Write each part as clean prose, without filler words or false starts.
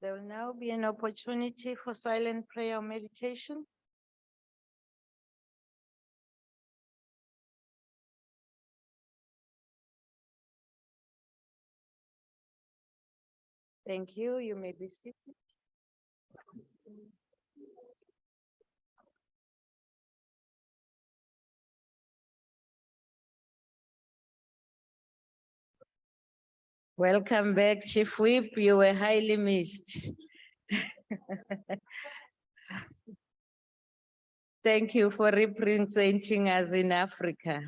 There will now be an opportunity for silent prayer or meditation. Thank you. You may be seated. Welcome back, Chief Whip. You were highly missed. Thank you for representing us in Africa.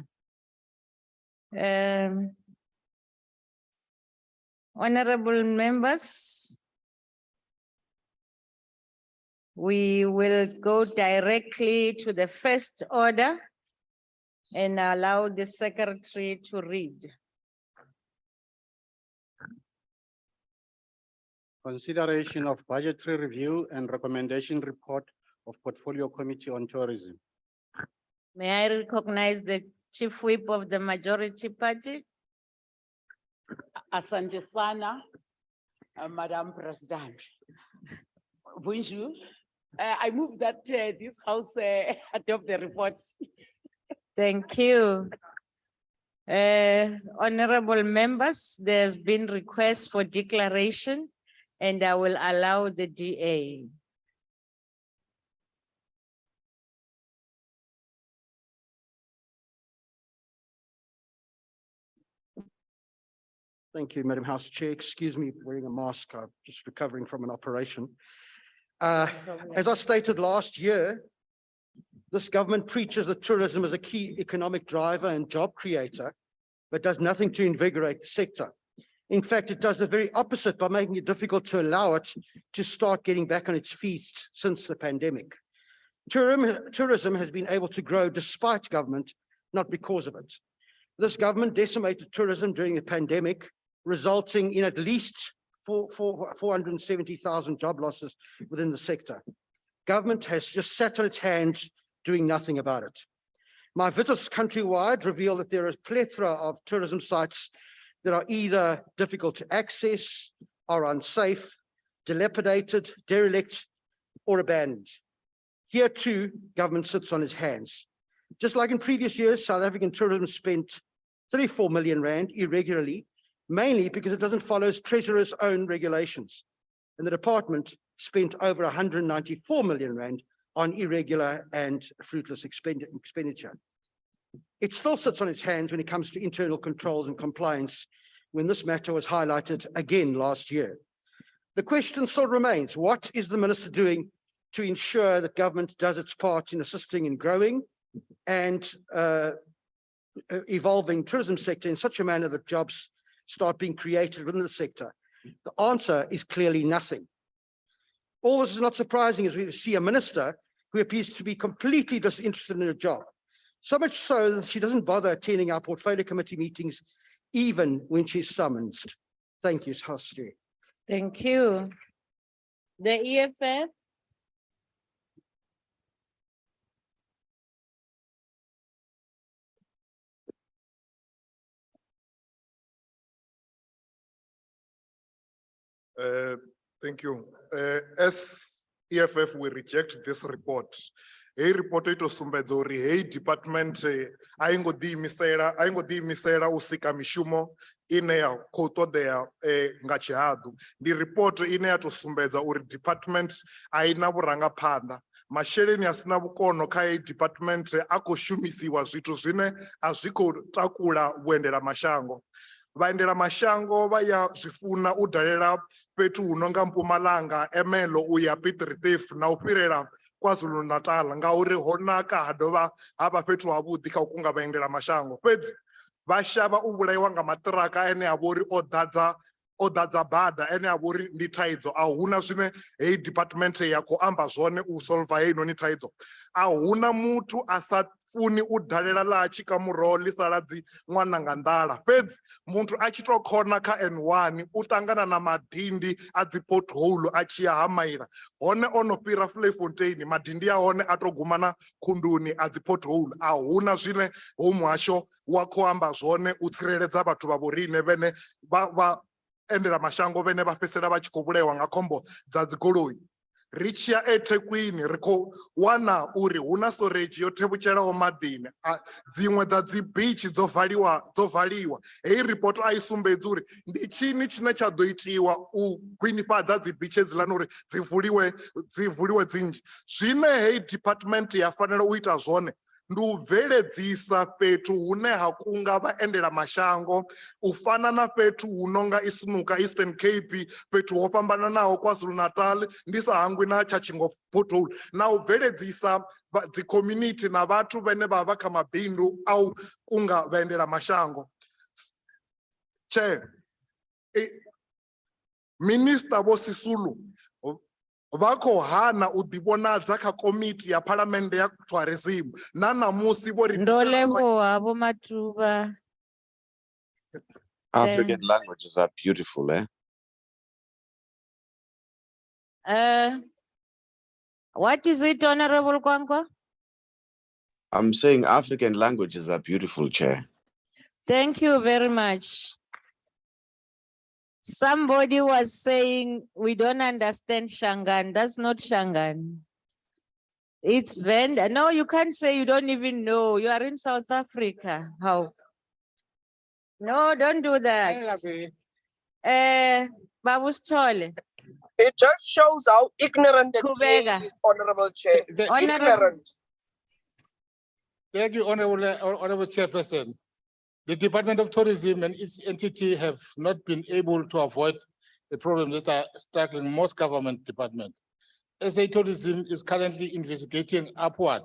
Honorable members, we will go directly to the first order and allow the secretary to read. Consideration of budgetary review and recommendation report of Portfolio Committee on Tourism. May I recognize the Chief Whip of the majority party? Asante sana, Madam President. Bonjour. I move that this House adopt the report. Thank you. Honorable members, there's been requests for declaration and I will allow the DA. Thank you, Madam House Chair. Excuse me, wearing a mask. I'm just recovering from an operation. As I stated last year, this government preaches that tourism is a key economic driver and job creator, but does nothing to invigorate the sector. In fact, it does the very opposite by making it difficult to allow it to start getting back on its feet since the pandemic. Tourism has been able to grow despite government, not because of it. This government decimated tourism during the pandemic, resulting in at least 470,000 job losses within the sector. Government has just sat on its hands doing nothing about it. My visits countrywide reveal that there is a plethora of tourism sites that are either difficult to access, are unsafe, dilapidated, derelict, or abandoned. Here too, government sits on its hands. Just like in previous years, South African tourism spent 34 million rand irregularly, mainly because it doesn't follow its treasurer's own regulations. And the department spent over 194 million rand on irregular and fruitless expenditure. It still sits on its hands when it comes to internal controls and compliance, when this matter was highlighted again last year. The question still remains, what is the minister doing to ensure that government does its part in assisting in growing and evolving tourism sector in such a manner that jobs start being created within the sector? The answer is clearly nothing. All this is not surprising as we see a minister who appears to be completely disinterested in her job. So much so that she doesn't bother attending our portfolio committee meetings, even when she's summoned. Thank you, House Chair. Thank you. The EFF? Thank you. As EFF, we reject this report. Hey, report to Sumbedzori, hey, department, aingo di misera usika mishumo inea koto dea ngachiadu. The report inea to Sumbedza uri department aina buranga panda. Masheleni asina bukono kai department ako shumisiwa zvitu zvine azviko takula kuendera mashango. Vaendera mashango vaya zvifuna udalela petu unonga Mpumalanga Emelo uya Piet Retief na upirera KwaZulu Natal ngauri honaka hadova hapa petu havudi kha ukunga vaendera mashango pedzi vashava uvulaiwa nga matiraka ene avori odadza bada ene avori ndi thaidzo ahuna zwine hey department yako amba zwone u solva hey noni thaidzo ahuna muthu asafuni udalela la chika muroli saladzi nwana nga ndala pedzi muntu achito khona kha N1 utangana na madindi a dzi pothole a chiya hamaila hone ono pira Vlei madindi ya hone atogumana khunduni a dzi pothole ahuna zwine ho muhasho wa kho amba zwone u tsireledza vhathu vha vorine vhene endela mashango vhene vha fhedzisela vha tshi khou vhulaiwa nga khombo dza dzigoloi. Ri tshi ya eThekwini ri khou wana uri hu na storage yo tevhutshelaho maḓini, dziṅwe dza dzi beach dzo valiwa. Heyi report a i sumbedza uri ndi tshini tshine tsha ḓo itiwa u khwinifhadza dzi beach hedziḽani uri dzi vuliwe dzinzhi. Zwine heyi department ya fanela u ita zwone ndi u bveledzisa fhethu hune ha kunga vhaendela mashango, u fana na fhethu hu nonga Isimuka, Eastern Cape, fhethu ho fhambananaho KwaZulu Natal, ndi sa hangwi na Tshachingo pothole, na u bveledzisa dzi community na vhathu vhane vha vha kha mabindu a u kunga vhaendela mashango. Minister Vho Sisulu vha khou hana u ḓivhonadza kha komiti ya phalamennde ya tourism na ṋamusi vho ri Ndo livhuwa Vho Matuvha. African languages are beautiful, What is it, Honorable Kwankwa? I'm saying African languages are beautiful, Chair. Thank you very much. Somebody was saying we don't understand Shangan. That's not Shangan. It's Venda. No, you can't say you don't even know. You are in South Africa. How? No, don't do that. Babu Stole. It just shows how ignorant the Kubega. TA is, Honorable Chair. Honorable- Ignorant. Thank you, Honorable Chairperson. The Department of Tourism and its entity have not been able to avoid the problems that are struggling most government departments. SA Tourism is currently investigating upward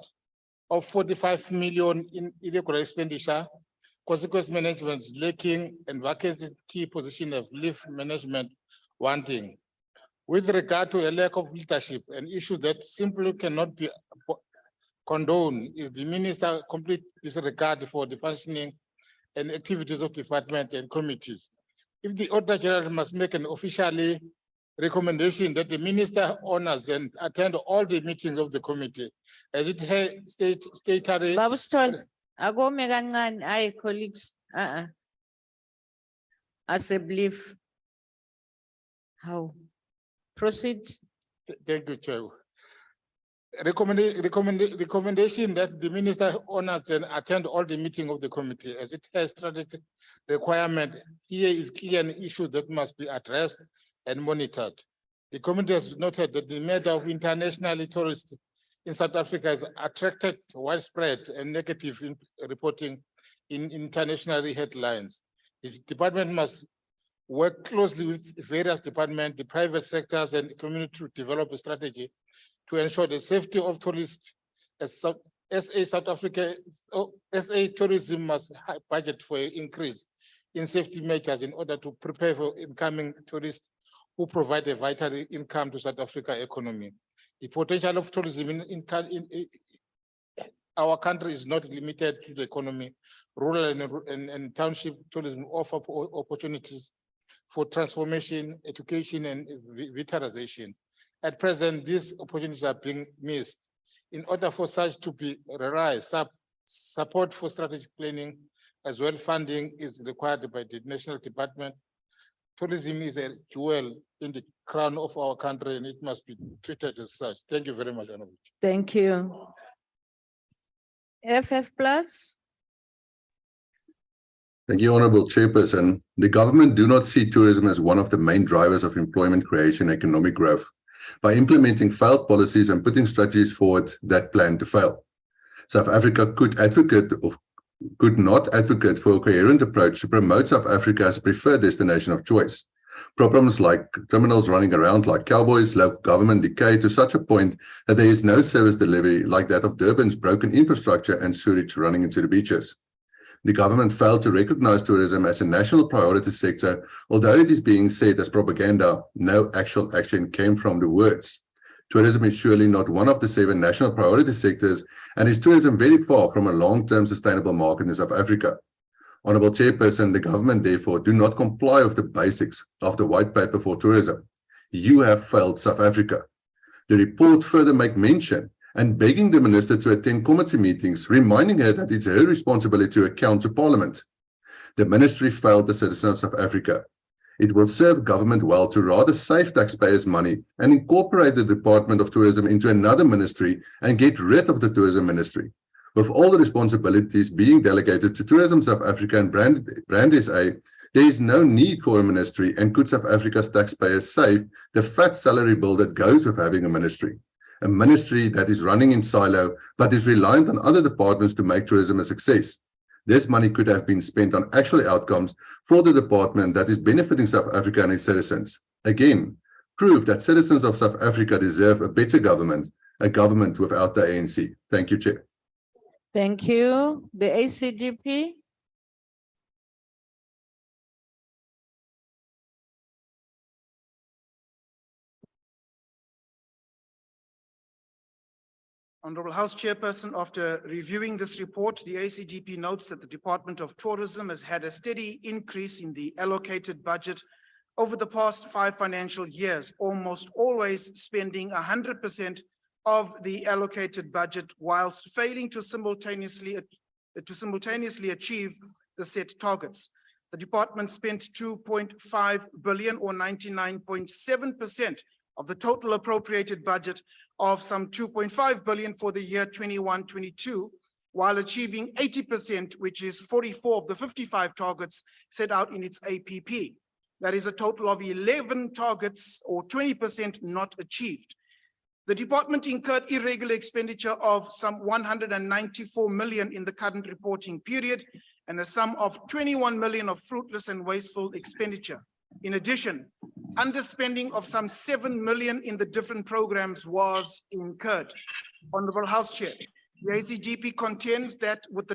of 45 million in illegal expenditure, consequence management is lacking, and vacancy key position of leave management wanting. With regard to a lack of leadership, an issue that simply cannot be condoned is the minister complete disregard for the functioning and activities of department and committees. If the Auditor General must make an officially recommendation that the minister honors and attend all the meetings of the committee, as it has stated. Babu Stole. Ago megangan ay colleagues. As a belief. How? Proceed. Thank you, Chair. Recommendation that the minister honors and attend all the meetings of the committee, as it has strategic requirement. Here is clear an issue that must be addressed and monitored. The committee has noted that the matter of international tourists in South Africa has attracted widespread and negative reporting in international headlines. The department must work closely with various departments, the private sectors, and the community to develop a strategy to ensure the safety of tourists. As SA tourism must budget for an increase in safety measures in order to prepare for incoming tourists who provide a vital income to South Africa economy. The potential of tourism in our country is not limited to the economy. Rural and township tourism offer opportunities for transformation, education, and vitalization. At present, these opportunities are being missed. In order for such to be realized, support for strategic planning as well funding is required by the National Department. Tourism is a jewel in the crown of our country and it must be treated as such. Thank you very much, Honorable. Thank you. FF Plus. Thank you, Honorable Chairperson. The government do not see tourism as one of the main drivers of employment creation and economic growth by implementing failed policies and putting strategies forward that plan to fail. South Africa could not advocate for a coherent approach to promote South Africa as a preferred destination of choice. Problems like criminals running around like cowboys, local government decay to such a point that there is no service delivery like that of Durban's broken infrastructure and sewage running into the beaches. The government failed to recognize tourism as a national priority sector, although it is being said as propaganda, no actual action came from the words. Tourism is surely not one of the 7 national priority sectors, and is tourism very far from a long-term sustainable market in South Africa. Honorable Chairperson, the government therefore do not comply with the basics of the white paper for tourism. You have failed South Africa. The report further make mention and begging the minister to attend committee meetings, reminding her that it's her responsibility to account to Parliament. The ministry failed the citizens of South Africa. It will serve government well to rather save taxpayers' money and incorporate the Department of Tourism into another ministry and get rid of the Tourism Ministry. With all the responsibilities being delegated to Tourism South Africa and Brand SA, there is no need for a ministry, and could South Africa's taxpayers save the fat salary bill that goes with having a ministry? A ministry that is running in silo but is reliant on other departments to make tourism a success. This money could have been spent on actual outcomes for the department that is benefiting South Africa and its citizens. Again, prove that citizens of South Africa deserve a better government, a government without the ANC. Thank you, Chair. Thank you. The ACGP. Honorable House Chairperson, after reviewing this report, the ACGP notes that the Department of Tourism has had a steady increase in the allocated budget over the past 5 financial years, almost always spending 100% of the allocated budget whilst failing to simultaneously achieve the set targets. The department spent 2.5 billion or 99.7% of the total appropriated budget of some 2.5 billion for the year 21-22, while achieving 80%, which is 44 of the 55 targets set out in its APP. That is a total of 11 targets or 20% not achieved. The department incurred irregular expenditure of some 194 million in the current reporting period and a sum of 21 million of fruitless and wasteful expenditure. In addition, underspending of some 7 million in the different programs was incurred. Honorable House Chair, the ACGP contends that with the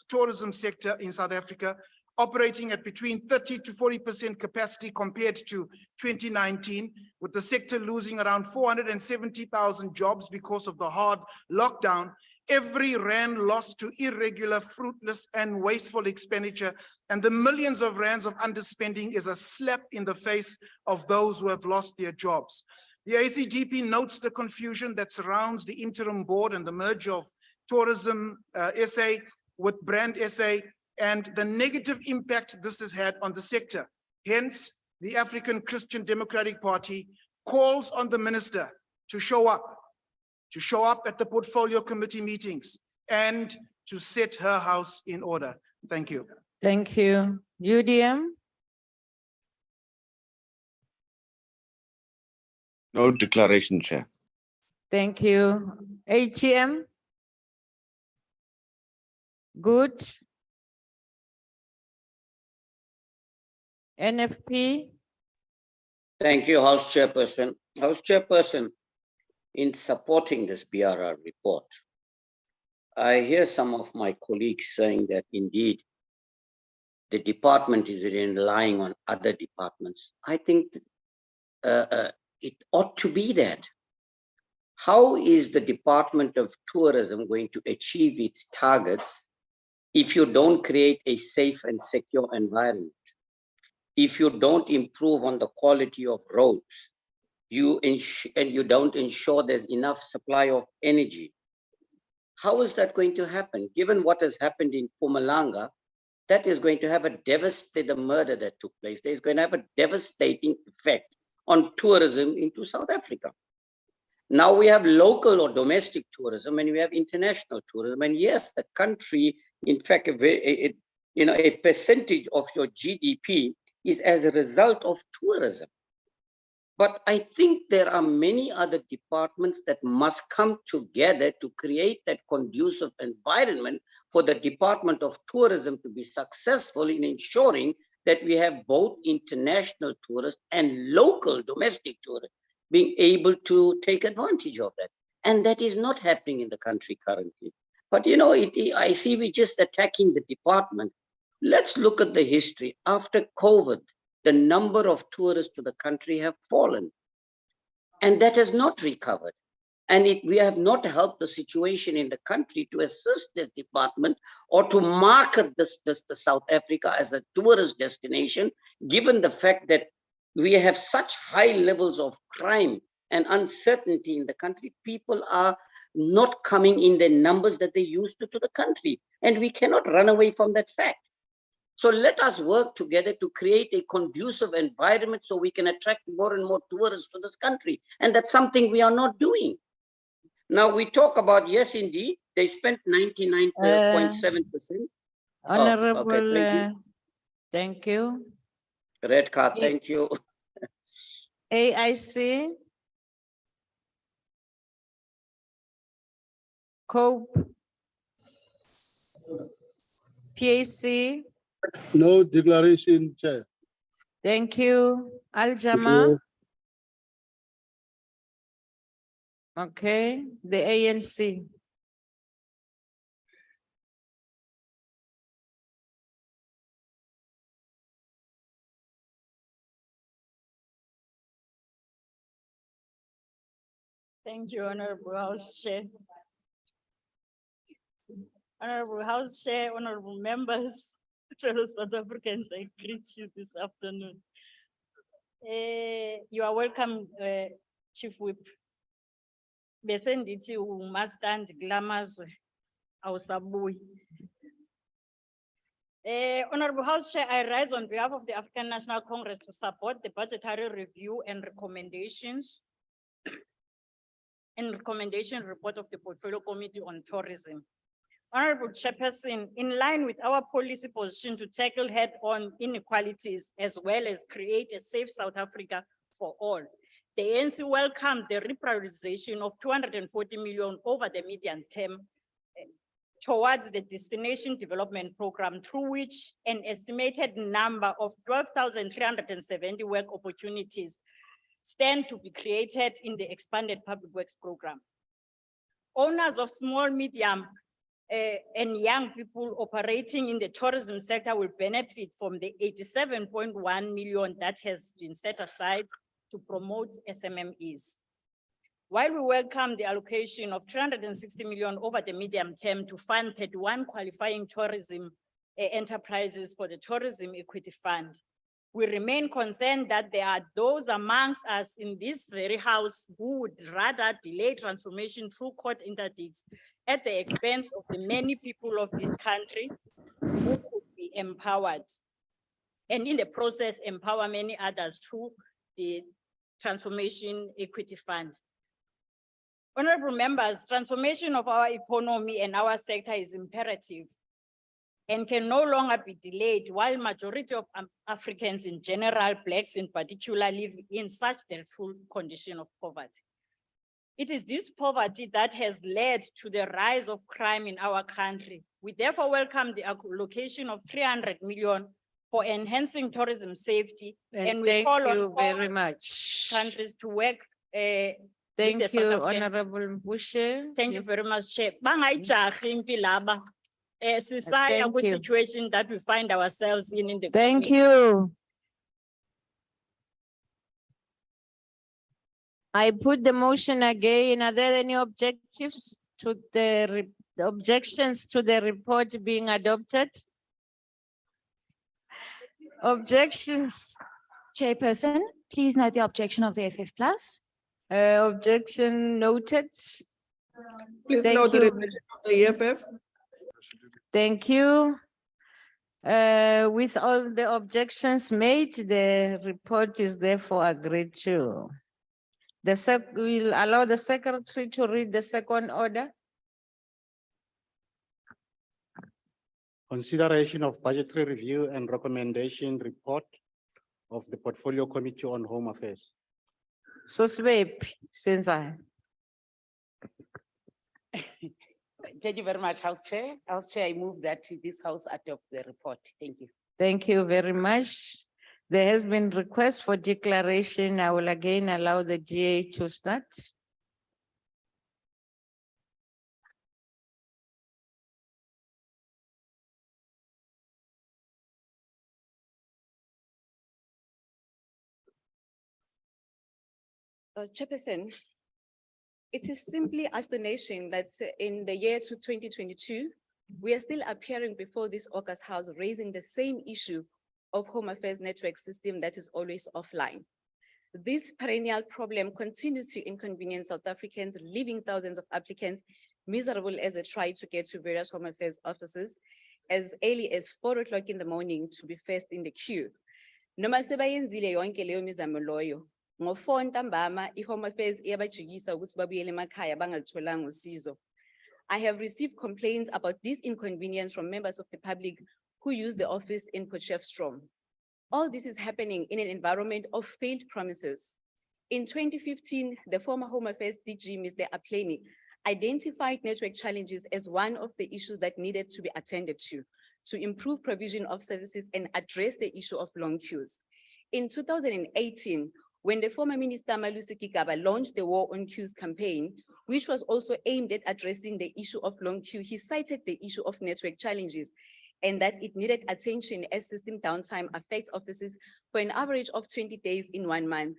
tourism sector in South Africa operating at between 30 to 40% capacity compared to 2019, with the sector losing around 470,000 jobs because of the hard lockdown, every rand lost to irregular, fruitless, and wasteful expenditure and the millions of rands of underspending is a slap in the face of those who have lost their jobs. The ACGP notes the confusion that surrounds the interim board and the merger of Tourism SA with Brand SA and the negative impact this has had on the sector. Hence, the African Christian Democratic Party calls on the minister to show up at the portfolio committee meetings and to set her house in order. Thank you. Thank you. UDM? No declaration, Chair. Thank you. ATM? Good. NFP? Thank you, House Chairperson. House Chairperson, in supporting this BRR report, I hear some of my colleagues saying that indeed the department is relying on other departments. I think it ought to be that. How is the Department of Tourism going to achieve its targets if you don't create a safe and secure environment? If you don't improve on the quality of roads, and you don't ensure there's enough supply of energy? How is that going to happen? Given what has happened in Mpumalanga, that is going to have a devastating murder that took place. There's going to have a devastating effect on tourism into South Africa. Now we have local or domestic tourism and we have international tourism. And yes, the country, in fact, a percentage of your GDP is as a result of tourism. But I think there are many other departments that must come together to create that conducive environment for the Department of Tourism to be successful in ensuring that we have both international tourists and local domestic tourists being able to take advantage of that. And that is not happening in the country currently. But I see we're just attacking the department. Let's look at the history. After COVID, the number of tourists to the country have fallen. And that has not recovered. And we have not helped the situation in the country to assist the department or to market the South Africa as a tourist destination, given the fact that we have such high levels of crime and uncertainty in the country. People are not coming in the numbers that they used to the country. And we cannot run away from that fact. So let us work together to create a conducive environment so we can attract more and more tourists to this country. And that's something we are not doing. Now we talk about, yes, indeed, they spent 99.7%. Honorable, thank you. Red card, thank you. AIC. Cope. PAC. No declaration, Chair. Thank you. Al Thank Jama. you. Okay, the ANC. Thank you, Honorable House Chair. Honorable House Chair, honorable members, fellow South Africans, I greet you this afternoon. You are welcome, Chief Whip. Besendithi umastand glamazwe awusabuyi. Honorable House Chair, I rise on behalf of the African National Congress to support the budgetary review and recommendations and recommendation report of the Portfolio Committee on Tourism. Honorable Chairperson, in line with our policy position to tackle head-on inequalities as well as create a safe South Africa for all, the ANC welcomed the reprioritization of 240 million over the medium term towards the Destination Development Program, through which an estimated number of 12,370 work opportunities stand to be created in the expanded public works program. Owners of small, medium, and young people operating in the tourism sector will benefit from the 87.1 million that has been set aside to promote SMMEs. While we welcome the allocation of 360 million over the medium term to fund 31 qualifying tourism enterprises for the Tourism Equity Fund, we remain concerned that there are those amongst us in this very house who would rather delay transformation through court interdicts at the expense of the many people of this country who could be empowered, and in the process empower many others through the Transformation Equity Fund. Honorable members, transformation of our economy and our sector is imperative and can no longer be delayed, while majority of Africans in general, Blacks in particular, live in such dreadful condition of poverty. It is this poverty that has led to the rise of crime in our country. We therefore welcome the allocation of 300 million for enhancing tourism safety, and we call on all very much. countries to work. Thank you, Honorable Bushe. Thank you very much, Chair. Bangayijahi impilaba. Sisaya Thank you. situation that we find ourselves in the Thank community. you. I put the motion again. Are there any objectives to the objections to the report being adopted? Objections? Chairperson, please note the objection of the FF Plus. Objection noted. Please Thank note the you. rejection of the EFF. Thank you. With all the objections made, the report is therefore agreed to. We'll allow the secretary to read the second order. Consideration of budgetary review and recommendation report of the Portfolio Committee on Home Affairs. So since I. Thank you very much, House Chair. House Chair, I move that this House adopt the report. Thank you. Thank you very much. There has been request for declaration. I will again allow the GA to start. Chairperson, it is simply astonishing that in the year 2022, we are still appearing before this August House raising the same issue of Home Affairs network system that is always offline. This perennial problem continues to inconvenience South Africans, leaving thousands of applicants miserable as they try to get to various Home Affairs offices as early as 4 o'clock in the morning to be first in the queue. Noma sebayenzile yonke leyo mizamo loyo, ngo-4 ntambama i-Home Affairs iyabajikisa ukuthi babuyele emakhaya bangalutholanga usizo. I have received complaints about this inconvenience from members of the public who use the office in Potchefstroom. All this is happening in an environment of failed promises. In 2015, the former Home Affairs DG, Mr. PLENARY, identified network challenges as one of the issues that needed to be attended to improve provision of services and address the issue of long queues. In 2018, when the former Minister Malusi Kigaba launched the War on Queues campaign, which was also aimed at addressing the issue of long queue, he cited the issue of network challenges and that it needed attention as system downtime affects offices for an average of 20 days in 1 month.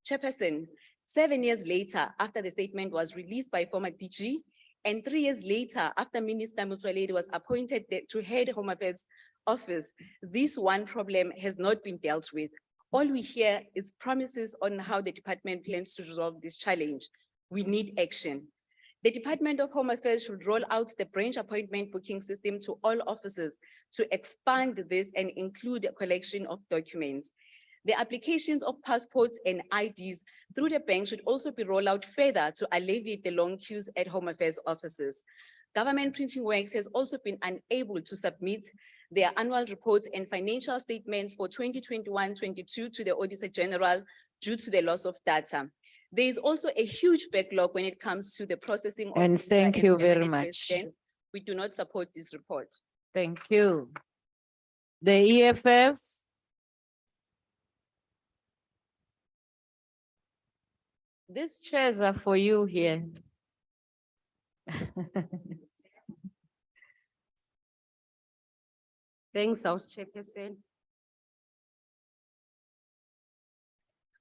Chairperson, 7 years later, after the statement was released by former DG, and 3 years later, after Minister Motsoaledi was appointed to head Home Affairs office, this one problem has not been dealt with. All we hear is promises on how the department plans to resolve this challenge. We need action. The Department of Home Affairs should roll out the branch appointment booking system to all offices to expand this and include a collection of documents. The applications of passports and IDs through the bank should also be rolled out further to alleviate the long queues at Home Affairs offices. Government Printing Works has also been unable to submit their annual reports and financial statements for 2021-22 to the Auditor General due to the loss of data. There is also a huge backlog when it comes to the processing of And visa thank you very permanent much. residence. We do not support this report. Thank you. The EFF. These chairs are for you here. Thanks, House Chairperson.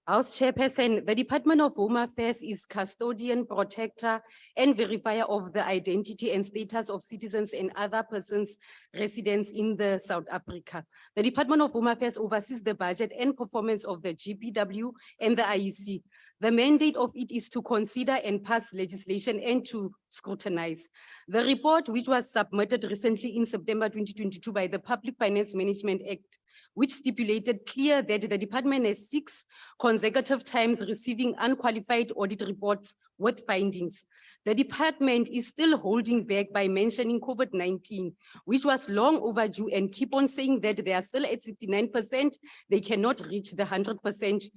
House Chairperson, the Department of Home Affairs is custodian, protector, and verifier of the identity and status of citizens and other persons residents in the South Africa. The Department of Home Affairs oversees the budget and performance of the GPW and the IEC. The mandate of it is to consider and pass legislation and to scrutinize. The report, which was submitted recently in September 2022 by the Public Finance Management Act, which stipulated clear that the department has 6 consecutive times receiving unqualified audit reports with findings. The department is still holding back by mentioning COVID-19, which was long overdue, and keep on saying that they are still at 69%, they cannot reach the 100%,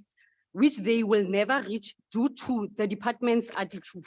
which they will never reach due to the department's attitude.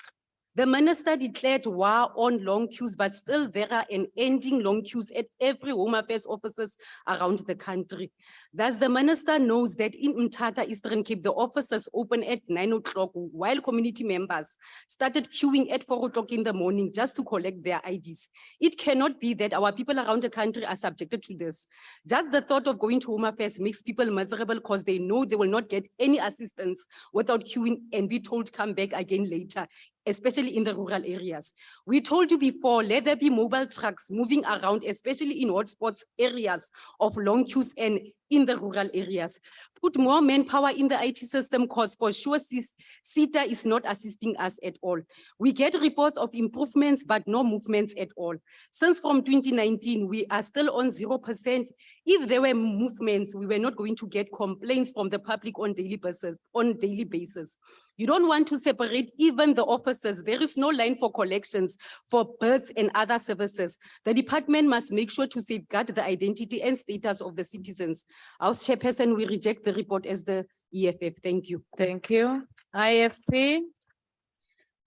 The minister declared war on long queues, but still there are unending long queues at every Home Affairs offices around the country. Thus, the minister knows that in Mthatha, Eastern Cape, the offices open at 9 o'clock, while community members started queuing at 4 o'clock in the morning just to collect their IDs. It cannot be that our people around the country are subjected to this. Just the thought of going to Home Affairs makes people miserable because they know they will not get any assistance without queuing and be told come back again later, especially in the rural areas. We told you before, let there be mobile trucks moving around, especially in hotspots areas of long queues and in the rural areas. Put more manpower in the IT system because for sure CETA is not assisting us at all. We get reports of improvements, but no movements at all. Since from 2019, we are still on 0%. If there were movements, we were not going to get complaints from the public on daily basis. You don't want to separate even the officers. There is no line for collections for birds and other services. The department must make sure to safeguard the identity and status of the citizens. House Chairperson, we reject the report as the EFF. Thank you. Thank you. IFP.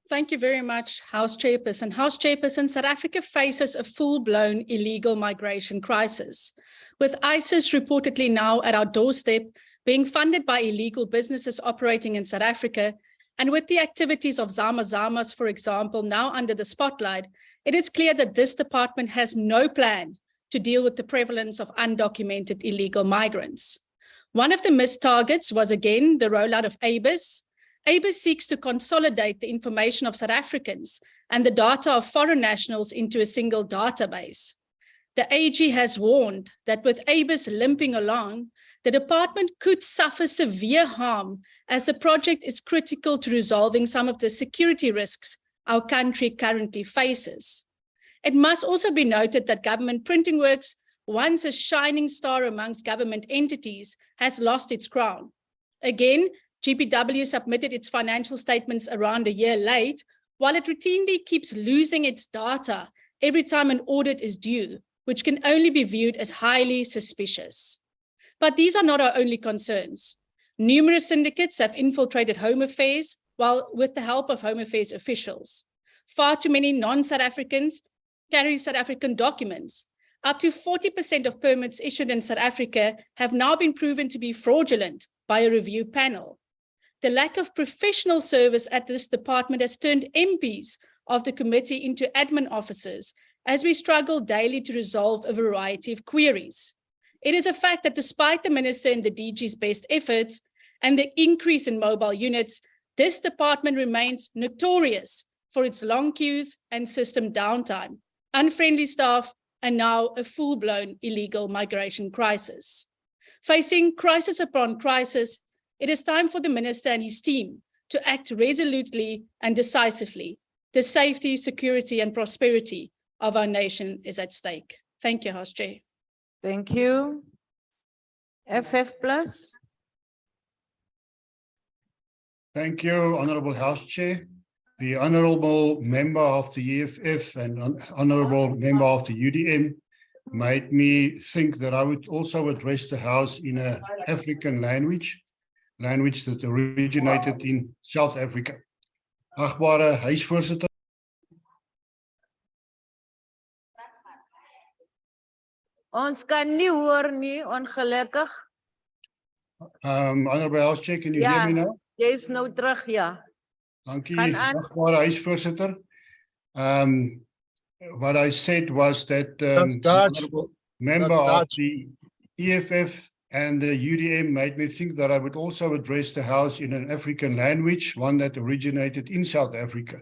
Thank you very much, House Chairperson. House Chairperson, South Africa faces a full-blown illegal migration crisis, with ISIS reportedly now at our doorstep, being funded by illegal businesses operating in South Africa, and with the activities of Zama-Zamas, for example, now under the spotlight, it is clear that this department has no plan to deal with the prevalence of undocumented illegal migrants. One of the missed targets was again the rollout of ABIS. ABIS seeks to consolidate the information of South Africans and the data of foreign nationals into a single database. The AG has warned that with ABIS limping along, the department could suffer severe harm as the project is critical to resolving some of the security risks our country currently faces. It must also be noted that Government Printing Works, once a shining star amongst government entities, has lost its crown. Again, GPW submitted its financial statements around a year late, while it routinely keeps losing its data every time an audit is due, which can only be viewed as highly suspicious. But these are not our only concerns. Numerous syndicates have infiltrated Home Affairs, while with the help of Home Affairs officials. Far too many non-South Africans carry South African documents. Up to 40% of permits issued in South Africa have now been proven to be fraudulent by a review panel. The lack of professional service at this department has turned MPs of the committee into admin officers as we struggle daily to resolve a variety of queries. It is a fact that despite the minister and the DG's best efforts and the increase in mobile units, this department remains notorious for its long queues and system downtime, unfriendly staff, and now a full-blown illegal migration crisis. Facing crisis upon crisis, it is time for the minister and his team to act resolutely and decisively. The safety, security, and prosperity of our nation is at stake. Thank you, House Chair. Thank you. FF Plus. Thank you, Honorable House Chair. The Honorable Member of the EFF and Honorable Member of the UDM made me think that I would also address the House in an African language that originated in South Africa. Agbare Huisvoorsitter. Ons kan nie hoor nie, ongelukkig. Honorable House Chair, can you hear me now? Jy is nou terug, ja. Dankie, Gaan aan. agbare huisvoorsitter. What I said was that That's the Dutch. honorable member That's of Dutch. the EFF and the UDM made me think that I would also address the House in an African language, one that originated in South Africa.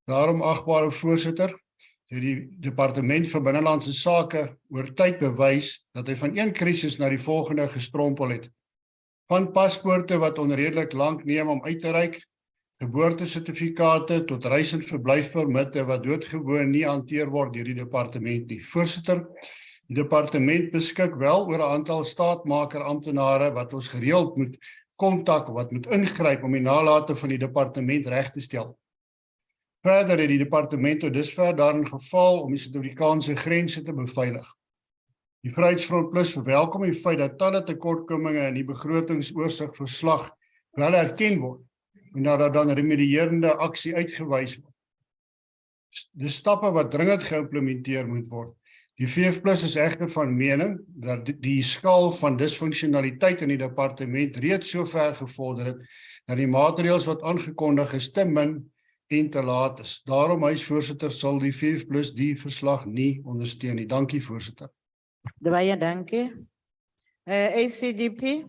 Daarom, agbare voorsitter, het die Departement van Binnelandse Sake oor tyd bewys dat hy van een krisis na die volgende gestrompel het. Van paspoorte wat onredelik lank neem om uit te reik, geboortesertifikate tot reis- en verblyfpermitte wat doodgewoon nie hanteer word deur die departement nie. Voorsitter, die departement beskik wel oor 'n aantal staatmaker amptenare wat ons gereeld moet kontak, wat moet ingryp om die nalate van die departement reg te stel. Verder het die departement tot dusver daarin gefaal om die Suid-Afrikaanse grense te beveilig. Die Vryheidsfront Plus verwelkom die feit dat talle tekortkominge in die begrotingsoorsigverslag wel erken word en dat daar dan remedierende aksie uitgewys word. Die stappe wat dringend geïmplementeer moet word. Die VF Plus is egter van mening dat die skaal van disfunksionaliteit in die departement reeds so ver gevorder het dat die maatreëls wat aangekondig is te min en te laat is. Daarom, huisvoorsitter, sal die VF Plus die verslag nie ondersteun nie. Dankie, voorsitter. Baie dankie. ACDP.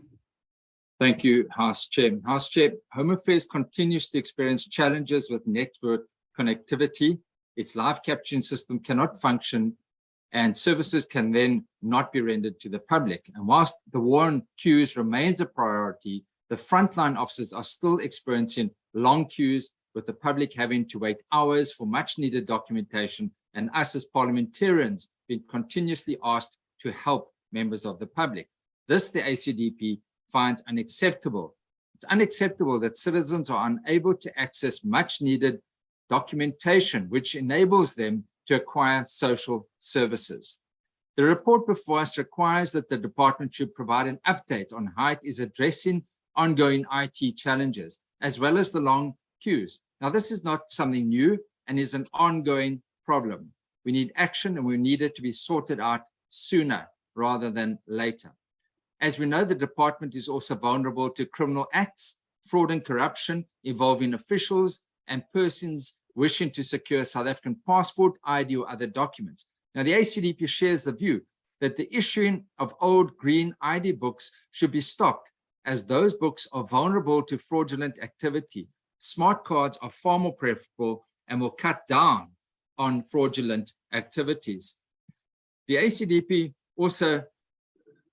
Thank you, House Chair. House Chair, Home Affairs continues to experience challenges with network connectivity. Its live capturing system cannot function and services can then not be rendered to the public. And whilst the war on queues remains a priority, the frontline officers are still experiencing long queues, with the public having to wait hours for much needed documentation and us as parliamentarians being continuously asked to help members of the public. This, the ACDP, finds unacceptable. It's unacceptable that citizens are unable to access much needed documentation, which enables them to acquire social services. The report before us requires that the department should provide an update on how it is addressing ongoing IT challenges, as well as the long queues. Now, this is not something new and is an ongoing problem. We need action and we need it to be sorted out sooner rather than later. As we know, the department is also vulnerable to criminal acts, fraud and corruption involving officials and persons wishing to secure South African passport, ID, or other documents. Now, the ACDP shares the view that the issuing of old green ID books should be stopped, as those books are vulnerable to fraudulent activity. Smart cards are far more preferable and will cut down on fraudulent activities. The ACDP also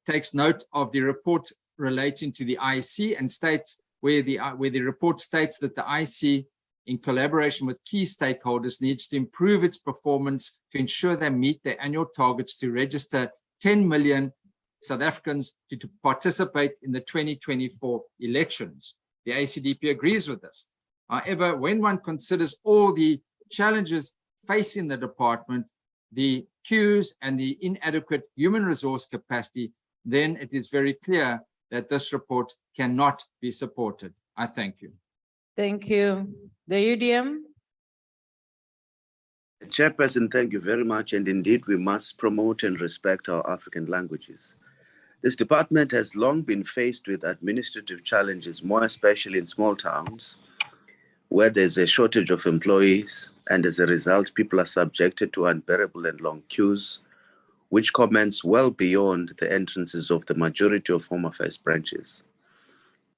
takes note of the report relating to the IC and states where the report states that the IC in collaboration with key stakeholders, needs to improve its performance to ensure they meet their annual targets to register 10 million South Africans to participate in the 2024 elections. The ACDP agrees with this. However, when one considers all the challenges facing the department, the queues and the inadequate human resource capacity, then it is very clear that this report cannot be supported. I thank you. Thank you. The UDM? Chairperson, thank you very much. And indeed, we must promote and respect our African languages. This department has long been faced with administrative challenges, more especially in small towns, where there's a shortage of employees, and as a result, people are subjected to unbearable and long queues, which commence well beyond the entrances of the majority of Home Affairs branches.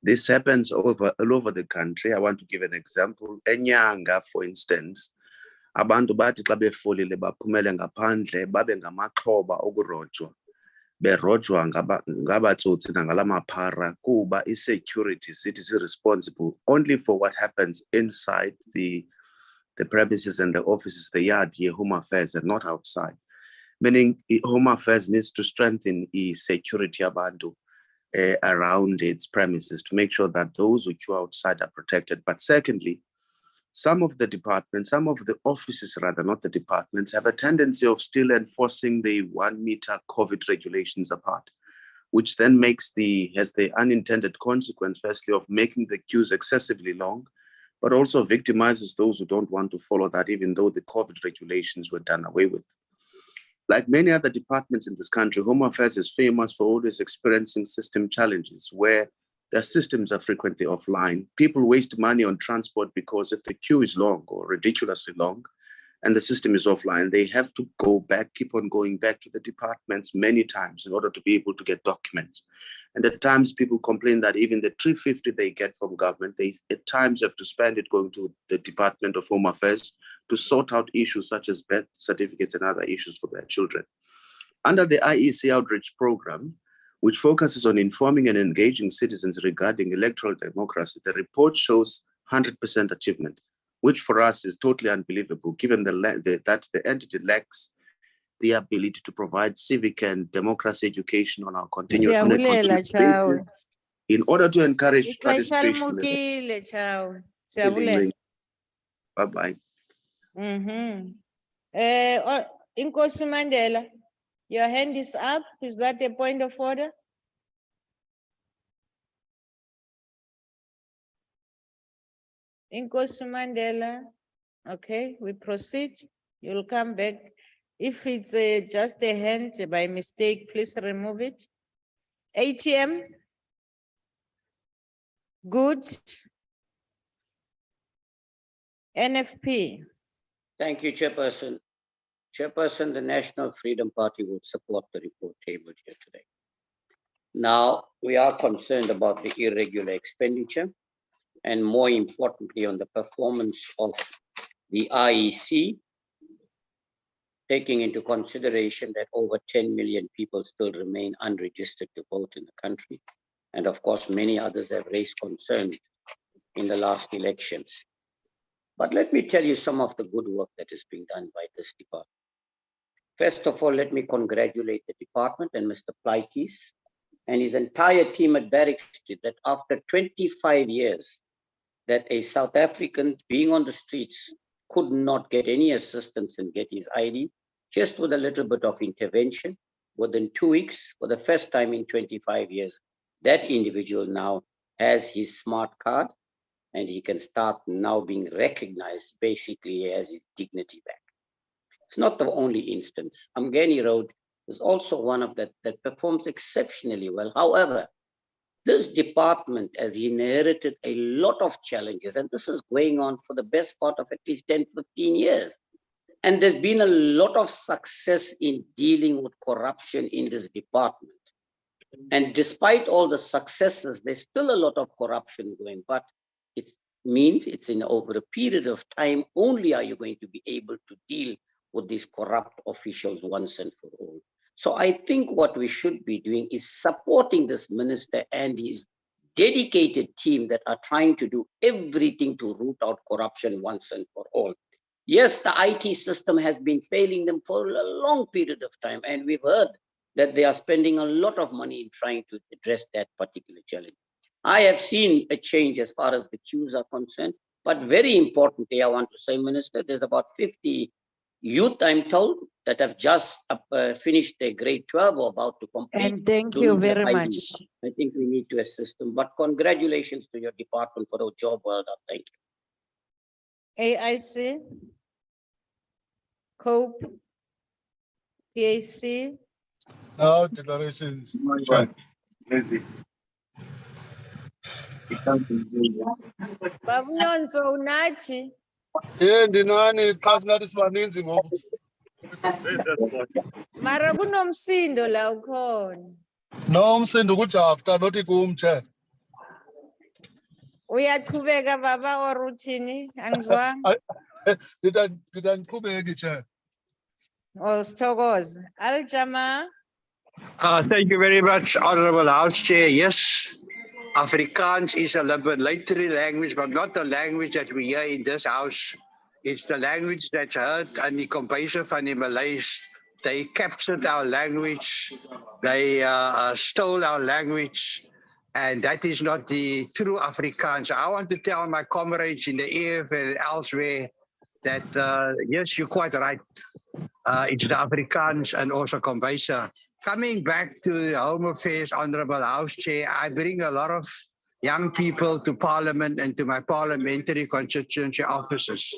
This happens all over the country. I want to give an example. Enyanga, for instance, abantu bathi xa befolile baphumele ngaphandle babe ngamaxhoba okurojwa. Berojwa ngabatsotsi nangalamaphara kuba i-security city is responsible only for what happens inside the premises and the offices, the yard, Home Affairs, and not outside. Meaning Home Affairs needs to strengthen security abantu around its premises to make sure that those who queue outside are protected. But secondly, some of the departments, some of the offices rather, not the departments, have a tendency of still enforcing the 1 meter COVID regulations apart, which then has the unintended consequence, firstly, of making the queues excessively long, but also victimizes those who don't want to follow that, even though the COVID regulations were done away with. Like many other departments in this country, Home Affairs is famous for always experiencing system challenges where their systems are frequently offline. People waste money on transport because if the queue is long or ridiculously long and the system is offline, they have to go back, keep on going back to the departments many times in order to be able to get documents. And at times people complain that even the 350 they get from government, they at times have to spend it going to the Department of Home Affairs to sort out issues such as birth certificates and other issues for their children. Under the IEC outreach program, which focuses on informing and engaging citizens regarding electoral democracy, the report shows 100% achievement, which for us is totally unbelievable, given that the entity lacks the ability to provide civic and democracy education on a continuous basis in order to encourage participation. Bye-bye. Inkosi Mandela, your hand is up. Is that a point of order? Inkosi Mandela. Okay, we proceed. You'll come back. If it's just a hand by mistake, please remove it. ATM. Good. NFP. Thank you, Chairperson. Chairperson, the National Freedom Party will support the report tabled here today. Now, we are concerned about the irregular expenditure and more importantly on the performance of the IEC, taking into consideration that over 10 million people still remain unregistered to vote in the country. And of course, many others have raised concerns in the last elections. But let me tell you some of the good work that is being done by this department. First of all, let me congratulate the department and Mr. Plaikis and his entire team at Barrick Street that after 25 years that a South African being on the streets could not get any assistance and get his ID, just with a little bit of intervention, within 2 weeks, for the first time in 25 years, that individual now has his smart card and he can start now being recognized basically as his dignity back. It's not the only instance. Amgeni Road is also one of that performs exceptionally well. However, this department has inherited a lot of challenges, and this is going on for the best part of at least 10, 15 years. And there's been a lot of success in dealing with corruption in this department. And despite all the successes, there's still a lot of corruption going, but it means it's in over a period of time only are you going to be able to deal with these corrupt officials once and for all. So I think what we should be doing is supporting this minister and his dedicated team that are trying to do everything to root out corruption once and for all. Yes, the IT system has been failing them for a long period of time, and we've heard that they are spending a lot of money in trying to address that particular challenge. I have seen a change as far as the queues are concerned, but very importantly, I want to say, Minister, there's about 50 youth, I'm told, that have just finished their grade 12 or about to complete. And thank doing you the very ID. much. I think we need to assist them, but congratulations to your department for a job well done. Thank you. AIC, COPE, PAC, No declarations. Chair. Babunonso unachi. Ndinani xa singathi sibaninzi ngoku. Mara kunomsindo la ukhona. No, umsindo kujafta not kum, Chair. Uyachubeka baba or uthini? Angizwanga. Ndiqhubeki, Chair. Oh, Sithokoze. Aljama. Thank you very much, Honorable House Chair. Yes, Afrikaans is a liberatory language, but not the language that we hear in this house. It's the language that's heard in the comparison van die Malays. They captured our language, they stole our language, and that is not the true Afrikaans. I want to tell my comrades in the EF and elsewhere that, yes, you're quite right. It's the Afrikaans and also Kombuisa. Coming back to the Home Affairs, Honorable House Chair, I bring a lot of young people to Parliament and to my parliamentary constituency offices.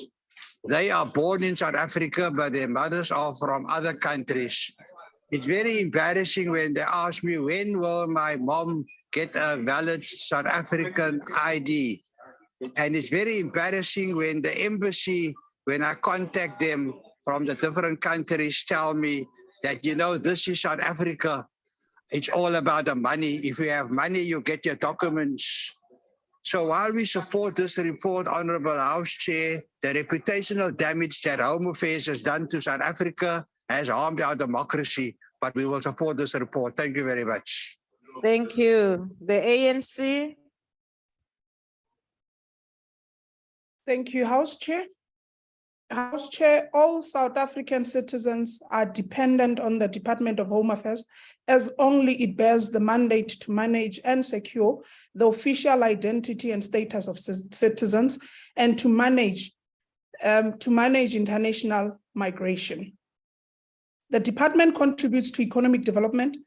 They are born in South Africa, but their mothers are from other countries. It's very embarrassing when they ask me, when will my mom get a valid South African ID? And it's very embarrassing when the embassy, when I contact them from the different countries, tell me that, you know, this is South Africa. It's all about the money. If you have money, you get your documents. So while we support this report, Honorable House Chair, the reputational damage that Home Affairs has done to South Africa has harmed our democracy, but we will support this report. Thank you very much. Thank you. The ANC. Thank you, House Chair. House Chair, all South African citizens are dependent on the Department of Home Affairs as only it bears the mandate to manage and secure the official identity and status of citizens and to manage international migration. The department contributes to economic development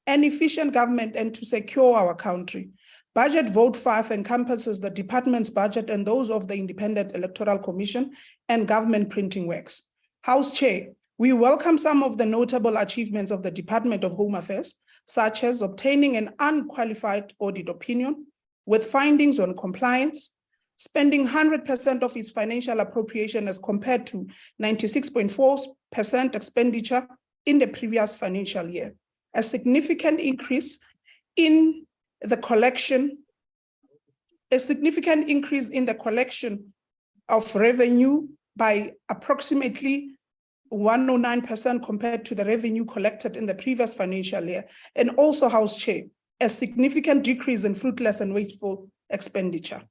and efficient government and to secure our country. Budget Vote 5 encompasses the department's budget and those of the Independent Electoral Commission and government printing works. House Chair, we welcome some of the notable achievements of the Department of Home Affairs, such as obtaining an unqualified audit opinion with findings on compliance, spending 100% of its financial appropriation as compared to 96.4% expenditure in the previous financial year, a significant increase in the collection of revenue by approximately 109% compared to the revenue collected in the previous financial year. And also, House Chair, a significant decrease in fruitless and wasteful expenditure.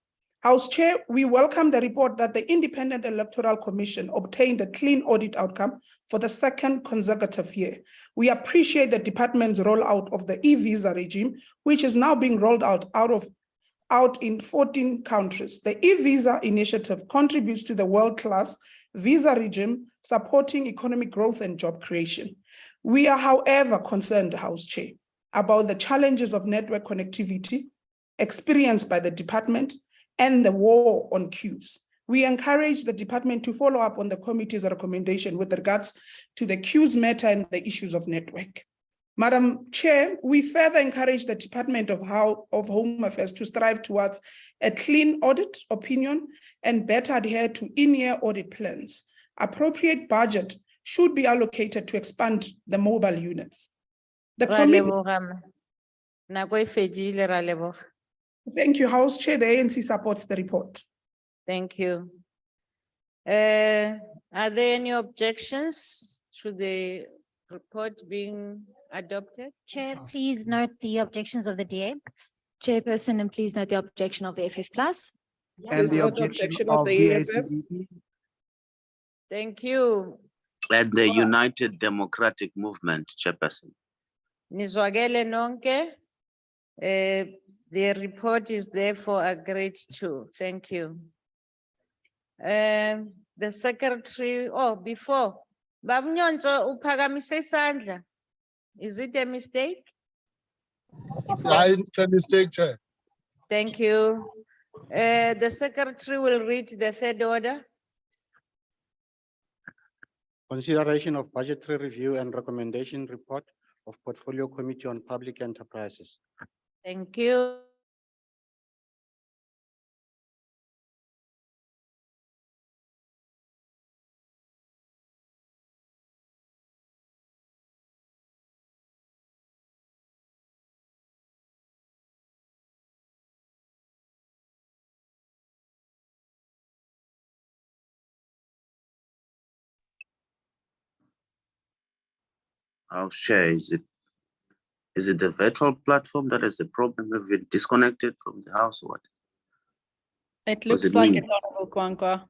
House Chair, we welcome the report that the Independent Electoral Commission obtained a clean audit outcome for the second consecutive year. We appreciate the department's rollout of the e-visa regime, which is now being rolled out in 14 countries. The e-visa initiative contributes to the world-class visa regime, supporting economic growth and job creation. We are, however, concerned, House Chair, about the challenges of network connectivity experienced by the department and the war on queues. We encourage the department to follow up on the committee's recommendation with regards to the queues matter and the issues of network. Madam Chair, we further encourage the Department of Home Affairs to strive towards a clean audit opinion and better adhere to in-year audit plans. Appropriate budget should be allocated to expand the mobile units. The committee. Thank you, House Chair. The ANC supports the report. Thank you. Are there any objections to the report being adopted? Chair, please note the objections of the DA. Chairperson, and please note the objection of the FF plus. And Please the note objection of the AFF. ACDP. Thank you. And the United Democratic Movement, Chairperson. Nizwakele nonke. The report is therefore agreed to. Thank you. The secretary, before, Babnyonzo uphakamise isandla. Is it a mistake? It's a mistake, Chair. Thank you. The secretary will read the third order. Consideration of budgetary review and recommendation report of Portfolio Committee on Public Enterprises. Thank you. House Chair, is it the virtual platform that is the problem? Have been disconnected from the house or what? It Was looks it like me? it, Honorable Kwankwa.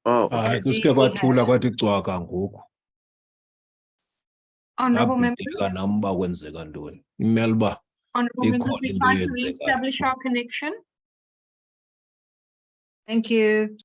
Oh, okay. Kuske kwathula kwathi cwaka ngoku. Honorable members, Yabhideka nami uba kwenzeka ntoni. Imele uba honorable members, ikhona we into try to eyenzekayo. reestablish our connection. Thank you.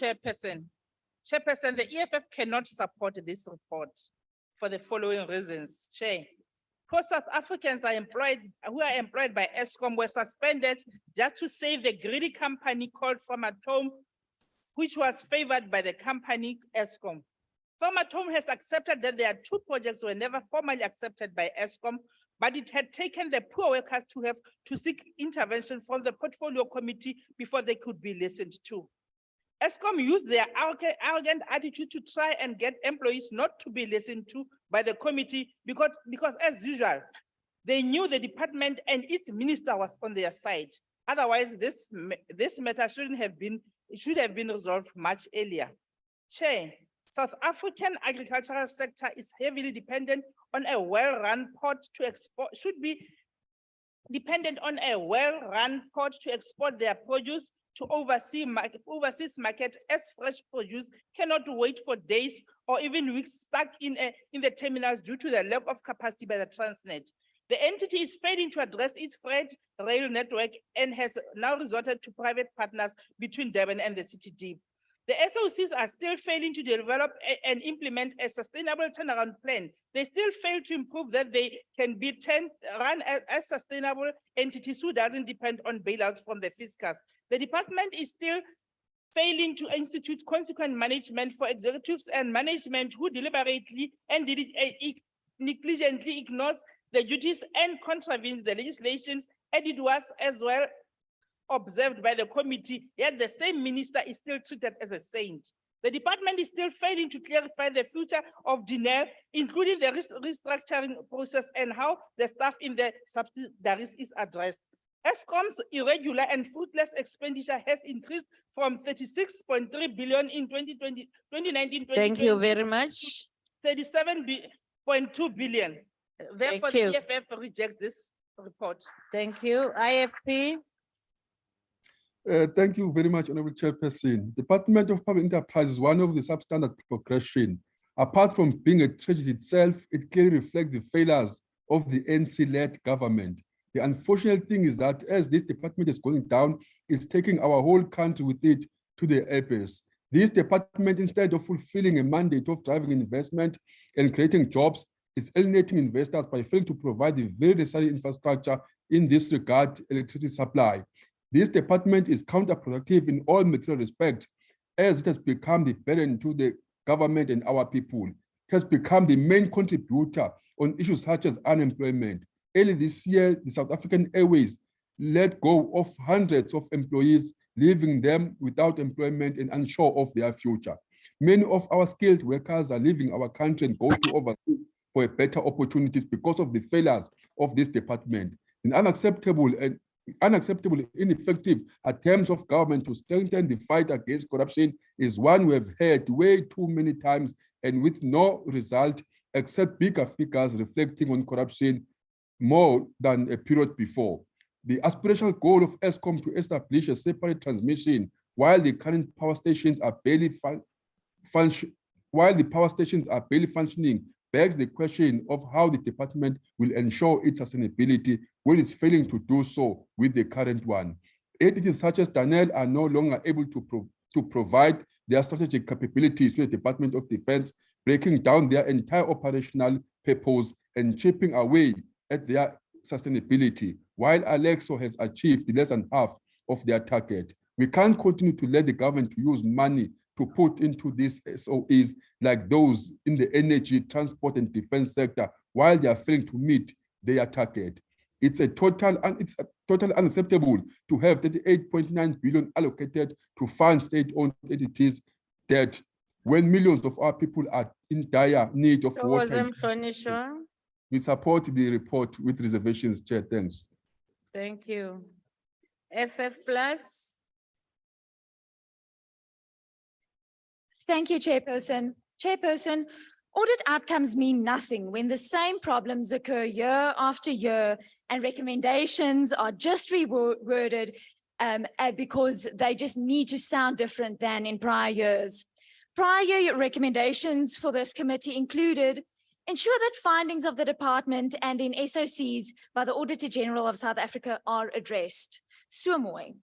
Chairperson. Chairperson, the EFF cannot support this report for the following reasons. Chair, poor South Africans who are employed by ESCOM were suspended just to save the greedy company called Formatome, which was favored by the company ESCOM. Formatome has accepted that their two projects were never formally accepted by ESCOM, but it had taken the poor workers to seek intervention from the portfolio committee before they could be listened to. ESCOM used their arrogant attitude to try and get employees not to be listened to by the committee because as usual, they knew the department and its minister was on their side. Otherwise, this matter should have been resolved much earlier. Chair, South African agricultural sector is heavily dependent on a well-run port to export, should be dependent on a well-run port to export their produce to overseas market, as fresh produce cannot wait for days or even weeks stuck in the terminals due to the lack of capacity by the Transnet. The entity is failing to address its freight rail network and has now resorted to private partners between Durban and the CTD. The SOCs are still failing to develop and implement a sustainable turnaround plan. They still fail to improve that they can be run as sustainable entities who doesn't depend on bailouts from the fiscus. The department is still failing to institute consequent management for executives and management who deliberately and negligently ignores the duties and contravenes the legislations, and it was as well observed by the committee, yet the same minister is still treated as a saint. The department is still failing to clarify the future of DINEL, including the restructuring process and how the staff in the subsidiaries is addressed. ESCOM's irregular and fruitless expenditure has increased from 36.3 billion in 2019-2020. Thank you very much. 37.2 billion. Therefore, Thank you. the EFF rejects this report. Thank you. IFP. Thank you very much, Honorable Chairperson. Department of Public Enterprise is one of the substandard progression. Apart from being a tragedy itself, it clearly reflects the failures of the NC-led government. The unfortunate thing is that as this department is going down, it's taking our whole country with it to the abyss. This department, instead of fulfilling a mandate of driving investment and creating jobs, is alienating investors by failing to provide the very necessary infrastructure in this regard, electricity supply. This department is counterproductive in all material respects, as it has become the burden to the government and our people. It has become the main contributor on issues such as unemployment. Early this year, the South African Airways let go of hundreds of employees, leaving them without employment and unsure of their future. Many of our skilled workers are leaving our country and go to overseas for better opportunities because of the failures of this department. An unacceptable and ineffective attempts of government to strengthen the fight against corruption is one we have heard way too many times and with no result except bigger figures reflecting on corruption more than a period before. The aspirational goal of ESCOM to establish a separate transmission while the current power stations are barely functioning begs the question of how the department will ensure its sustainability when it's failing to do so with the current one. Entities such as DINEL are no longer able to provide their strategic capabilities to the Department of Defense, breaking down their entire operational purpose and chipping away at their sustainability, while Alexo has achieved less than half of their target. We can't continue to let the government use money to put into these SOEs like those in the energy, transport, and defense sector while they are failing to meet their target. It's totally unacceptable to have 38.9 billion allocated to fund state-owned entities that when millions of our people are in dire need of water. We support the report with reservations, Chair. Thanks. Thank you. FF Plus. Thank you, Chairperson. Chairperson, audit outcomes mean nothing when the same problems occur year after year and recommendations are just reworded because they just need to sound different than in prior years. Prior year recommendations for this committee included ensure that findings of the department and in SOCs by the Auditor General of South Africa are addressed. So mooi.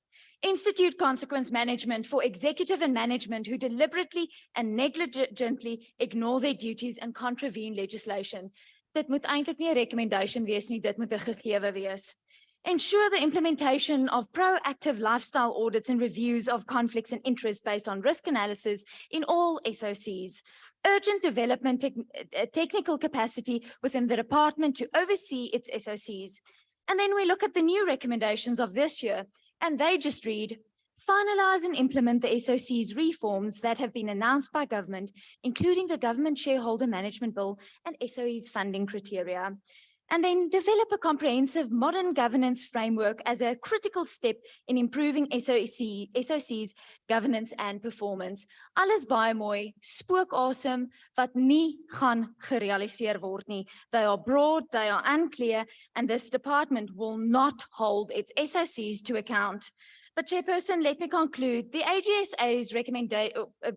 institute consequence management for executive and management who deliberately and negligently ignore their duties and contravene legislation. Dit moet eintlik nie 'n recommendation wees nie, dit moet 'n gegewe wees. Ensure the implementation of proactive lifestyle audits and reviews of conflicts and interest based on risk analysis in all SOCs. Urgent development technical capacity within the department to oversee its SOCs. And then we look at the new recommendations of this year, and they just read, finalize and implement the SOC's reforms that have been announced by government, including the Government Shareholder Management Bill and SOE's funding criteria. And then develop a comprehensive modern governance framework as a critical step in improving SOC's governance and performance. Alles baie mooi, spookasem wat nie gaan gerealiseer word nie. They are broad, they are unclear, and this department will not hold its SOCs to account. But Chairperson, let me conclude. The AGSA's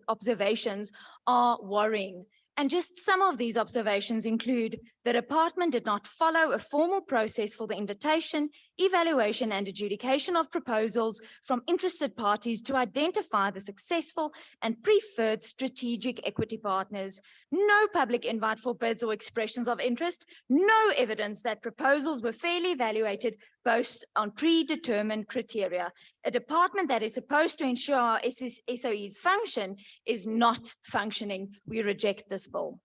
observations are worrying. And just some of these observations include the department did not follow a formal process for the invitation, evaluation and adjudication of proposals from interested parties to identify the successful and preferred strategic equity partners. No public invite for bids or expressions of interest, no evidence that proposals were fairly evaluated based on predetermined criteria. A department that is supposed to ensure our SOE's function is not functioning. We reject this bill.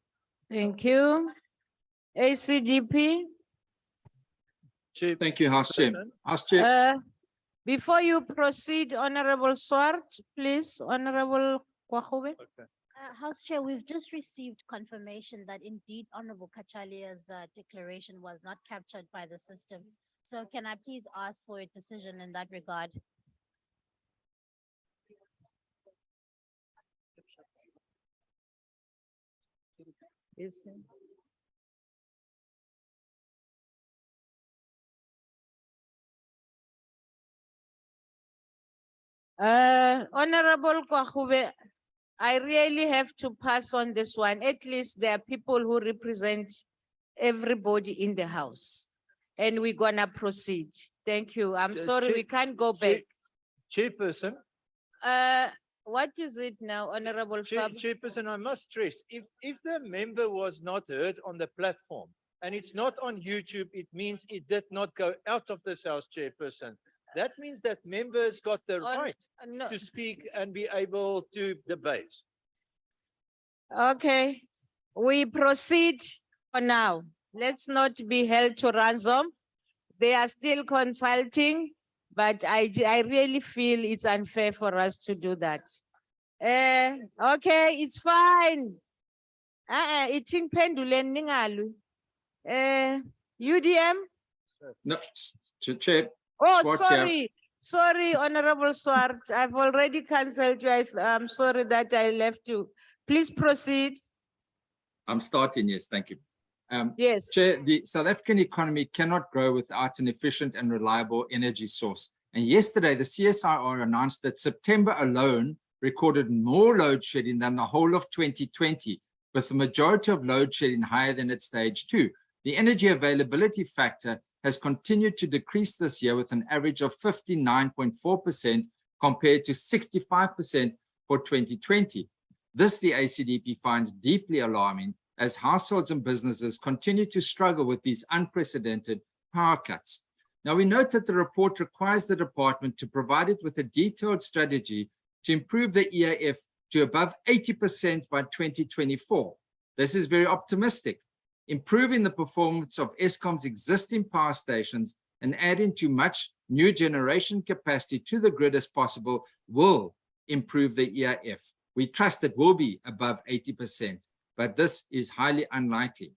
Thank you. ACGP. Thank you, House Chair. House Chair. Before you proceed, Honorable Swart, please, Honorable Kwahube. House Chair, we've just received confirmation that indeed Honorable Kachalia's declaration was not captured by the system. So can I please ask for a decision in that regard? Yes. Honorable Kwahube, I really have to pass on this one. At least there are people who represent everybody in the house. And we're gonna proceed. Thank you. I'm sorry, we can't go back. Chairperson. What is it now, Honorable Fab? Chairperson, I must stress, if the member was not heard on the platform and it's not on YouTube, it means it did not go out of this house, Chairperson. That means that members got the right to speak and be able to debate. Okay, we proceed for now. Let's not be held to ransom. They are still consulting, but I really feel it's unfair for us to do that. Okay, it's fine. Iting penduleng ningalu. UDM? No, Chair. Oh, Swart, sorry. Sorry, Honorable Swart. I've already cancelled you. I'm sorry that I left you. Please proceed. I'm starting, yes, thank you. Yes. Chair, the South African economy cannot grow without an efficient and reliable energy source. And yesterday, the CSIR announced that September alone recorded more load shedding than the whole of 2020, with the majority of load shedding higher than at stage 2. The energy availability factor has continued to decrease this year with an average of 59.4% compared to 65% for 2020. This, the ACDP finds deeply alarming as households and businesses continue to struggle with these unprecedented power cuts. Now, we note that the report requires the department to provide it with a detailed strategy to improve the EAF to above 80% by 2024. This is very optimistic. Improving the performance of Eskom's existing power stations and adding too much new generation capacity to the grid as possible will improve the EAF. We trust it will be above 80%, but this is highly unlikely.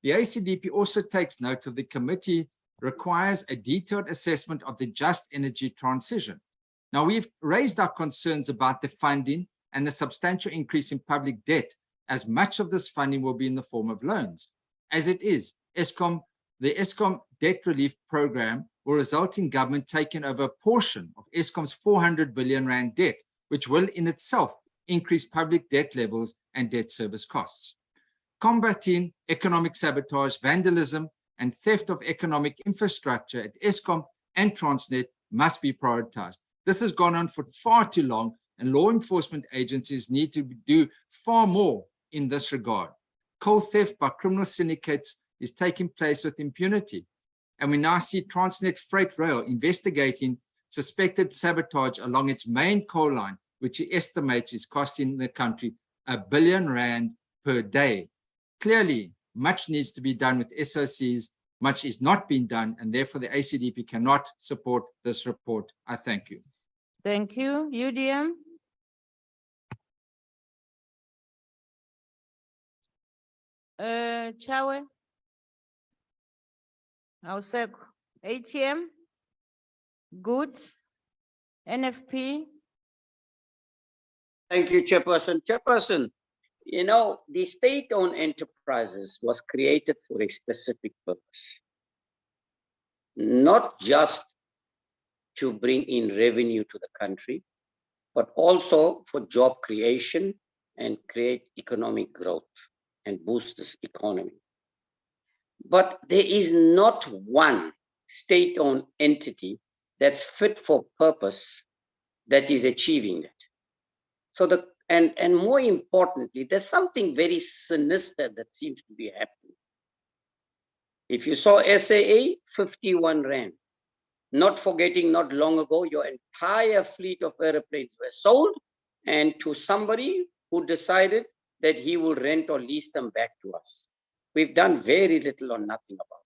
The ACDP also takes note of the committee requires a detailed assessment of the just energy transition. Now, we've raised our concerns about the funding and the substantial increase in public debt, as much of this funding will be in the form of loans. As it is, the Eskom debt relief program will result in government taking over a portion of Eskom's 400 billion rand debt, which will in itself increase public debt levels and debt service costs. Combating economic sabotage, vandalism, and theft of economic infrastructure at Eskom and Transnet must be prioritized. This has gone on for far too long, and law enforcement agencies need to do far more in this regard. Coal theft by criminal syndicates is taking place with impunity. And we now see Transnet Freight Rail investigating suspected sabotage along its main coal line, which he estimates is costing the country R1 billion per day. Clearly, much needs to be done with SOCs, much is not being done, and therefore the ACDP cannot support this report. I thank you. Thank you. UDM. Chawe. Auseko. ATM. Good. NFP. Thank you, Chairperson. Chairperson, you know, the state-owned enterprises was created for a specific purpose, not just to bring in revenue to the country, but also for job creation and create economic growth and boost this economy. But there is not one state-owned entity that's fit for purpose that is achieving that. So and more importantly, there's something very sinister that seems to be happening. If you saw SAA, 51 Rand, not forgetting not long ago, your entire fleet of airplanes were sold and to somebody who decided that he will rent or lease them back to us. We've done very little or nothing about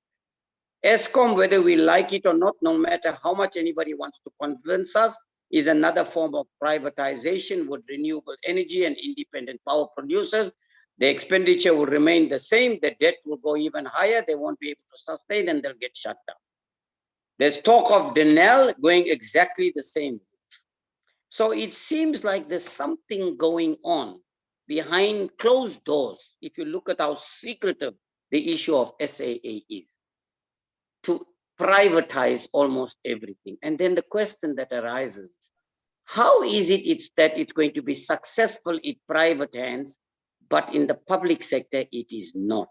it. Eskom, whether we like it or not, no matter how much anybody wants to convince us, is another form of privatization with renewable energy and independent power producers. The expenditure will remain the same. The debt will go even higher. They won't be able to sustain and they'll get shut down. There's talk of Denel going exactly the same. So it seems like there's something going on behind closed doors. If you look at how secretive the issue of SAA is, to privatize almost everything. And then the question that arises, how is it that it's going to be successful in private hands, but in the public sector, it is not?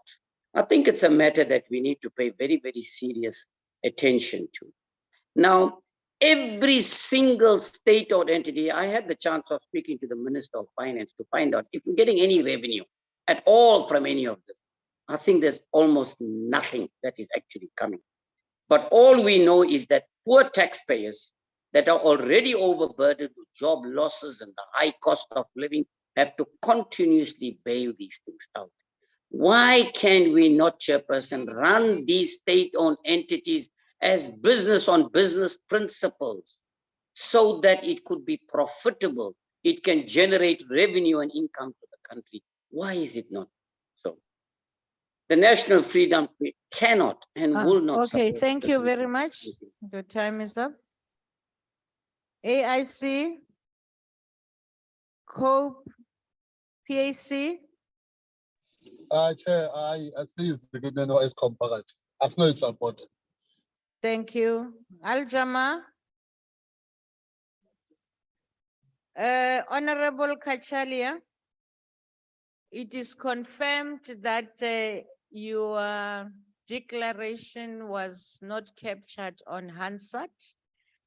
I think it's a matter that we need to pay very, very serious attention to. Now, every single state-owned entity, I had the chance of speaking to the Minister of Finance to find out if we're getting any revenue at all from any of this. I think there's almost nothing that is actually coming. But all we know is that poor taxpayers that are already overburdened with job losses and the high cost of living have to continuously bail these things out. Why can we not, Chairperson, run these state-owned entities as business on business principles so that it could be profitable, it can generate revenue and income to the country? Why is it not so? The National Freedom cannot and will not. Okay, thank you very much. Your time is up. AIC, COPE, PAC. Chair, I see it's the good no is compared. As no is supported. Thank you. Al-Jama. Honorable Kachalia, it is confirmed that your declaration was not captured on Hansard,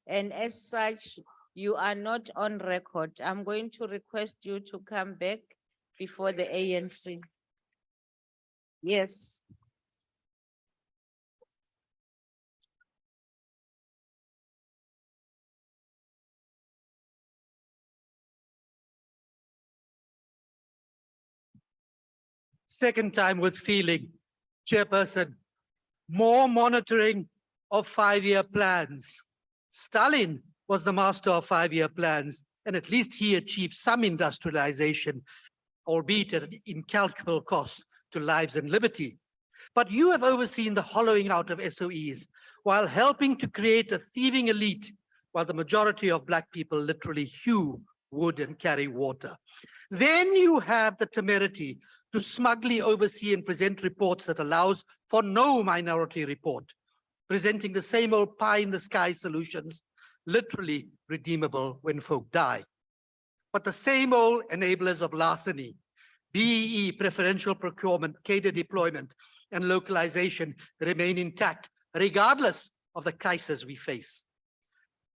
and as such, you are not on record. I'm going to request you to come back before the ANC. Yes. Second time with feeling, Chairperson, more monitoring of 5-year plans. Stalin was the master of 5-year plans, and at least he achieved some industrialization, albeit at an incalculable cost to lives and liberty. But you have overseen the hollowing out of SOEs while helping to create a thieving elite, while the majority of Black people literally hew wood and carry water. Then you have the temerity to smugly oversee and present reports that allows for no minority report, presenting the same old pie-in-the-sky solutions, literally redeemable when folk die. But the same old enablers of larceny, BEE, preferential procurement, cadre deployment, and localization remain intact, regardless of the crisis we face.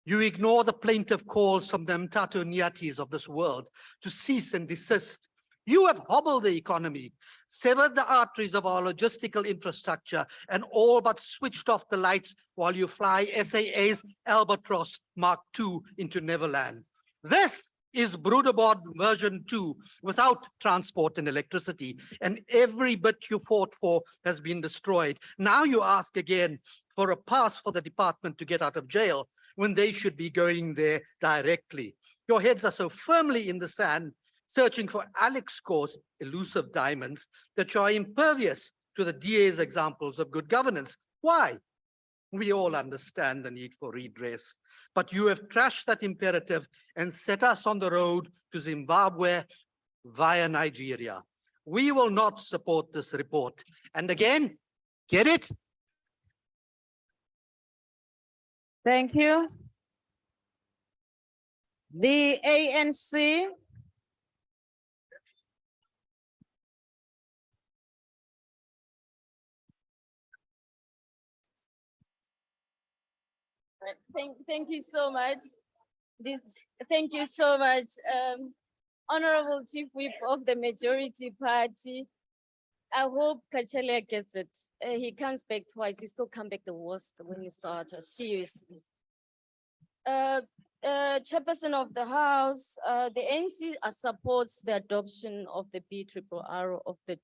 You ignore the plaintive calls from the Mtato Nyatis of this world to cease and desist. You have hobbled the economy, severed the arteries of our logistical infrastructure, and all but switched off the lights while you fly SAA's Albatross Mark II into Neverland. This is Broederbord version 2 without transport and electricity, and every bit you fought for has been destroyed. Now you ask again for a pass for the department to get out of jail when they should be going there directly. Your heads are so firmly in the sand, searching for Alex Score's elusive diamonds, that you are impervious to the DA's examples of good governance. Why? We all understand the need for redress, but you have trashed that imperative and set us on the road to Zimbabwe via Nigeria. We will not support this report. And again, get it? Thank you. The ANC. Thank you so much. Thank you so much, Honorable Chief Whip of the majority party. I hope Kachalia gets it. He comes back twice. You still come back the worst when you start. Seriously. Chairperson of the House, the ANC supports the adoption of the BRRR of the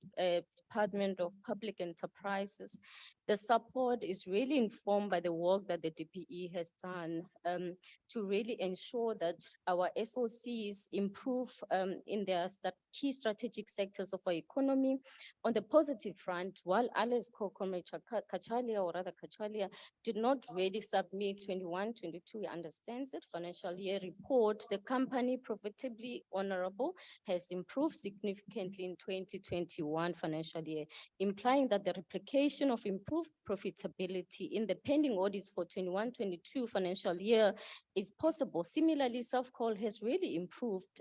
Department of Public Enterprises. The support is really informed by the work that the DPE has done to really ensure that our SOCs improve in their key strategic sectors of our economy. On the positive front, while Alice Kachalia, or rather Kachalia, did not really submit 21-22, he understands it, financial year report, the company profitably honorable has improved significantly in 2021 financial year, implying that the replication of improved profitability in the pending audits for 21-22 financial year is possible. Similarly, Southcall has really improved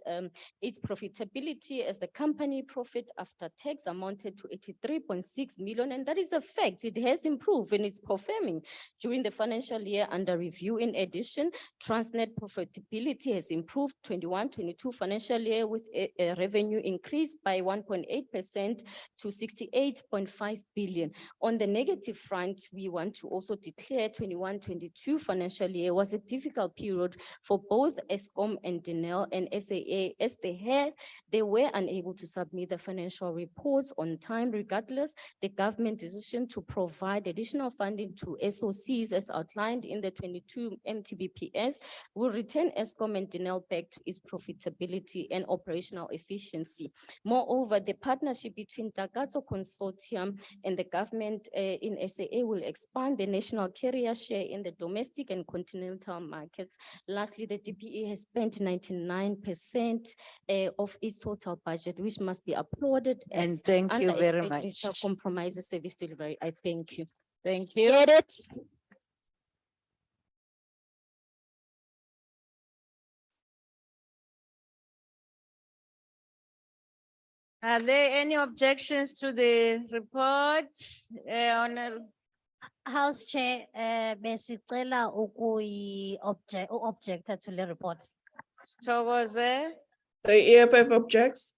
its profitability as the company profit after tax amounted to 83.6 million, and that is a fact. It has improved and it's confirming during the financial year under review. In addition, Transnet profitability has improved 21-22 financial year with a revenue increase by 1.8% to 68.5 billion. On the negative front, we want to also declare 21-22 financial year was a difficult period for both Eskom and Denel and SAA, as they were unable to submit the financial reports on time. Regardless, the government decision to provide additional funding to SOCs as outlined in the 22 MTBPS will return Eskom and Denel back to its profitability and operational efficiency. Moreover, the partnership between Dagazo Consortium and the government in SAA will expand the national carrier share in the domestic and continental markets. Lastly, the DPE has spent 99% of its total budget, which must be applauded. And thank you very much. Compromises service delivery. I thank you. Thank you. Get it? Are there any objections to the report? House Chair, besicela objector to the report. Stogoze. The EFF objects.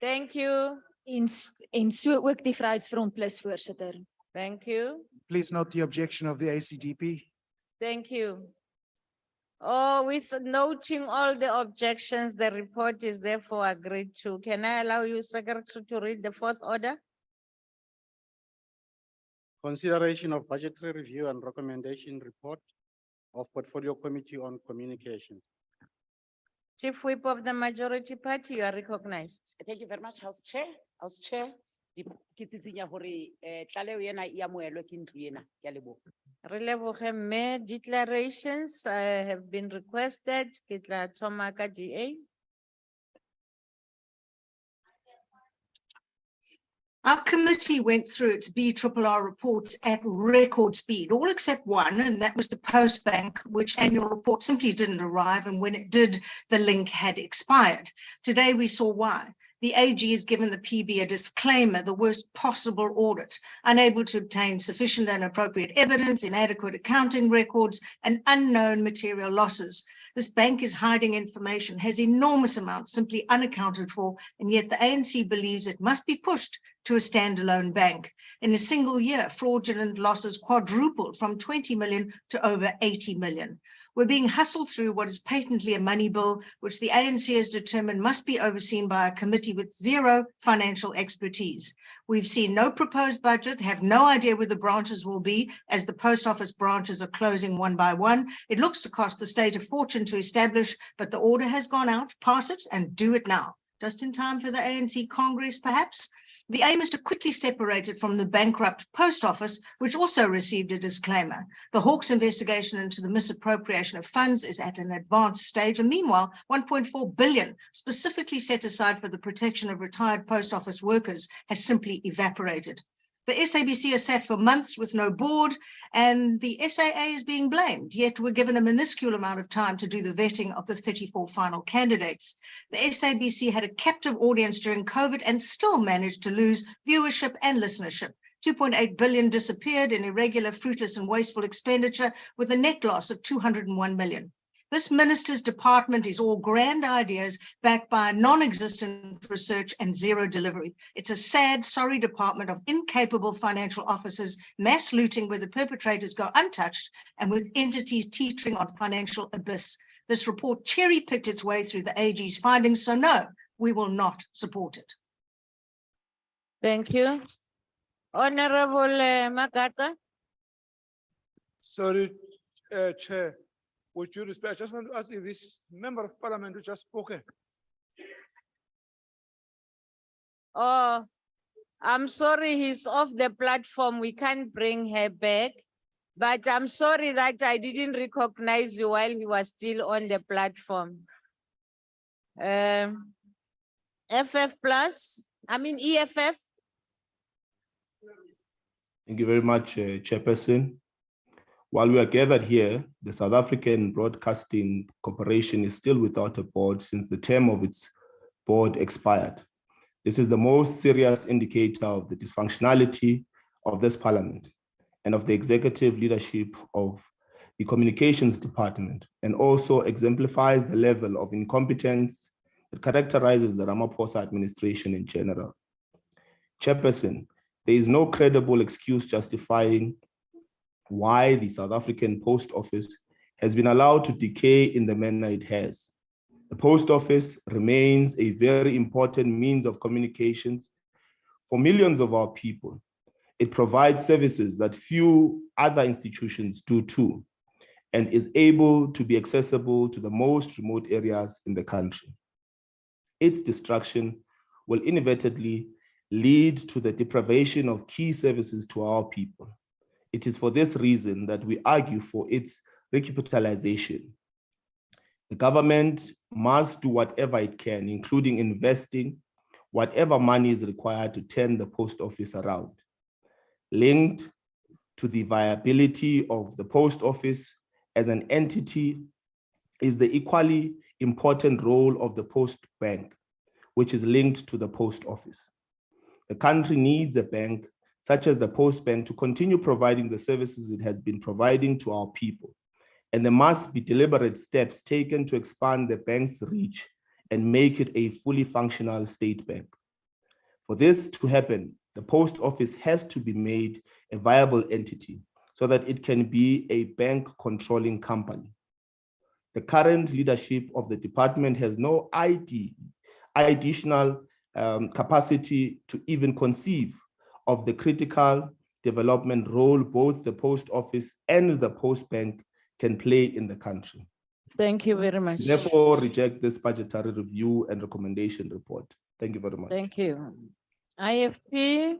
Thank you. En so ook die Vryheidsfront Plus, voorsitter. Thank you. Please note the objection of the ACDP. Thank you. Oh, with noting all the objections, the report is therefore agreed to. Can I allow you, Secretary, to read the fourth order? Consideration of budgetary review and recommendation report of Portfolio Committee on Communication. Chief Whip of the majority party, you are recognized. Thank you very much, House Chair. House Chair, ke tsitsinya hore tlaleo ena e amohelwe ke ntlo ena. Ke a leboha. Re leboge mme, declarations have been requested. Ke tla thoma ka DA. Our committee went through its BRRR reports at record speed, all except one, and that was the Post Bank, which annual report simply didn't arrive, and when it did, the link had expired. Today we saw why. The AG has given the PB a disclaimer, the worst possible audit, unable to obtain sufficient and appropriate evidence, inadequate accounting records, and unknown material losses. This bank is hiding information, has enormous amounts simply unaccounted for, and yet the ANC believes it must be pushed to a standalone bank. In a single year, fraudulent losses quadrupled from 20 million to over 80 million. We're being hustled through what is patently a money bill, which the ANC has determined must be overseen by a committee with zero financial expertise. We've seen no proposed budget, have no idea where the branches will be as the post office branches are closing one by one. It looks to cost the state a fortune to establish, but the order has gone out. Pass it and do it now. Just in time for the ANC Congress, perhaps? The aim is to quickly separate it from the bankrupt post office, which also received a disclaimer. The Hawks investigation into the misappropriation of funds is at an advanced stage. And meanwhile, 1.4 billion specifically set aside for the protection of retired post office workers has simply evaporated. The SABC has sat for months with no board, and the SAA is being blamed, yet we're given a minuscule amount of time to do the vetting of the 34 final candidates. The SABC had a captive audience during COVID and still managed to lose viewership and listenership. 2.8 billion disappeared in irregular, fruitless, and wasteful expenditure with a net loss of 201 million. This minister's department is all grand ideas backed by non-existent research and zero delivery. It's a sad, sorry department of incapable financial officers, mass looting where the perpetrators go untouched, and with entities teetering on financial abyss. This report cherry-picked its way through the AG's findings, so no, we will not support it. Thank you. Honorable Makata. Sorry, Chair. With due respect, I just want to ask if this member of parliament who just spoken. Oh, I'm sorry, he's off the platform. We can't bring her back. But I'm sorry that I didn't recognize you while he was still on the platform. EFF. Thank you very much, Chairperson. While we are gathered here, the South African Broadcasting Corporation is still without a board since the term of its board expired. This is the most serious indicator of the dysfunctionality of this parliament and of the executive leadership of the communications department, and also exemplifies the level of incompetence that characterizes the Ramaphosa administration in general. Chairperson, there is no credible excuse justifying why the South African Post Office has been allowed to decay in the manner it has. The Post Office remains a very important means of communications for millions of our people. It provides services that few other institutions do too, and is able to be accessible to the most remote areas in the country. Its destruction will inevitably lead to the deprivation of key services to our people. It is for this reason that we argue for its recapitalization. The government must do whatever it can, including investing whatever money is required to turn the post office around. Linked to the viability of the post office as an entity is the equally important role of the post bank, which is linked to the post office. The country needs a bank such as the Post Bank to continue providing the services it has been providing to our people. And there must be deliberate steps taken to expand the bank's reach and make it a fully functional state bank. For this to happen, the post office has to be made a viable entity so that it can be a bank controlling company. The current leadership of the department has no additional capacity to even conceive of the critical development role both the post office and the post bank can play in the country. Thank you very much. Therefore, reject this budgetary review and recommendation report. Thank you very much. Thank you. IFP.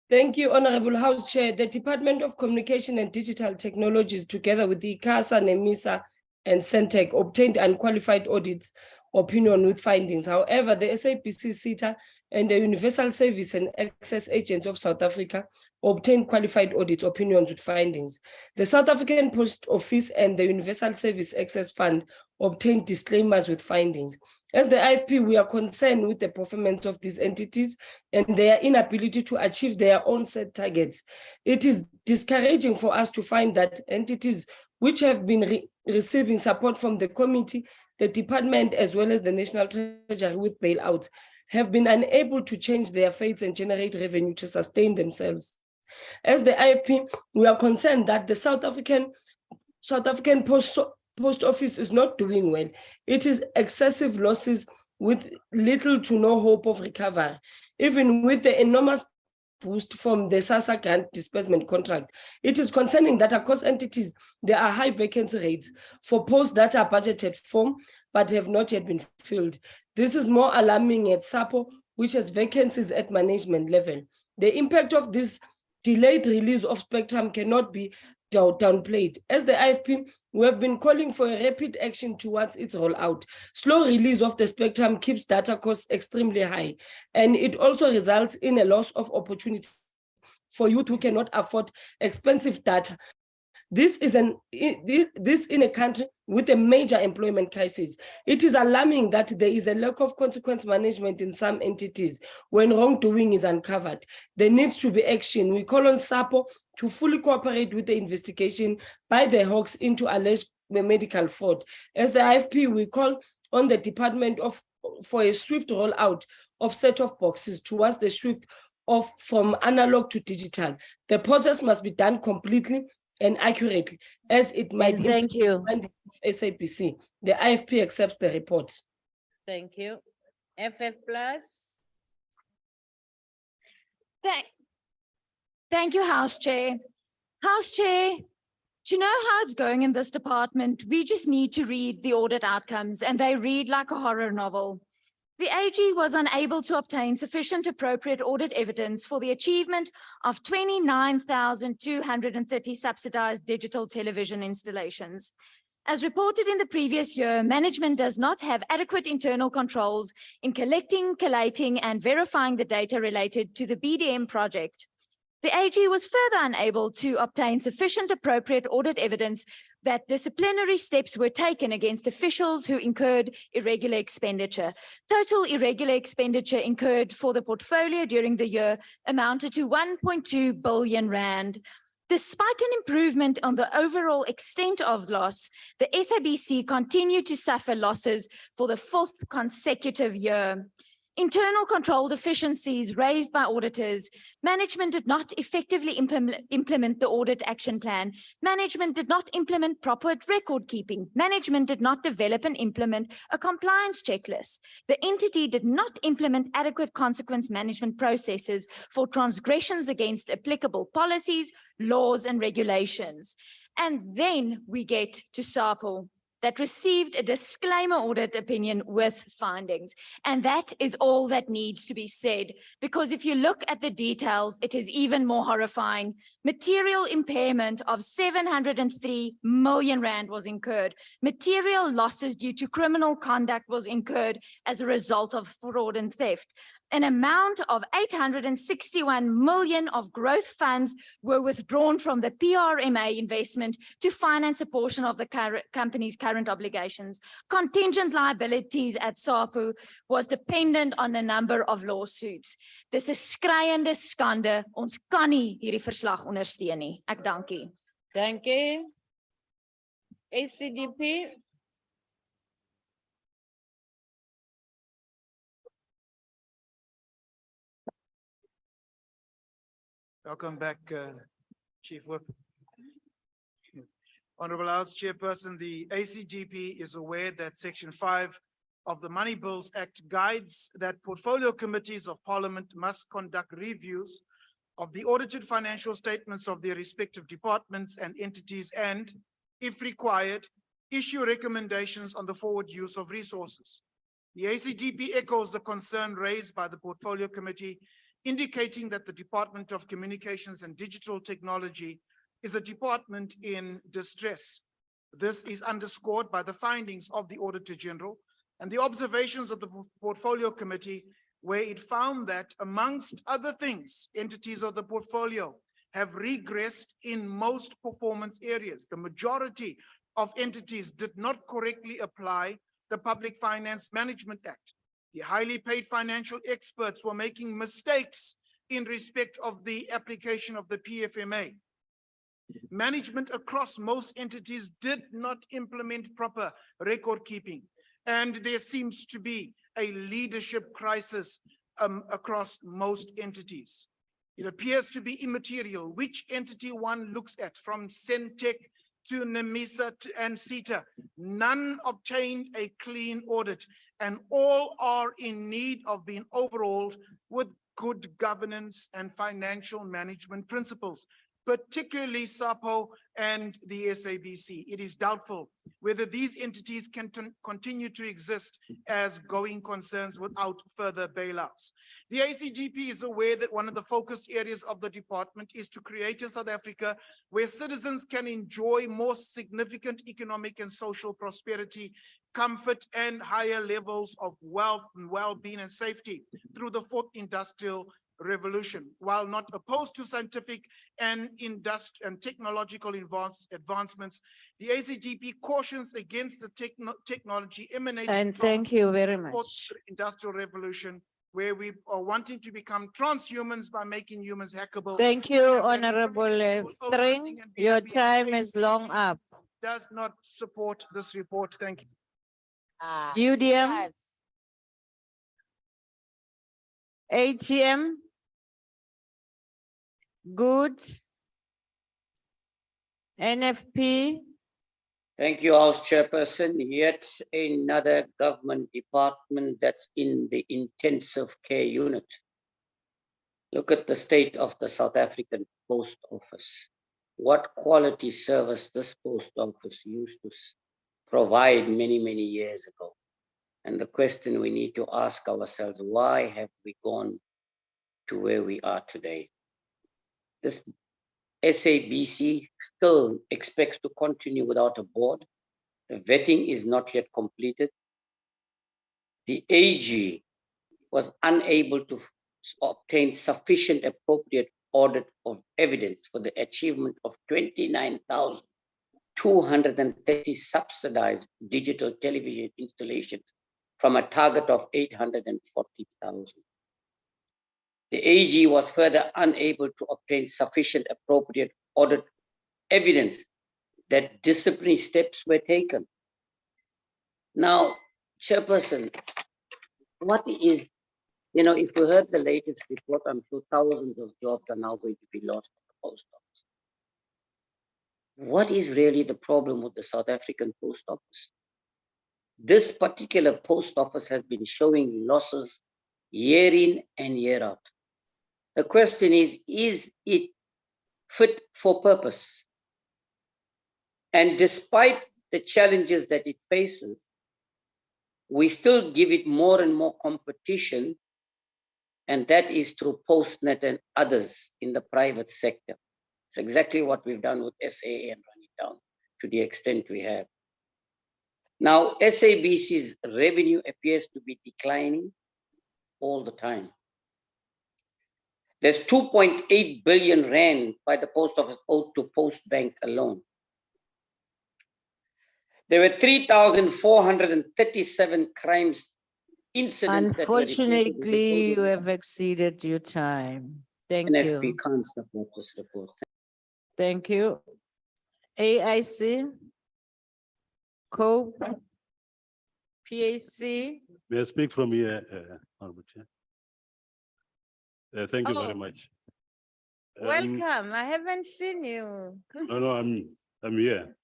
Thank you, Honorable House Chair. The Department of Communication and Digital Technologies, together with the ICASA, NEMISA, and CENTEC, obtained unqualified audits opinion with findings. However, the SABC SITA and the Universal Service and Access Agents of South Africa obtain qualified audit opinions with findings. The South African Post Office and the Universal Service Access Fund obtain disclaimers with findings. As the IFP, we are concerned with the performance of these entities and their inability to achieve their own set targets. It is discouraging for us to find that entities which have been receiving support from the committee, the department, as well as the National Treasury with bailouts, have been unable to change their fates and generate revenue to sustain themselves. As the IFP, we are concerned that the South African Post Office is not doing well. It is excessive losses with little to no hope of recovery. Even with the enormous boost from the SASSA grant disbursement contract, it is concerning that across entities, there are high vacancy rates for posts that are budgeted for, but have not yet been filled. This is more alarming at SAPO, which has vacancies at management level. The impact of this delayed release of spectrum cannot be downplayed. As the IFP, we have been calling for a rapid action towards its rollout. Slow release of the spectrum keeps data costs extremely high, and it also results in a loss of opportunity for youth who cannot afford expensive data. This in a country with a major employment crisis. It is alarming that there is a lack of consequence management in some entities when wrongdoing is uncovered. There needs to be action. We call on SAPO to fully cooperate with the investigation by the Hawks into alleged medical fraud. As the IFP, we call on the department for a swift rollout of set-off boxes towards the shift from analog to digital. The process must be done completely and accurately, as it might. Thank you. SAPC. The IFP accepts the report. Thank you. FF Plus. Thank you, House Chair. House Chair, to know how it's going in this department, we just need to read the audit outcomes, and they read like a horror novel. The AG was unable to obtain sufficient appropriate audit evidence for the achievement of 29,230 subsidized digital television installations. As reported in the previous year, management does not have adequate internal controls in collecting, collating, and verifying the data related to the BDM project. The AG was further unable to obtain sufficient appropriate audit evidence that disciplinary steps were taken against officials who incurred irregular expenditure. Total irregular expenditure incurred for the portfolio during the year amounted to 1.2 billion rand. Despite an improvement on the overall extent of loss, the SABC continued to suffer losses for the 4th consecutive year. Internal control deficiencies raised by auditors. Management did not effectively implement the audit action plan. Management did not implement proper record keeping. Management did not develop and implement a compliance checklist. The entity did not implement adequate consequence management processes for transgressions against applicable policies, laws, and regulations. And then we get to SAPO, that received a disclaimer audit opinion with findings. And that is all that needs to be said, because if you look at the details, it is even more horrifying. Material impairment of 703 million rand was incurred. Material losses due to criminal conduct was incurred as a result of fraud and theft. An amount of 861 million of growth funds were withdrawn from the PRMA investment to finance a portion of the company's current obligations. Contingent liabilities at SAPO was dependent on a number of lawsuits. Dis 'n skreiende skande. Ons kan nie hierdie verslag ondersteun nie. Ek dank u. Thank you. ACDP. Welcome back, Chief Whip. Honorable House Chairperson, the ACGP is aware that Section 5 of the Money Bills Act guides that portfolio committees of Parliament must conduct reviews of the audited financial statements of their respective departments and entities and, if required, issue recommendations on the forward use of resources. The ACGP echoes the concern raised by the Portfolio Committee, indicating that the Department of Communications and Digital Technology is a department in distress. This is underscored by the findings of the Auditor General and the observations of the Portfolio Committee where it found that, amongst other things, entities of the portfolio have regressed in most performance areas. The majority of entities did not correctly apply the Public Finance Management Act. The highly paid financial experts were making mistakes in respect of the application of the PFMA. Management across most entities did not implement proper record keeping, and there seems to be a leadership crisis across most entities. It appears to be immaterial which entity one looks at, from Centec to NEMISA and CETA. None obtained a clean audit, and all are in need of being overhauled with good governance and financial management principles, particularly SAPO and the SABC. It is doubtful whether these entities can continue to exist as going concerns without further bailouts. The ACGP is aware that one of the focus areas of the department is to create a South Africa where citizens can enjoy more significant economic and social prosperity, comfort, and higher levels of wealth and well-being and safety through the fourth industrial revolution. While not opposed to scientific and technological advancements, the ACGP cautions against the technology emanating And from thank you very the fourth much. industrial revolution, where we are wanting to become transhumans by making humans hackable. Thank you, And that Honorable information String. and Your behavior time of is long ACGP up. does not support this report. Thank you. UDM, AGM, good. NFP, Thank you, House Chairperson. Yet another government department that's in the intensive care unit. Look at the state of the South African Post Office. What quality service this post office used to provide many, many years ago. And the question we need to ask ourselves, why have we gone to where we are today? This SABC still expects to continue without a board. The vetting is not yet completed. The AG was unable to obtain sufficient appropriate audit of evidence for the achievement of 29,230 subsidized digital television installations from a target of 840,000. The AG was further unable to obtain sufficient appropriate audit evidence that disciplinary steps were taken. Now, Chairperson, what is, if we heard the latest report, I'm sure thousands of jobs are now going to be lost at the post office. What is really the problem with the South African post office? This particular post office has been showing losses year in and year out. The question is it fit for purpose? And despite the challenges that it faces, we still give it more and more competition, and that is through Postnet and others in the private sector. It's exactly what we've done with SAA and run it down to the extent we have. Now, SABC's revenue appears to be declining all the time. There's 2.8 billion rand by the post office owed to Post Bank alone. There were 3,437 crimes incidents that were reported. unfortunately, you have exceeded your time. Thank NFP you. can't support this report. Thank you. AIC, COPE, PAC. May I speak from here, Honorable Chair? Thank you very Oh. much. Welcome. I haven't seen you. No, I'm here.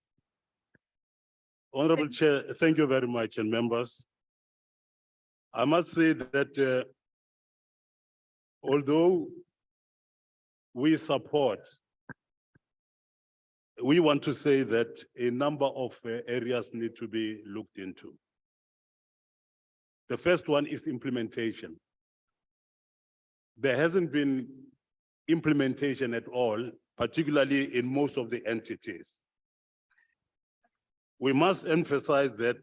Honorable Chair, thank you very much, and members. I must say that although we support, we want to say that a number of areas need to be looked into. The first one is implementation. There hasn't been implementation at all, particularly in most of the entities. We must emphasize that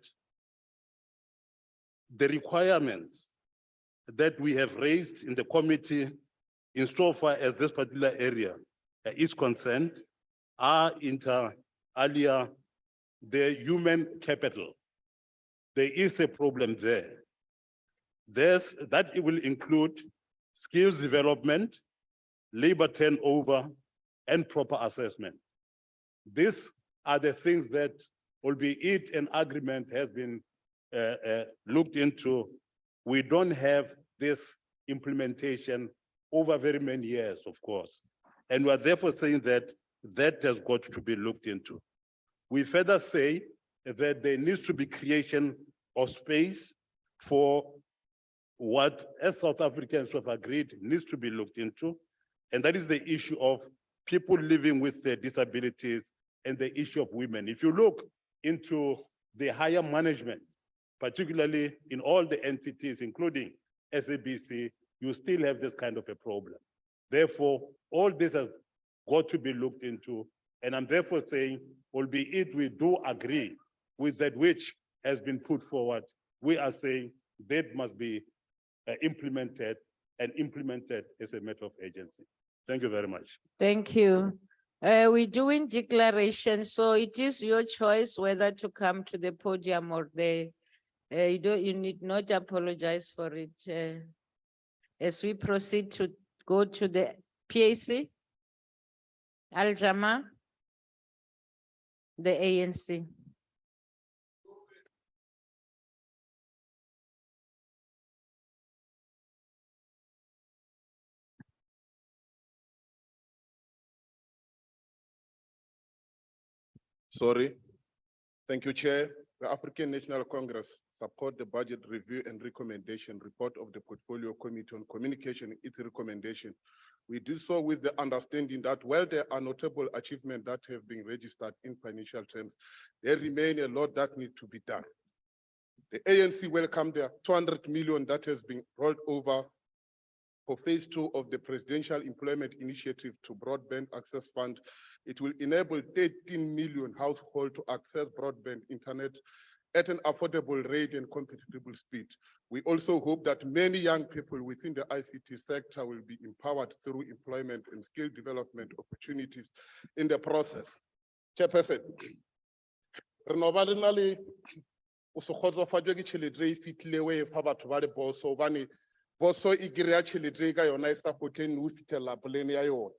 the requirements that we have raised in the committee insofar as this particular area is concerned are inter alia the human capital. There is a problem there. That it will include skills development, labor turnover, and proper assessment. These are the things that, albeit an agreement has been looked into, we don't have this implementation over very many years, of course. And we are therefore saying that that has got to be looked into. We further say that there needs to be creation of space for what, as South Africans have agreed, needs to be looked into. And that is the issue of people living with disabilities and the issue of women. If you look into the higher management, particularly in all the entities, including SABC, you still have this kind of a problem. Therefore, all this has got to be looked into. And I'm therefore saying, albeit we do agree with that which has been put forward, we are saying that must be implemented and implemented as a matter of urgency. Thank you very much. Thank you. We're doing declarations, so it is your choice whether to come to the podium or there. You need not apologize for it. As we proceed to go to the PAC, Al-Jama, the ANC. Sorry. Thank you, Chair. The African National Congress support the budget review and recommendation report of the Portfolio Committee on Communication, its recommendation. We do so with the understanding that while there are notable achievements that have been registered in financial terms, there remain a lot that need to be done. The ANC welcomed the 200 million that has been rolled over for phase 2 of the Presidential Employment Initiative to Broadband Access Fund. It will enable 13 million households to access broadband internet at an affordable rate and compatible speed. We also hope that many young people within the ICT sector will be empowered through employment and skill development opportunities in the process. Chairperson, boso e kry-a tšhelete ka yona e sa gotleng o fitlhelela polane ya yona.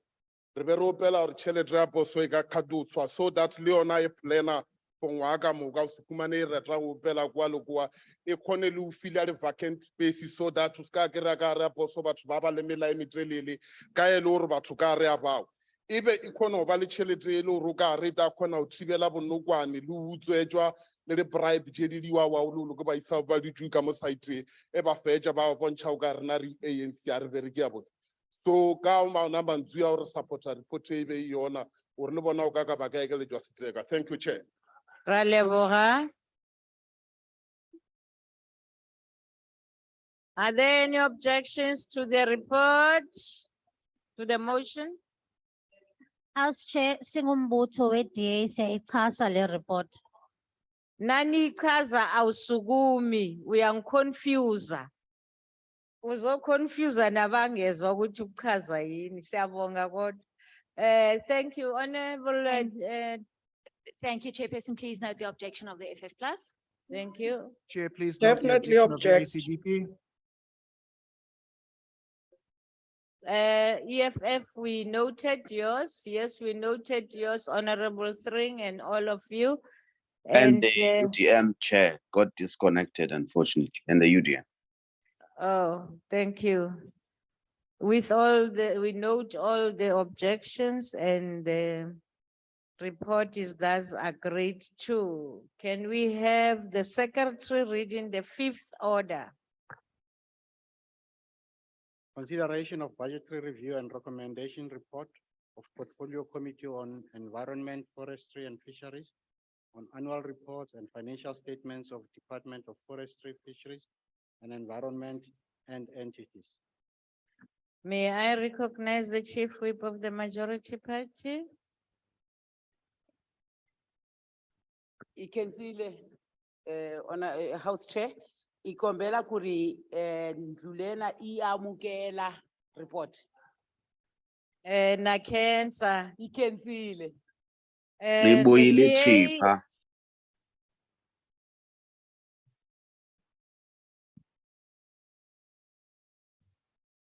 Re be re opela gore tšhelete ya boso e ka kgadotswa so that le yona e plana for ngwaga moka o se fumane e rata go opela kwa le kwa e kgone le o fila le vacant space so that o se ka kry-a ka re ya boso batho ba ba le mela e metelele ka e le gore batho ka re ya bao. Ebe e kgone go ba le tšhelete e le gore o ka re ta kgona go thibela bonokwane le utswetswa le le bribe tše di diwawa o le ke ba isa ba dithu ka mo site e ba fetša ba bontšha o ka rena re ANC a re bereke ya botse. So ka maona mantswe ya gore supporter report e be yona gore le bona o ka ba ka ekeletswa seteka. Thank you, Chair. Ra leboga. Are there any objections to the report, to the motion? House Chair, singumbutho we-DA siyayichasa le report. Nani chaza awusukumi, uyangiconfusa. Uzoconfusa nabangezwa ukuthi uchaza yini, siyabonga kodwa. Thank you, Honorable. Thank you, Chairperson. Please note the objection of the FF Plus. Thank you. Chair, please note the Definitely objection of the object. ACGP. EFF, we noted yours. Yes, we noted yours, Honorable Thring, and all of you. And the UDM chair got disconnected, unfortunately, and the UDM. Oh, thank you. With all we note all the objections, and the report is thus agreed to. Can we have the secretary reading the 5th order? Consideration of budgetary review and recommendation report of Portfolio Committee on Environment, Forestry and Fisheries on annual reports and financial statements of Department of Forestry, Fisheries and Environment and entities. May I recognize the Chief Whip of the Majority Party? Ikenzile, House Chair, ikombela kuri ndlu lena iamukela report. Na cancer. Ikhensile. Libuyile chipha.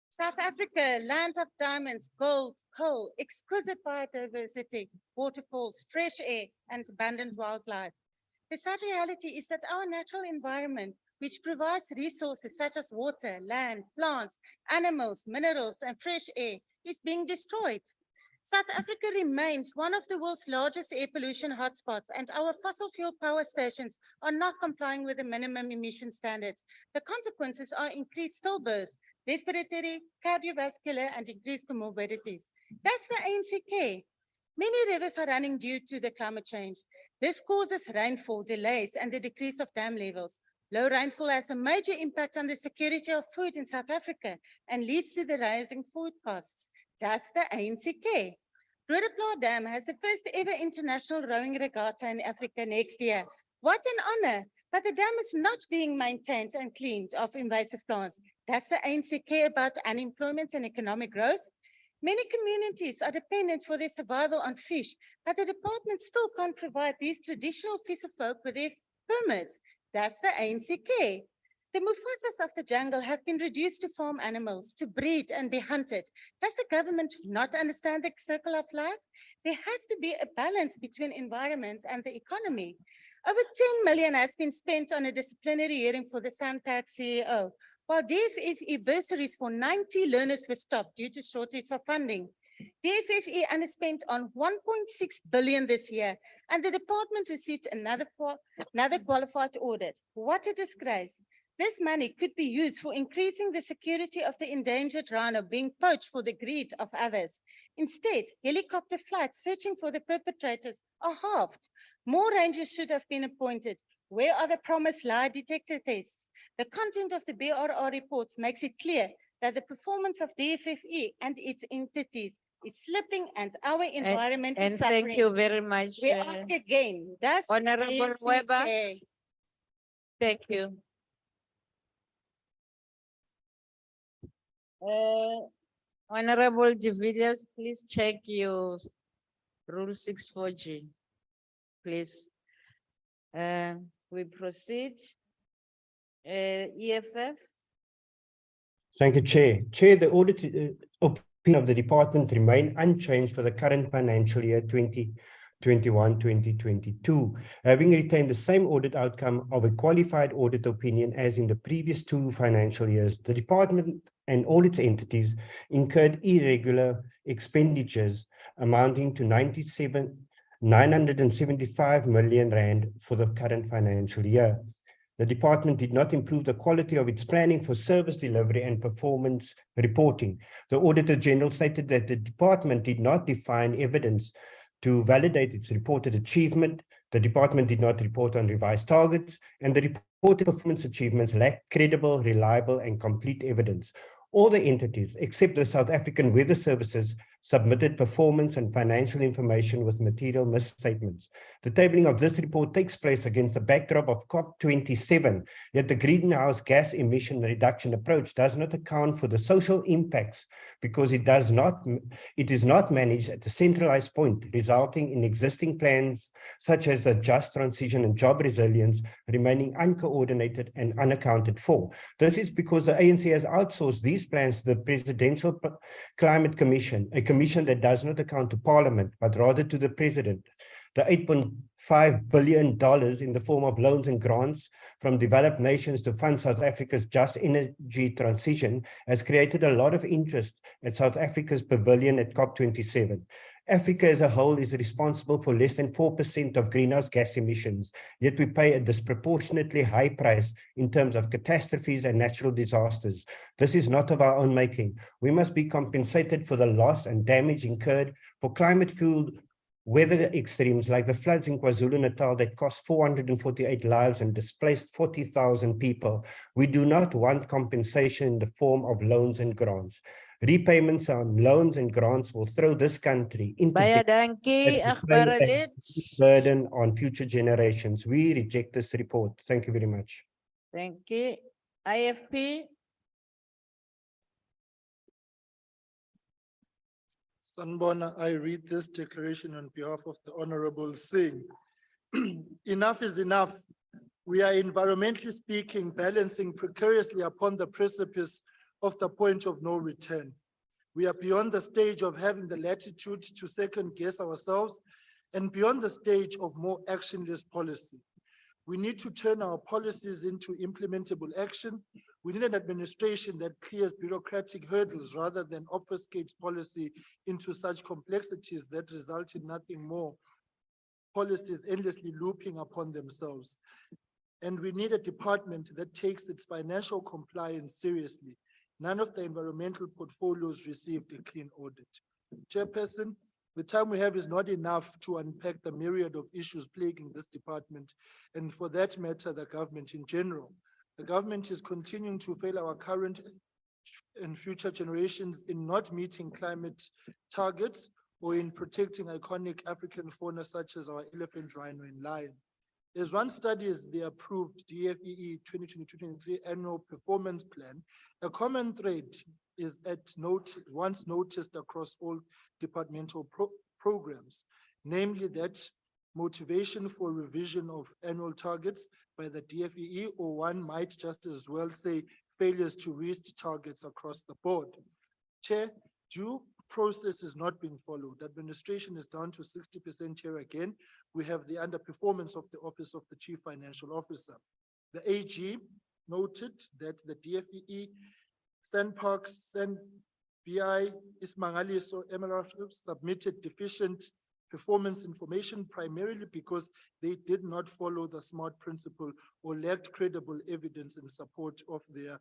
South Africa, land of diamonds, gold, coal, exquisite biodiversity, waterfalls, fresh air, and abundant wildlife. The sad reality is that our natural environment, which provides resources such as water, land, plants, animals, minerals, and fresh air, is being destroyed. South Africa remains one of the world's largest air pollution hotspots, and our fossil fuel power stations are not complying with the minimum emission standards. The consequences are increased stillbirths, respiratory, cardiovascular, and increased comorbidities. That's the ANC care. Many rivers are running due to the climate change. This causes rainfall delays and the decrease of dam levels. Low rainfall has a major impact on the security of food in South Africa and leads to the rising food costs. That's the ANC care. Roodeplaat Dam has the first ever international rowing regatta in Africa next year. What an honor, but the dam is not being maintained and cleaned of invasive plants. Does the ANC care about unemployment and economic growth? Many communities are dependent for their survival on fish, but the department still can't provide these traditional fisherfolk with their permits. Does the ANC care? The Mufasas of the jungle have been reduced to farm animals, to breed and be hunted. Does the government not understand the circle of life? There has to be a balance between environment and the economy. Over 10 million has been spent on a disciplinary hearing for the Sunpack CEO, while DFFE bursaries for 90 learners were stopped due to shortage of funding. DFFE underspent on 1.6 billion this year, and the department received another qualified audit. What a disgrace. This money could be used for increasing the security of the endangered rhino being poached for the greed of others. Instead, helicopter flights searching for the perpetrators are halved. More rangers should have been appointed. Where are the promised lie detector tests? The content of the BRR reports makes it clear that the performance of DFFE and its entities is slipping and our environment is suffering. Thank you very much. We ask again, does Honorable ANC Weber. care? Thank you. Honorable de Villiers, please check your rule 64G, please. We proceed. EFF. Thank you, Chair. Chair, the audit opinion of the department remain unchanged for the current financial year 2021-2022, having retained the same audit outcome of a qualified audit opinion as in the previous 2 financial years. The department and all its entities incurred irregular expenditures amounting to 975 million rand for the current financial year. The department did not improve the quality of its planning for service delivery and performance reporting. The Auditor General stated that the department did not define evidence to validate its reported achievement. The department did not report on revised targets, and the reported performance achievements lacked credible, reliable, and complete evidence. All the entities, except the South African Weather Services, submitted performance and financial information with material misstatements. The tabling of this report takes place against the backdrop of COP27, yet the greenhouse gas emission reduction approach does not account for the social impacts because it is not managed at a centralized point, resulting in existing plans such as the just transition and job resilience remaining uncoordinated and unaccounted for. This is because the ANC has outsourced these plans to the Presidential Climate Commission, a commission that does not account to Parliament, but rather to the President. The $8.5 billion in the form of loans and grants from developed nations to fund South Africa's just energy transition has created a lot of interest at South Africa's pavilion at COP27. Africa as a whole is responsible for less than 4% of greenhouse gas emissions, yet we pay a disproportionately high price in terms of catastrophes and natural disasters. This is not of our own making. We must be compensated for the loss and damage incurred for climate-fueled weather extremes like the floods in KwaZulu-Natal that cost 448 lives and displaced 40,000 people. We do not want compensation in the form of loans and grants. Repayments on loans and grants will throw this country into burden on future generations. We reject this report. Thank you very much. Thank you. IFP. Sanbona, I read this declaration on behalf of the Honorable Singh. Enough is enough. We are environmentally speaking, balancing precariously upon the precipice of the point of no return. We are beyond the stage of having the latitude to second guess ourselves and beyond the stage of more actionless policy. We need to turn our policies into implementable action. We need an administration that clears bureaucratic hurdles rather than obfuscates policy into such complexities that result in nothing more. Policies endlessly looping upon themselves. And we need a department that takes its financial compliance seriously. None of the environmental portfolios received a clean audit. Chairperson, the time we have is not enough to unpack the myriad of issues plaguing this department, and for that matter, the government in general. The government is continuing to fail our current and future generations in not meeting climate targets or in protecting iconic African fauna such as our elephant, rhino, and lion. As one studies the approved DFEE 2022-23 annual performance plan, a common thread is once noticed across all departmental programs, namely that motivation for revision of annual targets by the DFEE, or one might just as well say failures to reach targets across the board. Chair, due process is not being followed. Administration is down to 60% here again. We have the underperformance of the Office of the Chief Financial Officer. The AG noted that the DFEE, Sandparks, BI, Ismangaliso, MLR submitted deficient performance information primarily because they did not follow the SMART principle or lacked credible evidence in support of their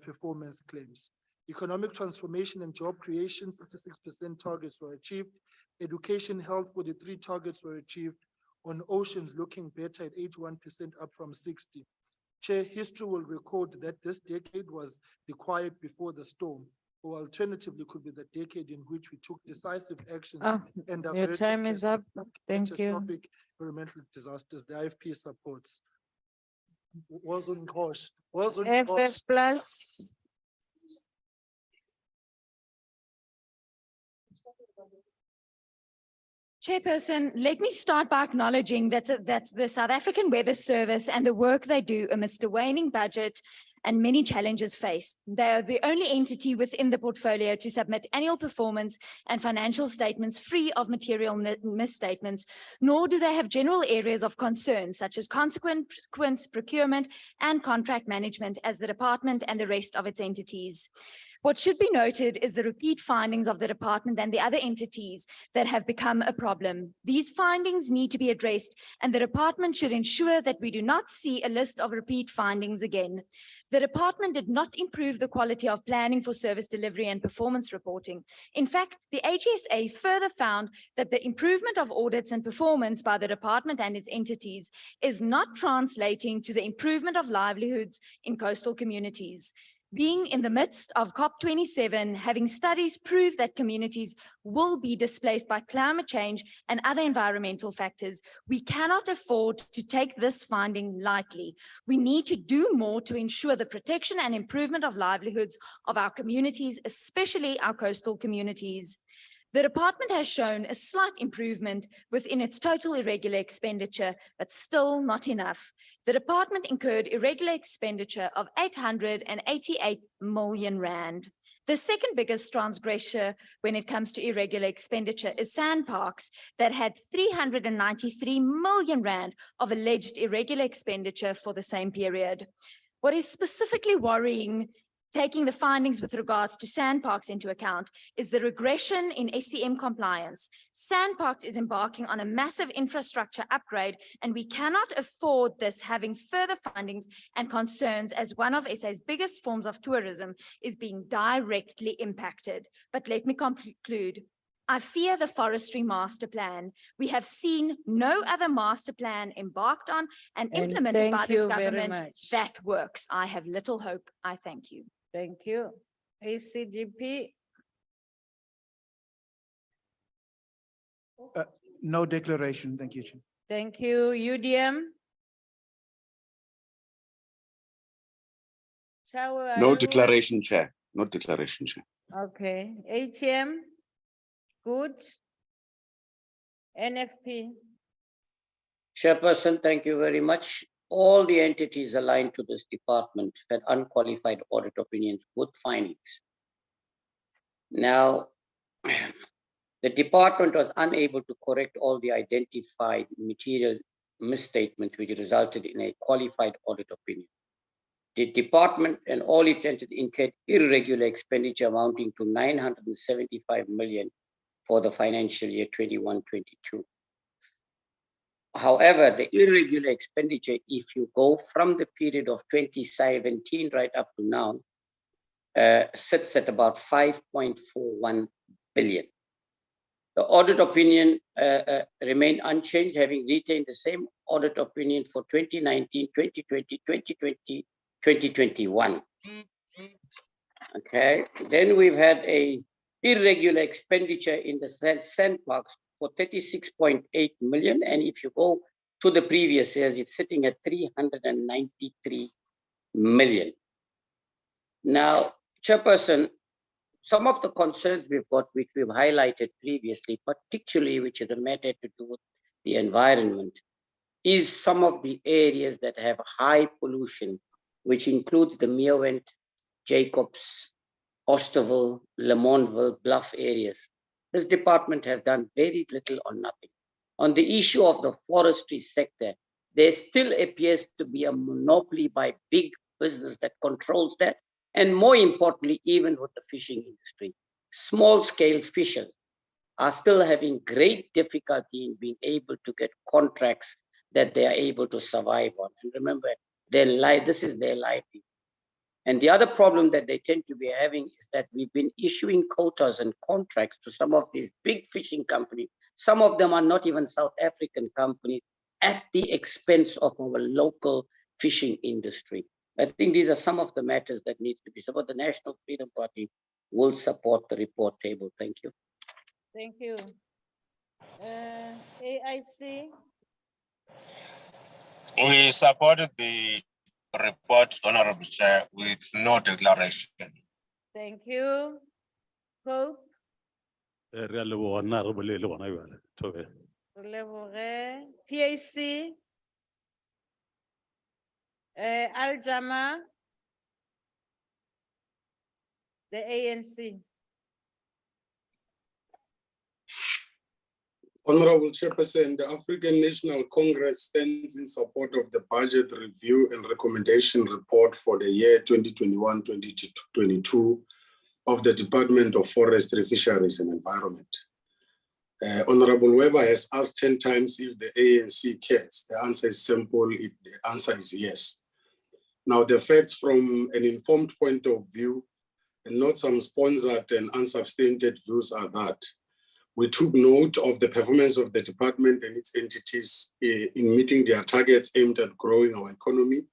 performance claims. Economic transformation and job creation, 66% targets were achieved. Education, health, 43 targets were achieved. On oceans, looking better at 81% up from 60. Chair, history will record that this decade was the quiet before the storm, or alternatively could be the decade in which we took decisive actions and Your averted time is up. Thank you. catastrophic environmental disasters. The IFP supports. FF plus. Chairperson, let me start by acknowledging that the South African Weather Service and the work they do amidst a waning budget and many challenges faced. They are the only entity within the portfolio to submit annual performance and financial statements free of material misstatements, nor do they have general areas of concern such as consequence, procurement, and contract management as the department and the rest of its entities. What should be noted is the repeat findings of the department and the other entities that have become a problem. These findings need to be addressed, and the department should ensure that we do not see a list of repeat findings again. The department did not improve the quality of planning for service delivery and performance reporting. In fact, the HSA further found that the improvement of audits and performance by the department and its entities is not translating to the improvement of livelihoods in coastal communities. Being in the midst of COP27, having studies prove that communities will be displaced by climate change and other environmental factors, we cannot afford to take this finding lightly. We need to do more to ensure the protection and improvement of livelihoods of our communities, especially our coastal communities. The department has shown a slight improvement within its total irregular expenditure, but still not enough. The department incurred irregular expenditure of 888 million rand. The second biggest transgressor when it comes to irregular expenditure is Sandparks, that had 393 million rand of alleged irregular expenditure for the same period. What is specifically worrying, taking the findings with regards to Sandparks into account, is the regression in SCM compliance. Sandparks is embarking on a massive infrastructure upgrade, and we cannot afford this, having further findings and concerns as one of SA's biggest forms of tourism is being directly impacted. But let me conclude. I fear the forestry master plan. We have seen no other master plan embarked on and implemented by this government that works. I have little hope. I thank you. Thank you. ACGP. No declaration. Thank you, Chair. Thank you. UDM. Chawe, No declaration, Chair. No declaration, Chair. Okay, ATM, good. NFP, Chairperson, thank you very much. All the entities aligned to this department had unqualified audit opinions with findings. Now, the department was unable to correct all the identified material misstatement, which resulted in a qualified audit opinion. The department and all its entities incurred irregular expenditure amounting to 975 million for the financial year 21-22. However, the irregular expenditure, if you go from the period of 2017 right up to now, sits at about 5.41 billion. The audit opinion remained unchanged, having retained the same audit opinion for 2019, 2020, 2020, 2021. Okay, then we've had a irregular expenditure in the sandparks for 36.8 million. And if you go to the previous years, it's sitting at 393 million. Now, Chairperson, some of the concerns we've got, which we've highlighted previously, particularly which is a matter to do with the environment, is some of the areas that have high pollution, which includes the Meerwent, Jacobs, Osterville, Lamontville, Bluff areas. This department has done very little or nothing. On the issue of the forestry sector, there still appears to be a monopoly by big business that controls that. And more importantly, even with the fishing industry, small-scale fishers are still having great difficulty in being able to get contracts that they are able to survive on. And remember, this is their livelihood. And the other problem that they tend to be having is that we've been issuing quotas and contracts to some of these big fishing companies. Some of them are not even South African companies, at the expense of our local fishing industry. I think these are some of the matters that need to be supported. The National Freedom Party will support the report table. Thank you. thank you. AIC, We supported the report, Honorable Chair, with no declaration. thank you. Cope, Re a leboga, nna re bolele gona bjale, Tobe. re leboge. PAC, Al-Jama, the ANC. Honorable Chairperson, the African National Congress stands in support of the budget review and recommendation report for the year 2021-2022 of the Department of Forestry, Fisheries and Environment. Honorable Weber has asked 10 times if the ANC cares. The answer is simple. The answer is yes. Now, the facts from an informed point of view and not some sponsored and unsubstantiated views are that we took note of the performance of the department and its entities in meeting their targets aimed at growing our economy,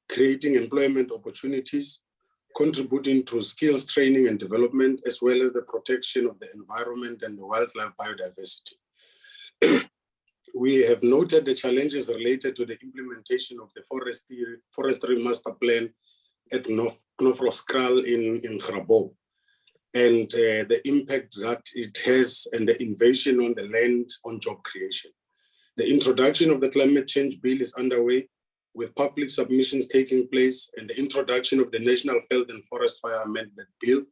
creating employment opportunities, contributing to skills training and development, as well as the protection of the environment and the wildlife biodiversity. We have noted the challenges related to the implementation of the forestry master plan at Knofroskral in Grabo, and the impact that it has and the invasion on the land on job creation. The introduction of the climate change bill is underway, with public submissions taking place, and the introduction of the National Field and Forest Fire Amendment Bill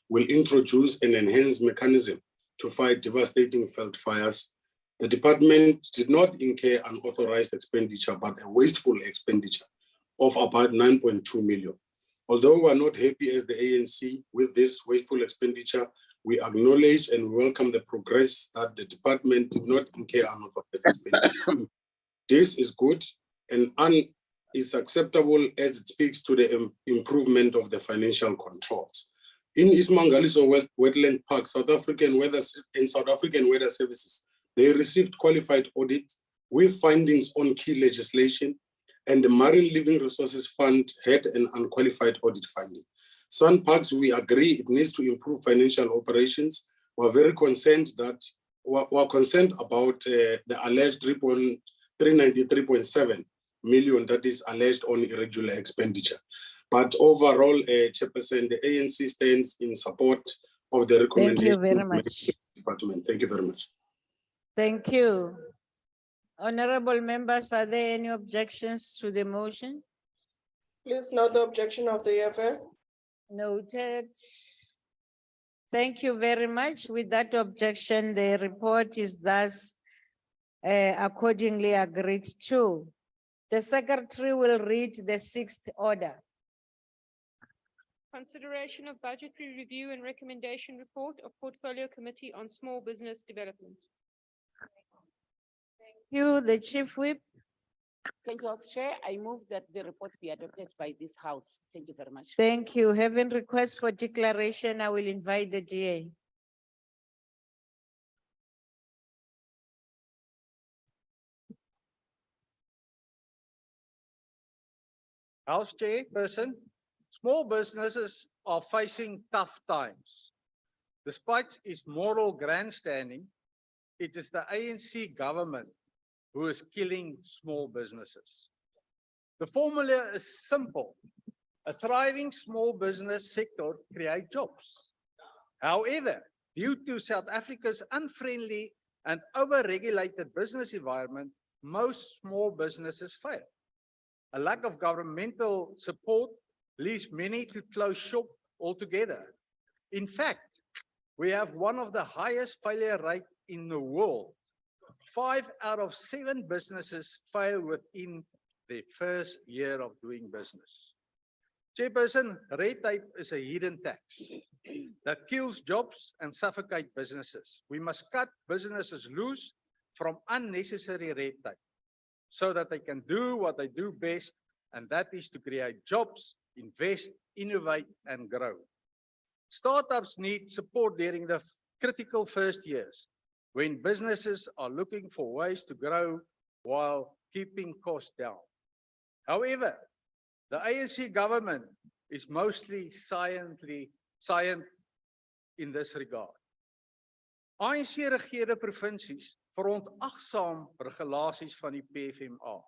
will introduce an enhanced mechanism to fight devastating field fires. The department did not incur unauthorized expenditure, but a wasteful expenditure of about 9.2 million. Although we are not happy as the ANC with this wasteful expenditure, we acknowledge and welcome the progress that the department did not incur unauthorized expenditure. This is good and is acceptable as it speaks to the improvement of the financial controls. In Ismangaliso Wetland Park, South African Weather Services, they received qualified audits with findings on key legislation, and the Marine Living Resources Fund had an unqualified audit finding. Sun Parks, we agree it needs to improve financial operations. We're very concerned about the alleged 393.7 million that is alleged on irregular expenditure. But overall, Chairperson, the ANC stands in support of the recommendations. very made much. to the Department. Thank you very much. Thank you. Honorable members, are there any objections to the motion? Please note the objection of the EFF. Noted. Thank you very much. With that objection, the report is thus accordingly agreed to. The secretary will read the sixth order. Consideration of budgetary review and recommendation report of Portfolio Committee on Small Business Development. Thank you, the Chief Whip. Thank you, House Chair. I move that the report be adopted by this House. Thank you very much. Thank you. Having request for declaration, I will invite the DA. House Chairperson, small businesses are facing tough times. Despite its moral grandstanding, it is the ANC government who is killing small businesses. The formula is simple. A thriving small business sector creates jobs. However, due to South Africa's unfriendly and over-regulated business environment, most small businesses fail. A lack of governmental support leads many to close shop altogether. In fact, we have one of the highest failure rates in the world. 5 out of 7 businesses fail within their first year of doing business. Chairperson, red tape is a hidden tax that kills jobs and suffocates businesses. We must cut businesses loose from unnecessary red tape so that they can do what they do best, and that is to create jobs, invest, innovate, and grow. Startups need support during the critical first years when businesses are looking for ways to grow while keeping costs down. However, the ANC government is mostly silent in this regard. ANC regeerde provinsies verontagsaam regulasies van die PFMA.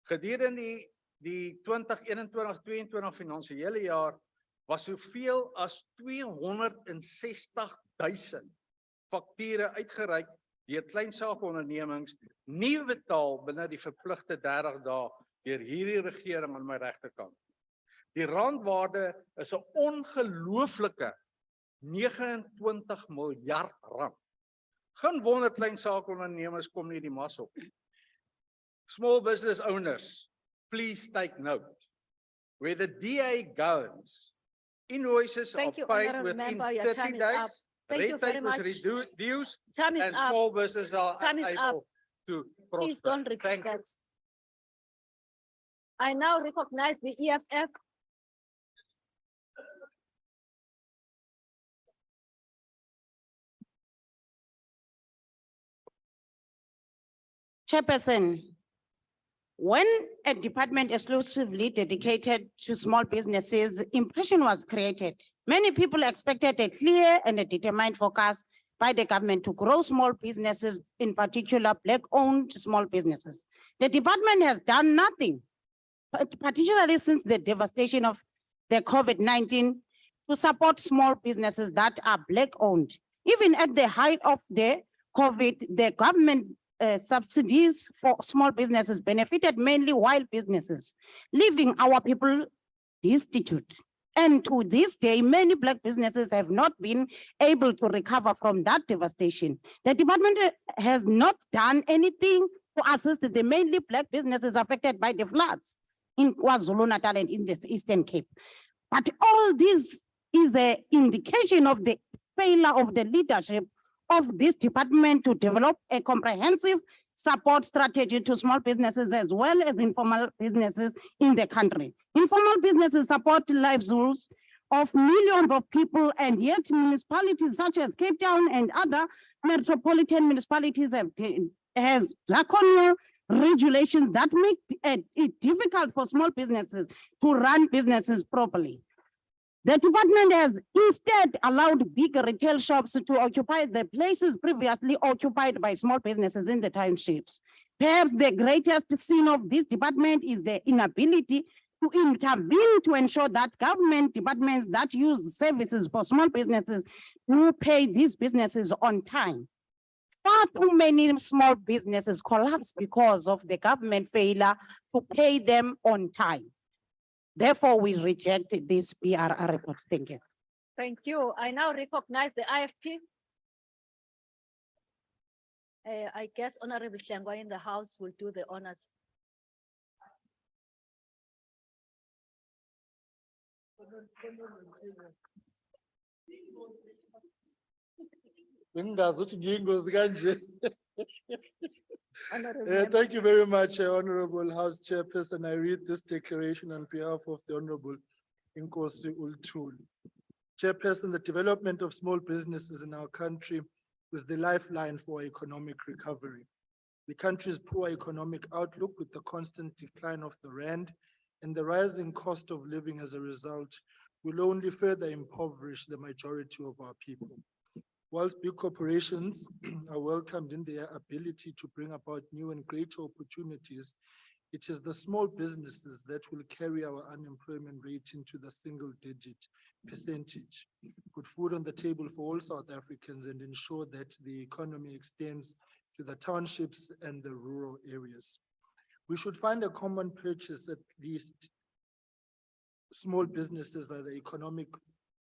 Gedurende die 2021-22 finansiële jaar was soveel as 260.000 fakture uitgereik deur kleinsakeondernemings nie betaal binne die verpligte 30 dae deur hierdie regering aan my regterkant. Die randwaarde is 'n ongelooflike 29 miljard rand. Geen wonder kleinsakeondernemings kom nie die mas op. Small business owners, please take note. Where the DA goes, invoices are paid within 30 days. Red tape is reduced and small businesses are able to prosper. Please don't repeat that. I now recognize the EFF. Chairperson, when a department exclusively dedicated to small businesses, impression was created. Many people expected a clear and a determined focus by the government to grow small businesses, in particular Black-owned small businesses. The department has done nothing, particularly since the devastation of the COVID-19, to support small businesses that are Black-owned. Even at the height of the COVID, the government subsidies for small businesses benefited mainly white businesses, leaving our people destitute. And to this day, many Black businesses have not been able to recover from that devastation. The department has not done anything to assist the mainly Black businesses affected by the floods in KwaZulu-Natal and in the Eastern Cape. But all this is an indication of the failure of the leadership of this department to develop a comprehensive support strategy to small businesses as well as informal businesses in the country. Informal businesses support livelihoods of millions of people, and yet municipalities such as Cape Town and other metropolitan municipalities has draconian regulations that make it difficult for small businesses to run businesses properly. The department has instead allowed big retail shops to occupy the places previously occupied by small businesses in the townships. Perhaps the greatest sin of this department is the inability to intervene to ensure that government departments that use services for small businesses do pay these businesses on time. Far too many small businesses collapse because of the government failure to pay them on time. Therefore, we reject this BRR report. Thank you. Thank you. I now recognize the IFP. I guess Honorable Hlengwa in the House will do the honors. Thank you very much, Honorable House Chairperson. I read this declaration on behalf of the Honorable Inkosi Ultul. Chairperson, the development of small businesses in our country is the lifeline for economic recovery. The country's poor economic outlook with the constant decline of the rand and the rising cost of living as a result will only further impoverish the majority of our people. Whilst big corporations are welcomed in their ability to bring about new and greater opportunities, it is the small businesses that will carry our unemployment rate into the single-digit percentage, put food on the table for all South Africans, and ensure that the economy extends to the townships and the rural areas. We should find a common purchase. At least small businesses are the economic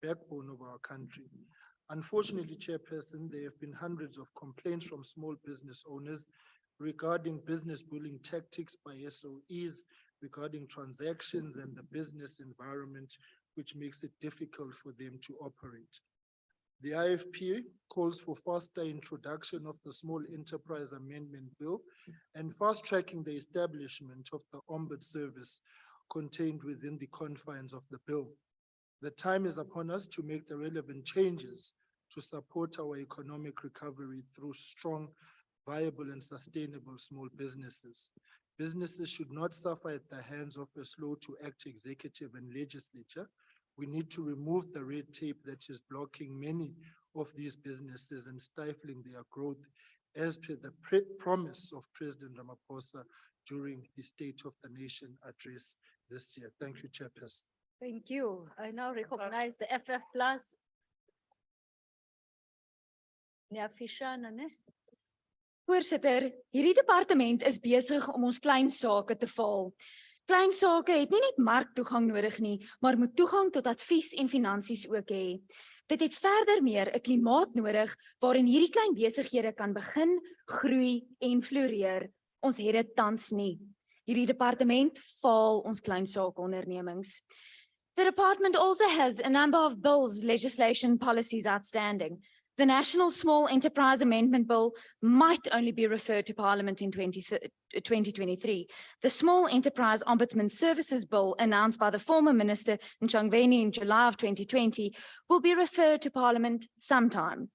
backbone of our country. Unfortunately, Chairperson, there have been hundreds of complaints from small business owners regarding business bullying tactics by SOEs, regarding transactions and the business environment, which makes it difficult for them to operate. The IFP calls for faster introduction of the Small Enterprise Amendment Bill and fast-tracking the establishment of the Ombuds Service contained within the confines of the bill. The time is upon us to make the relevant changes to support our economic recovery through strong, viable and sustainable small businesses. Businesses should not suffer at the hands of a slow-to-act executive and legislature. We need to remove the red tape that is blocking many of these businesses and stifling their growth, as per the promise of President Ramaphosa during the State of the Nation address this year. Thank you, Chairperson. Thank you. I now recognize the FF Plus. Nyafishana, ne? Voorsitter, hierdie departement is besig om ons klein sake te val. Klein sake het nie net marktoegang nodig nie, maar moet toegang tot advies en finansies ook hê. Dit het verder meer 'n klimaat nodig waarin hierdie klein besighede kan begin, groei en floreer. Ons het dit tans nie. Hierdie departement faal ons klein sake ondernemings. The department also has a number of bills, legislation, policies outstanding. The National Small Enterprise Amendment Bill might only be referred to Parliament in 2023. The Small Enterprise Ombudsman Services Bill, announced by the former Minister Nchangweni in July of 2020, will be referred to Parliament sometime.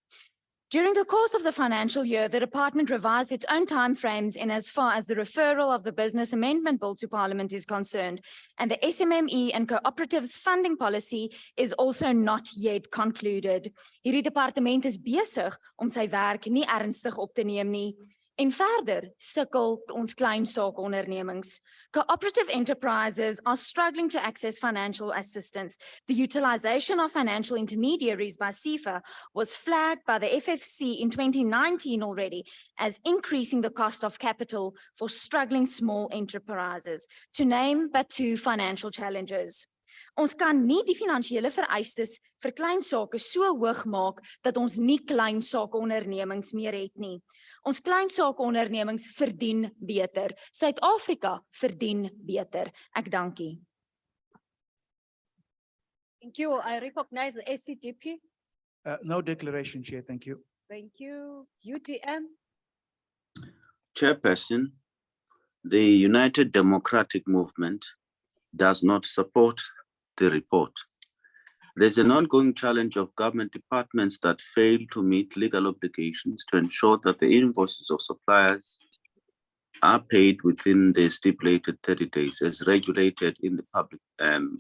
During the course of the financial year, the department revised its own timeframes in as far as the referral of the Business Amendment Bill to Parliament is concerned, and the SMME and cooperatives funding policy is also not yet concluded. Hierdie departement is besig om sy werk nie ernstig op te neem nie. En verder sukkel ons klein sake ondernemings. Cooperative enterprises are struggling to access financial assistance. The utilization of financial intermediaries by CIFA was flagged by the FFC in 2019 already as increasing the cost of capital for struggling small enterprises, to name but two financial challenges. Ons kan nie die finansiële vereistes vir klein sake so hoog maak dat ons nie klein sake ondernemings meer het nie. Ons klein sake ondernemings verdien beter. Suid-Afrika verdien beter. Ek dankie. Thank you. I recognize the ACDP. No declaration, Chair. Thank you. Thank you. UTM. Chairperson, the United Democratic Movement does not support the report. There's an ongoing challenge of government departments that fail to meet legal obligations to ensure that the invoices of suppliers are paid within the stipulated 30 days as regulated in the Public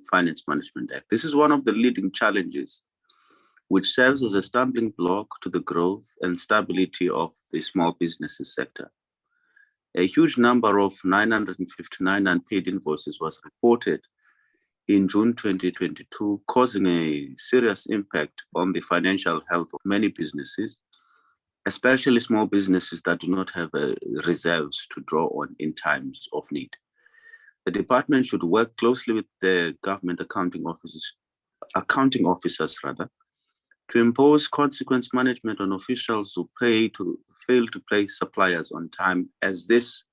Finance Management Act. This is one of the leading challenges which serves as a stumbling block to the growth and stability of the small businesses sector. A huge number of 959 unpaid invoices was reported in June 2022, causing a serious impact on the financial health of many businesses, especially small businesses that do not have reserves to draw on in times of need. The department should work closely with the government accounting officers to impose consequence management on officials who fail to pay suppliers on time, as this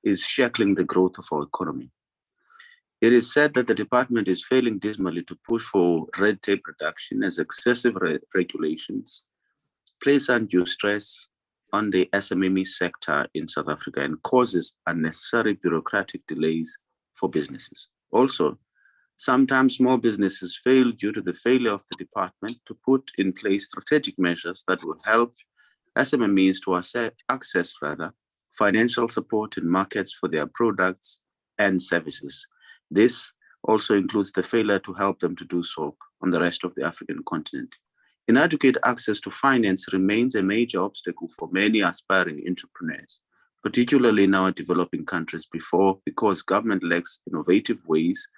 is shackling the growth of our economy. It is said that the department is failing dismally to push for red tape reduction, as excessive regulations place undue stress on the SMME sector in South Africa and causes unnecessary bureaucratic delays for businesses. Also, sometimes small businesses fail due to the failure of the department to put in place strategic measures that will help SMMEs to access financial support in markets for their products and services. This also includes the failure to help them to do so on the rest of the African continent. Inadequate access to finance remains a major obstacle for many aspiring entrepreneurs, particularly in our developing countries, because government lacks innovative ways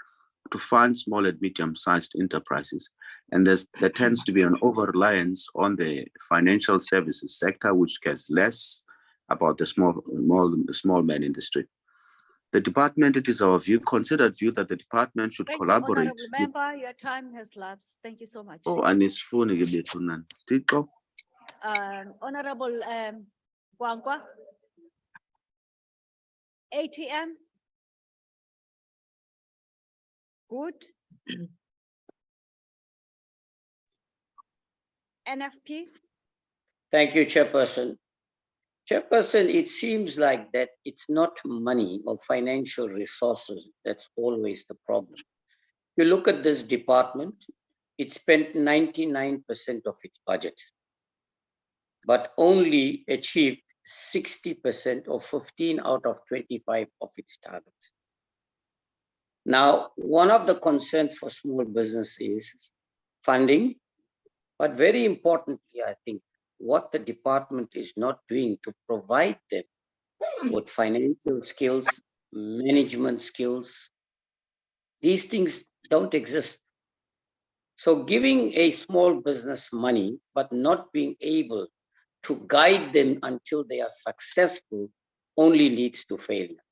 to fund small and medium-sized enterprises, and there tends to be an over-reliance on the financial services sector, which cares less about the small man in the street. The department, it is our considered view that the department should collaborate. Honorable Member, your time has lapsed. Thank you so much. Anisifuni ke bethu nani. Tixo. Honorable Kwankwa. ATM. Good. NFP. Thank you, Chairperson. Chairperson, it seems like that it's not money or financial resources that's always the problem. You look at this department, it spent 99% of its budget, but only achieved 60% or 15 out of 25 of its targets. Now, one of the concerns for small business is funding, but very importantly, I think, what the department is not doing to provide them with financial skills, management skills. These things don't exist. So giving a small business money, but not being able to guide them until they are successful only leads to failure.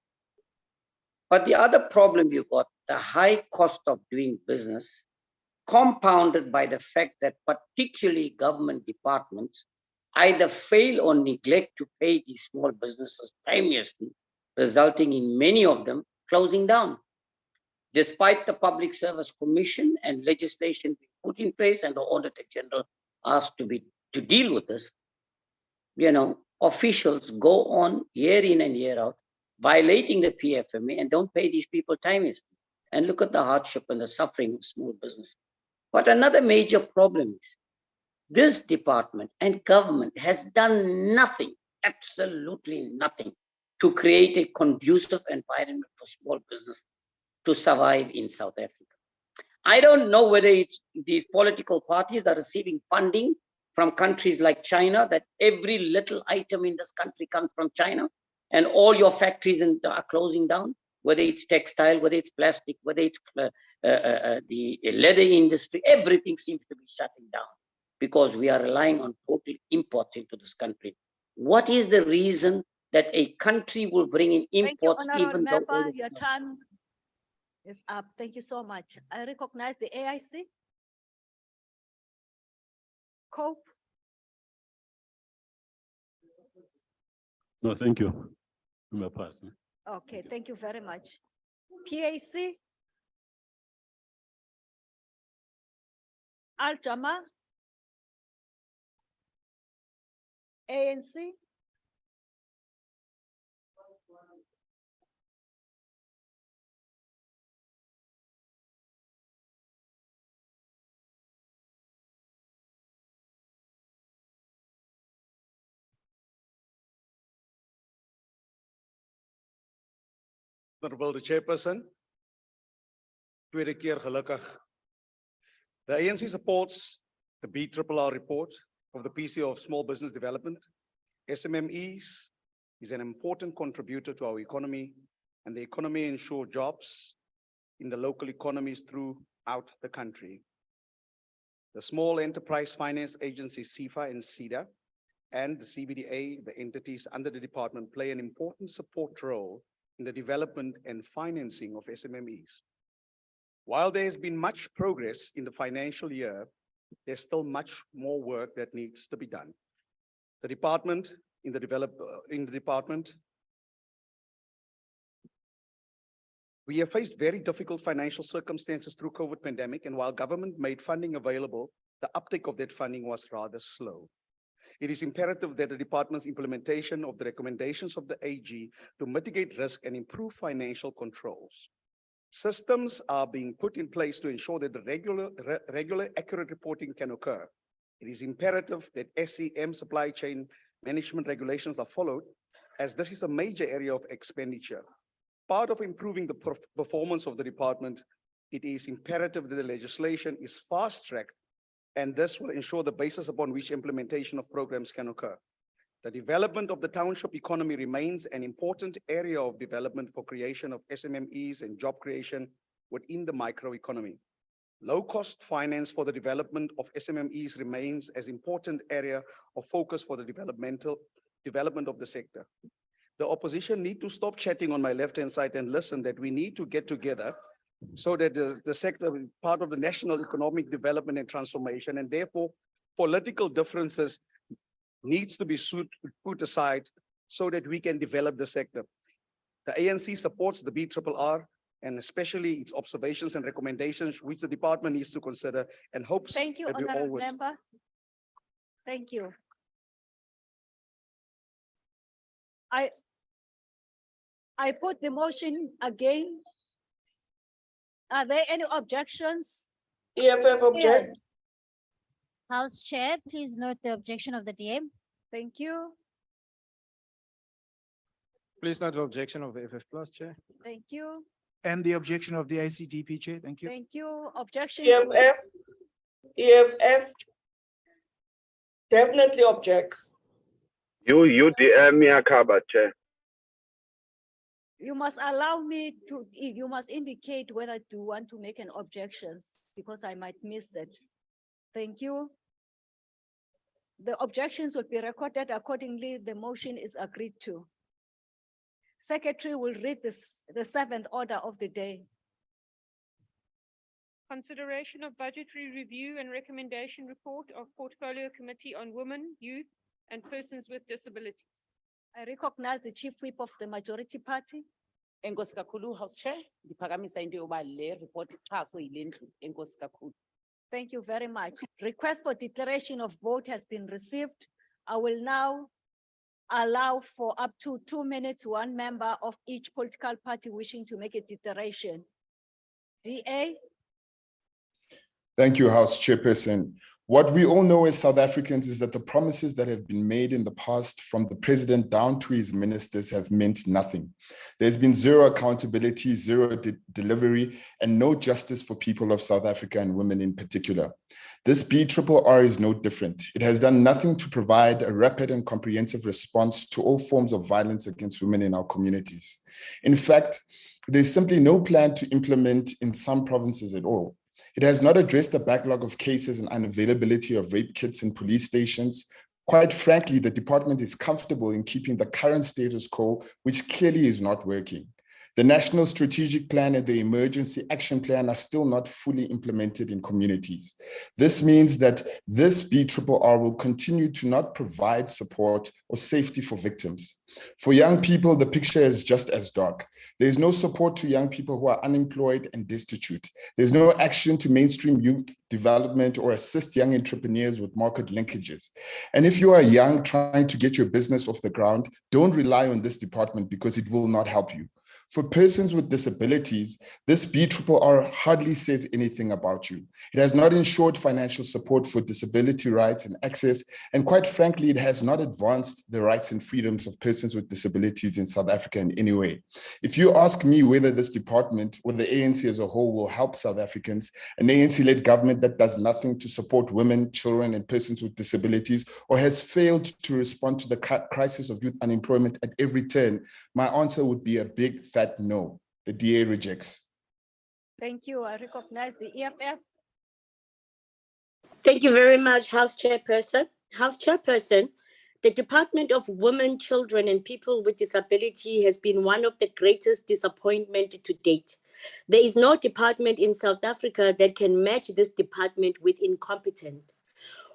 But the other problem you got, the high cost of doing business, compounded by the fact that particularly government departments either fail or neglect to pay these small businesses timeously, resulting in many of them closing down. Despite the Public Service Commission and legislation being put in place and the Auditor General asked to deal with this, officials go on year in and year out, violating the PFMA and don't pay these people timeously. And look at the hardship and the suffering of small business. But another major problem is this department and government has done nothing, absolutely nothing, to create a conducive environment for small business to survive in South Africa. I don't know whether it's these political parties that are receiving funding from countries like China, that every little item in this country comes from China, and all your factories are closing down, whether it's textile, whether it's plastic, whether it's the leather industry, everything seems to be shutting down because we are relying on total imports into this country. What is the reason that a country will bring in imports? Thank you, Honorable even though Member. Your time is up. Thank you so much. I recognize the AIC. Cope. No, thank you. I'm a person. Okay, thank you very much. PAC. Al-Jama. ANC. Honorable the Chairperson, tweede keer gelukkig. The ANC supports the BRRR report of the PC of Small Business Development. SMMEs is an important contributor to our economy, and the economy ensures jobs, in the local economies throughout the country. The Small Enterprise Finance Agency, SEFA and SEDA, and the CBDA, the entities under the department, play an important support role in the development and financing of SMMEs. While there has been much progress in the financial year, there's still much more work that needs to be done. The department, we have faced very difficult financial circumstances through COVID pandemic, and while government made funding available, the uptake of that funding was rather slow. It is imperative that the department's implementation of the recommendations of the AG to mitigate risk and improve financial controls. Systems are being put in place to ensure that the regular accurate reporting can occur. It is imperative that SCM supply chain management regulations are followed, as this is a major area of expenditure. Part of improving the performance of the department, it is imperative that the legislation is fast-tracked, and this will ensure the basis upon which implementation of programs can occur. The development of the township economy remains an important area of development for creation of SMMEs and job creation within the microeconomy. Low-cost finance for the development of SMMEs remains an important area of focus for the development of the sector. The opposition need to stop chatting on my left-hand side and listen that we need to get together so that the sector is part of the national economic development and transformation, and therefore political differences needs to be put aside so that we can develop the sector. The ANC supports the BRRR and especially its observations and recommendations, which the department needs to consider and hopes Thank you, that we all Honourable would. Member. Thank you. I put the motion again. Are there any objections? EFF object. House Chair, please note the objection of the DM. Thank you. Please note the objection of the FF Plus, Chair. Thank you. And the objection of the ACDP, Chair. Thank you. Thank you. Objections? EFF definitely objects. You DM me a cover, Chair. You must allow me to, you must indicate whether you want to make an objections because I might miss that. Thank you. The objections will be recorded accordingly. The motion is agreed to. Secretary will read the seventh order of the day. Consideration of budgetary review and recommendation report of Portfolio Committee on Women, Youth, and Persons with Disabilities. I recognize the Chief Whip of the Majority Party. Enkosi kakhulu, House Chair. Ndiphakamisa into yoba le report ixhaswe yile ndlu. Enkosi kakhulu. Thank you very much. Request for declaration of vote has been received. I will now allow for up to 2 minutes, one member of each political party wishing to make a declaration. DA. Thank you, House Chairperson. What we all know as South Africans is that the promises that have been made in the past from the president down to his ministers have meant nothing. There's been zero accountability, zero delivery, and no justice for people of South Africa and women in particular. This BRRR is no different. It has done nothing to provide a rapid and comprehensive response to all forms of violence against women in our communities. In fact, there's simply no plan to implement in some provinces at all. It has not addressed the backlog of cases and unavailability of rape kits in police stations. Quite frankly, the department is comfortable in keeping the current status quo, which clearly is not working. The National Strategic Plan and the Emergency Action Plan are still not fully implemented in communities. This means that this BRRR will continue to not provide support or safety for victims. For young people, the picture is just as dark. There's no support to young people who are unemployed and destitute. There's no action to mainstream youth development or assist young entrepreneurs with market linkages. And if you are young trying to get your business off the ground, don't rely on this department because it will not help you. For persons with disabilities, this BRRR hardly says anything about you. It has not ensured financial support for disability rights and access, and quite frankly, it has not advanced the rights and freedoms of persons with disabilities in South Africa in any way. If you ask me whether this department or the ANC as a whole will help South Africans, an ANC-led government that does nothing to support women, children, and persons with disabilities, or has failed to respond to the crisis of youth unemployment at every turn, my answer would be a big fat no. The DA rejects. Thank you. I recognize the EFF. Thank you very much, House Chairperson. House Chairperson, the Department of Women, Children and People with Disability has been one of the greatest disappointment to date. There is no department in South Africa that can match this department with incompetent.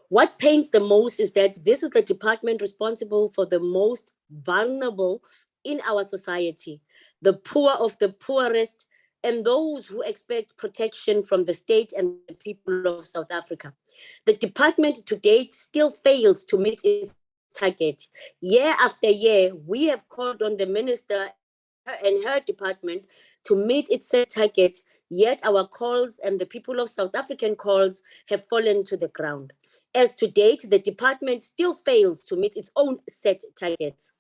What pains the most is that this is the department responsible for the most vulnerable in our society, the poor of the poorest, and those who expect protection from the state and the people of South Africa. The department to date still fails to meet its target. Year after year, we have called on the minister and her department to meet its set target, yet our calls and the people of South African calls have fallen to the ground. As to date, the department still fails to meet its own set targets.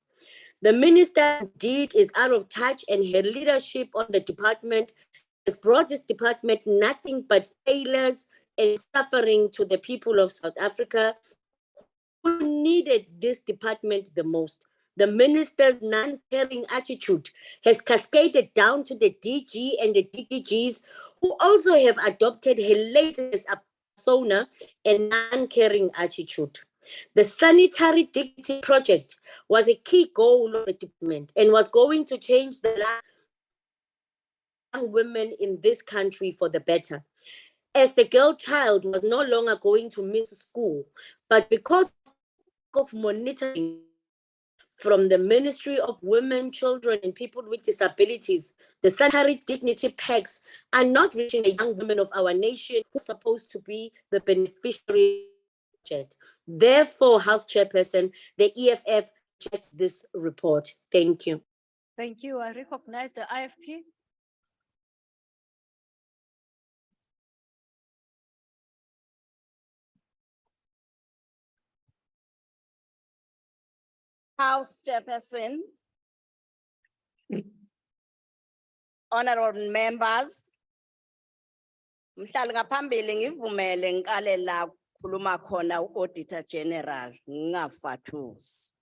The minister indeed is out of touch, and her leadership on the department has brought this department nothing but failures and suffering to the people of South Africa who needed this department the most. The minister's non-caring attitude has cascaded down to the DG and the DDGs, who also have adopted her laziness persona and non-caring attitude. The Sanitary Dignity Project was a key goal of the department and was going to change the lives of young women in this country for the better. As the girl child was no longer going to miss school, but because of monitoring from the Ministry of Women, Children and People with Disabilities, the sanitary dignity packs are not reaching the young women of our nation who are supposed to be the beneficiary. Therefore, House Chairperson, the EFF rejects this report. Thank you. Thank you. I recognize the IFP. House Chairperson, honorable members, mhlali ngaphambili ngivumele ngikale la khuluma khona u-Auditor General ngingafatusi.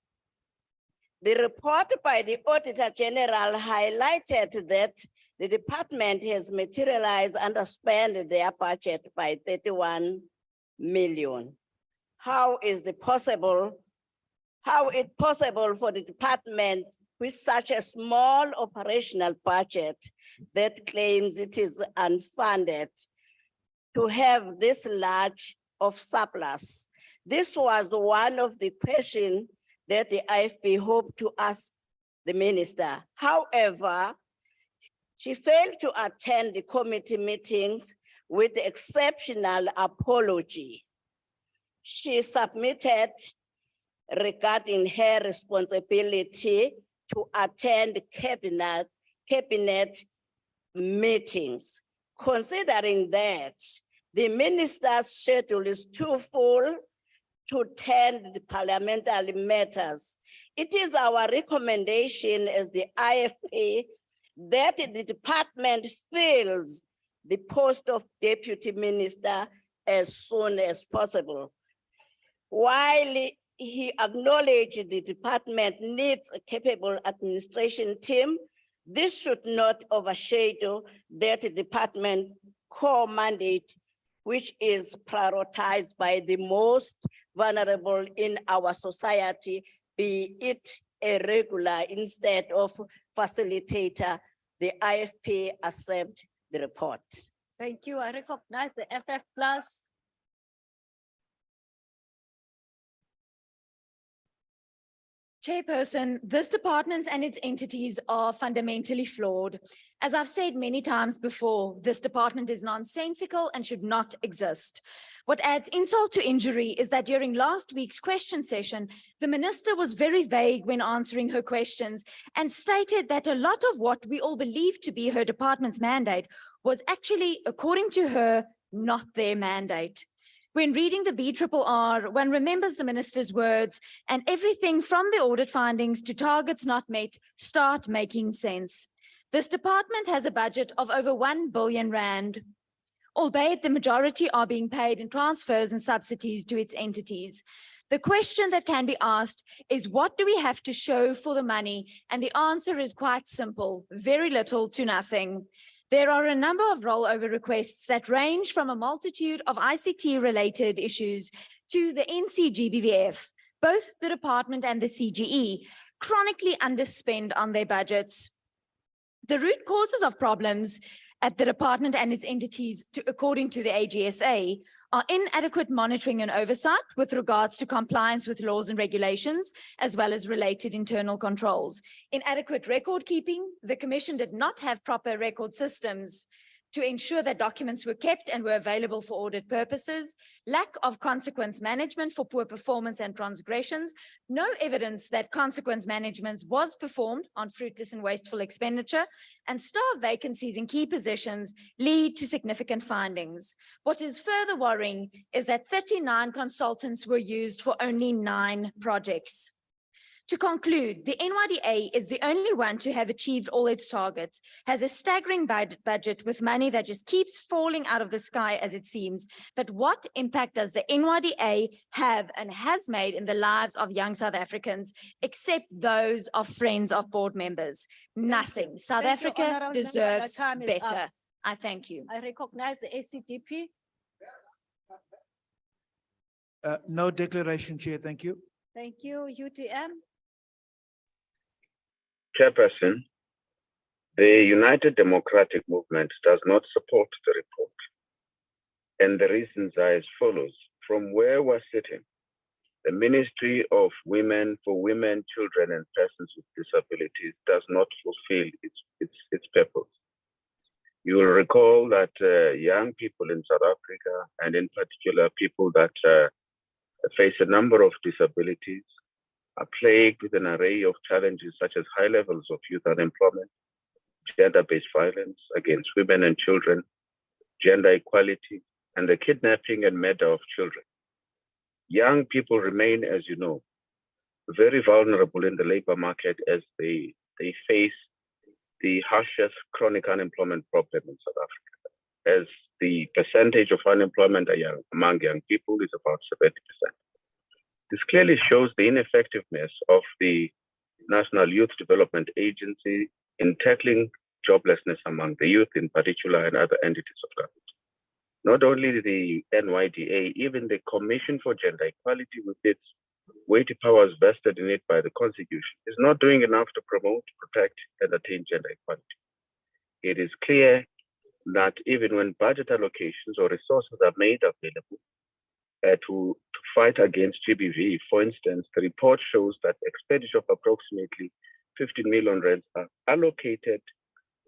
The report by the Auditor General highlighted that the department has materialized underspent their budget by 31 million. How is it possible for the department with such a small operational budget that claims it is unfunded to have this large of surplus? This was one of the questions that the IFP hoped to ask the minister. However, she failed to attend the committee meetings with the exceptional apology she submitted regarding her responsibility to attend cabinet meetings. Considering that the minister's schedule is too full to attend the parliamentary matters, it is our recommendation as the IFP that the department fills the post of deputy minister as soon as possible. While he acknowledged the department needs a capable administration team, this should not overshadow that department core mandate, which is prioritized by the most vulnerable in our society, be it a regular instead of facilitator. The IFP accept the report. Thank you. I recognize the FF Plus. Chairperson, this department and its entities are fundamentally flawed. As I've said many times before, this department is nonsensical and should not exist. What adds insult to injury is that during last week's question session, the minister was very vague when answering her questions and stated that a lot of what we all believe to be her department's mandate was actually, according to her, not their mandate. When reading the BRRR, one remembers the minister's words, and everything from the audit findings to targets not met start making sense. This department has a budget of over 1 billion rand, albeit the majority are being paid in transfers and subsidies to its entities. The question that can be asked is, what do we have to show for the money? And the answer is quite simple: very little to nothing. There are a number of rollover requests that range from a multitude of ICT-related issues to the NCGBVF, both the department and the CGE, chronically underspend on their budgets. The root causes of problems at the department and its entities, according to the AGSA, are inadequate monitoring and oversight with regards to compliance with laws and regulations, as well as related internal controls. Inadequate record keeping, the Commission did not have proper record systems to ensure that documents were kept and were available for audit purposes, lack of consequence management for poor performance and transgressions, no evidence that consequence management was performed on fruitless and wasteful expenditure, and staff vacancies in key positions lead to significant findings. What is further worrying is that 39 consultants were used for only 9 projects. To conclude, the NYDA is the only one to have achieved all its targets, has a staggering budget with money that just keeps falling out of the sky as it seems. But what impact does the NYDA have and has made in the lives of young South Africans, except those of friends of board members? Nothing. South Thank you, Africa Honourable Member. deserves The time is up. better. I thank you. I recognize the ACDP. No declaration, Chair. Thank you. Thank you, UTM. Chairperson, the United Democratic Movement does not support the report. And the reasons are as follows. From where we're sitting, the Ministry of Women for Women, Children and Persons with Disabilities does not fulfill its purpose. You will recall that young people in South Africa, and in particular people that face a number of disabilities, are plagued with an array of challenges such as high levels of youth unemployment, gender-based violence against women and children, gender equality, and the kidnapping and murder of children. Young people remain, as you know, very vulnerable in the labor market as they face the harshest chronic unemployment problem in South Africa, as the percentage of unemployment among young people is about 70%. This clearly shows the ineffectiveness of the National Youth Development Agency in tackling joblessness among the youth in particular and other entities of government. Not only the NYDA, even the Commission for Gender Equality with its weighty powers vested in it by the Constitution is not doing enough to promote, protect, and attain gender equality. It is clear that even when budget allocations or resources are made available to fight against GBV, for instance, the report shows that expenditure of approximately 15 million rands are allocated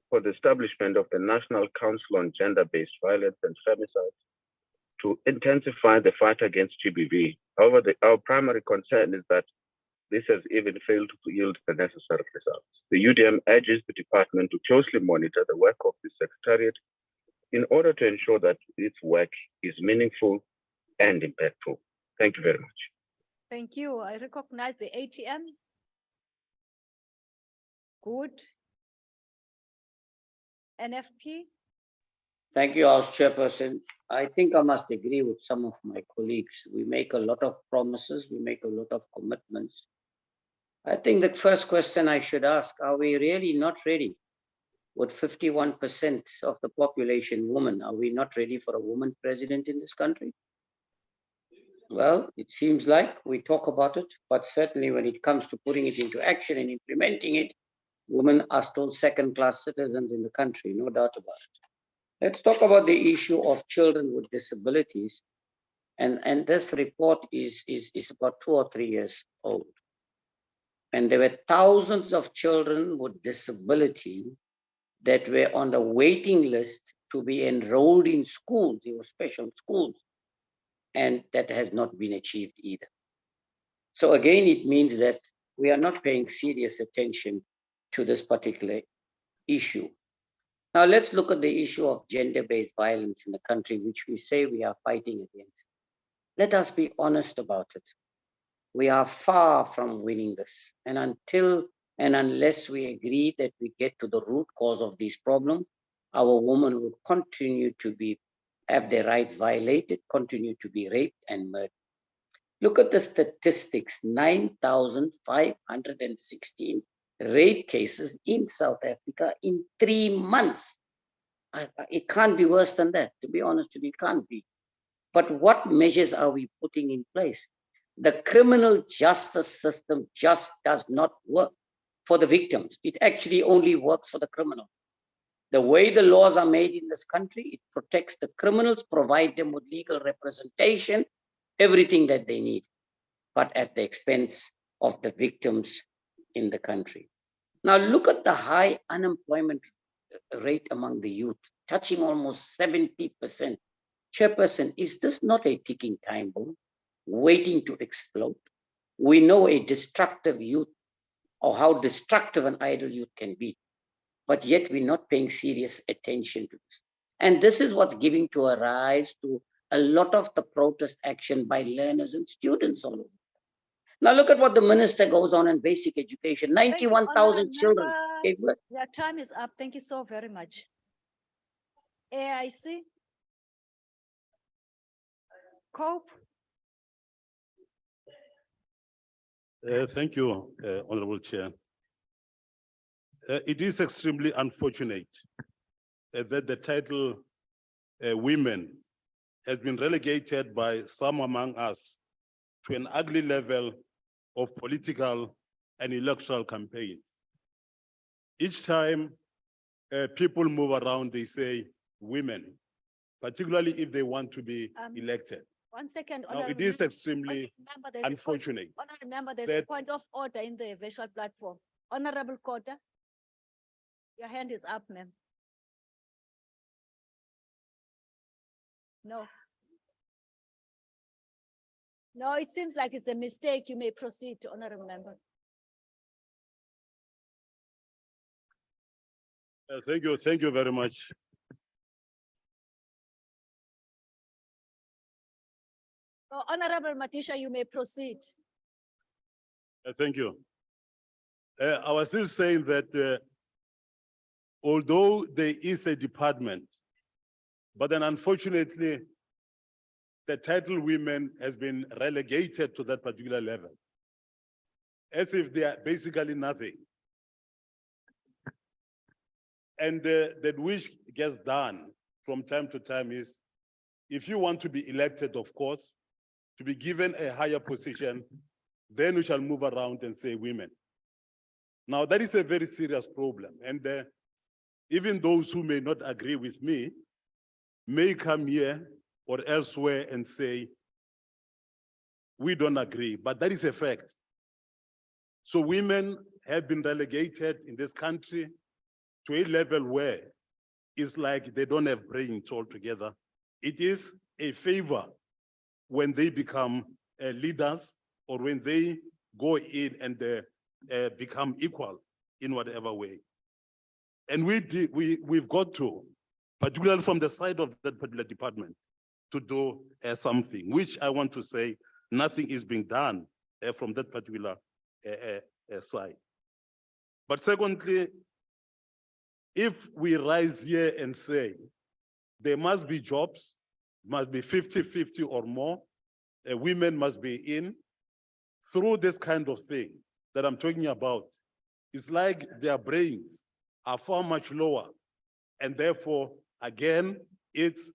for the establishment of the National Council on Gender-Based Violence and Femicide to intensify the fight against GBV. However, our primary concern is that this has even failed to yield the necessary results. The UDM urges the department to closely monitor the work of the Secretariat in order to ensure that its work is meaningful and impactful. Thank you very much. Thank you. I recognize the ATM. Good. NFP. Thank you, House Chairperson. I think I must agree with some of my colleagues. We make a lot of promises, we make a lot of commitments. I think the first question I should ask, are we really not ready? With 51% of the population women, are we not ready for a woman president in this country? Well, it seems like we talk about it, but certainly when it comes to putting it into action and implementing it, women are still second-class citizens in the country, no doubt about it. Let's talk about the issue of children with disabilities. And this report is about 2 or 3 years old. And there were thousands of children with disability that were on the waiting list to be enrolled in schools, in special schools. And that has not been achieved either. So again, it means that we are not paying serious attention to this particular issue. Now let's look at the issue of gender-based violence in the country, which we say we are fighting against. Let us be honest about it. We are far from winning this. And until and unless we agree that we get to the root cause of this problem, our women will continue to have their rights violated, continue to be raped and murdered. Look at the statistics, 9,516 rape cases in South Africa in 3 months. It can't be worse than that, to be honest with you, it can't be. But what measures are we putting in place? The criminal justice system just does not work for the victims. It actually only works for the criminal. The way the laws are made in this country, it protects the criminals, provide them with legal representation, everything that they need, but at the expense of the victims in the country. Now look at the high unemployment rate among the youth, touching almost 70%. Chairperson, is this not a ticking time bomb waiting to explode? We know a destructive youth or how destructive an idle youth can be, but yet we're not paying serious attention to this. And this is what's giving to a rise to a lot of the protest action by learners and students all over. Now look at what the minister goes on in basic education, 91,000 children. Your time is up. Thank you so very much. AIC. Cope. Thank you, Honorable Chair. It is extremely unfortunate that the title women has been relegated by some among us to an ugly level of political and electoral campaigns. Each time people move around, they say women, particularly if they want to be elected. 1 second. Now, it is extremely unfortunate. Honorable member, there's a that- point of order in the virtual platform. Honorable Kota, your hand is up, ma'am. No. No, it seems like it's a mistake. You may proceed, honorable member. Thank you very much. Oh, Honorable Matisha, you may proceed. Thank you. I was still saying that although there is a department, but then unfortunately, the title women has been relegated to that particular level, as if they are basically nothing. And that which gets done from time to time is, if you want to be elected, of course, to be given a higher position, then we shall move around and say women. Now, that is a very serious problem. And even those who may not agree with me may come here or elsewhere and say, we don't agree, but that is a fact. So women have been relegated in this country to a level where it's like they don't have brains altogether. It is a favor when they become leaders or when they go in and become equal in whatever way. And we've got to, particularly from the side of that particular department, to do something, which I want to say nothing is being done from that particular side. But secondly, if we rise here and say there must be jobs, must be 50-50 or more, women must be in, through this kind of thing that I'm talking about, it's like their brains are far much lower. And therefore, again, it's,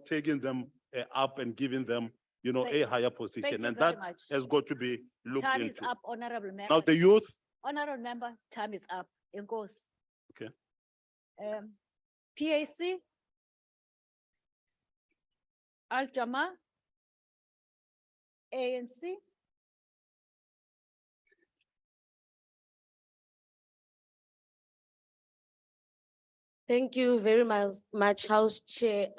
taking them up and giving them, a higher position. And that has got to be looked Time into. is up, honorable member. Now the youth. Honorable member, time is up. Inkosi. Okay. PAC. Altama. ANC. Thank you very much, House Chair.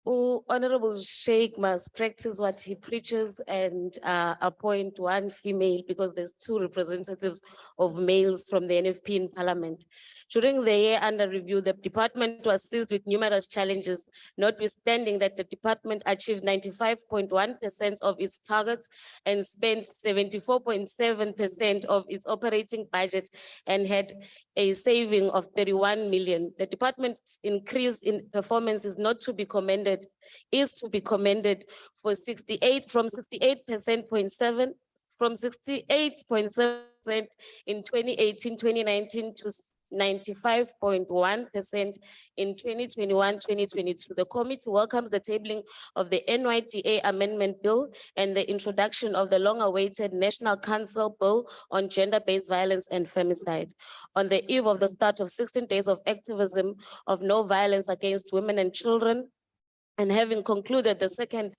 Honorable Sheikh must practice what he preaches and appoint one female, because there's 2 representatives of males from the NFP in Parliament. During the year under review, the department was seized with numerous challenges, notwithstanding that the department achieved 95.1% of its targets and spent 74.7% of its operating budget and had a saving of 31 million. The department's increase in performance is to be commended for 68.7% in 2018-2019 to 95.1% in 2021-2022. The committee welcomes the tabling of the NYDA Amendment Bill and the introduction of the long-awaited National Council Bill on Gender-Based Violence and Femicide. On the eve of the start of 16 days of activism of no violence against women and children, and having concluded the second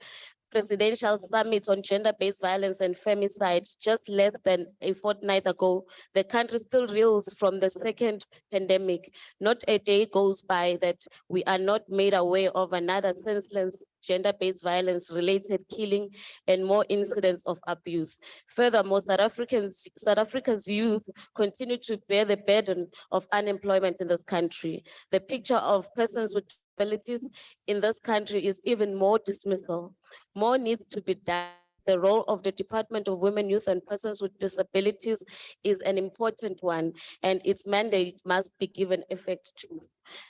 Presidential Summit on Gender-Based Violence and Femicide just less than a fortnight ago, the country still reels from the second pandemic. Not a day goes by that we are not made aware of another senseless gender-based violence-related killing and more incidents of abuse. Furthermore, South Africa's youth continue to bear the burden of unemployment in this country. The picture of persons with disabilities in this country is even more dismal. More needs to be done. The role of the Department of Women, Youth and Persons with Disabilities is an important one, and its mandate must be given effect to.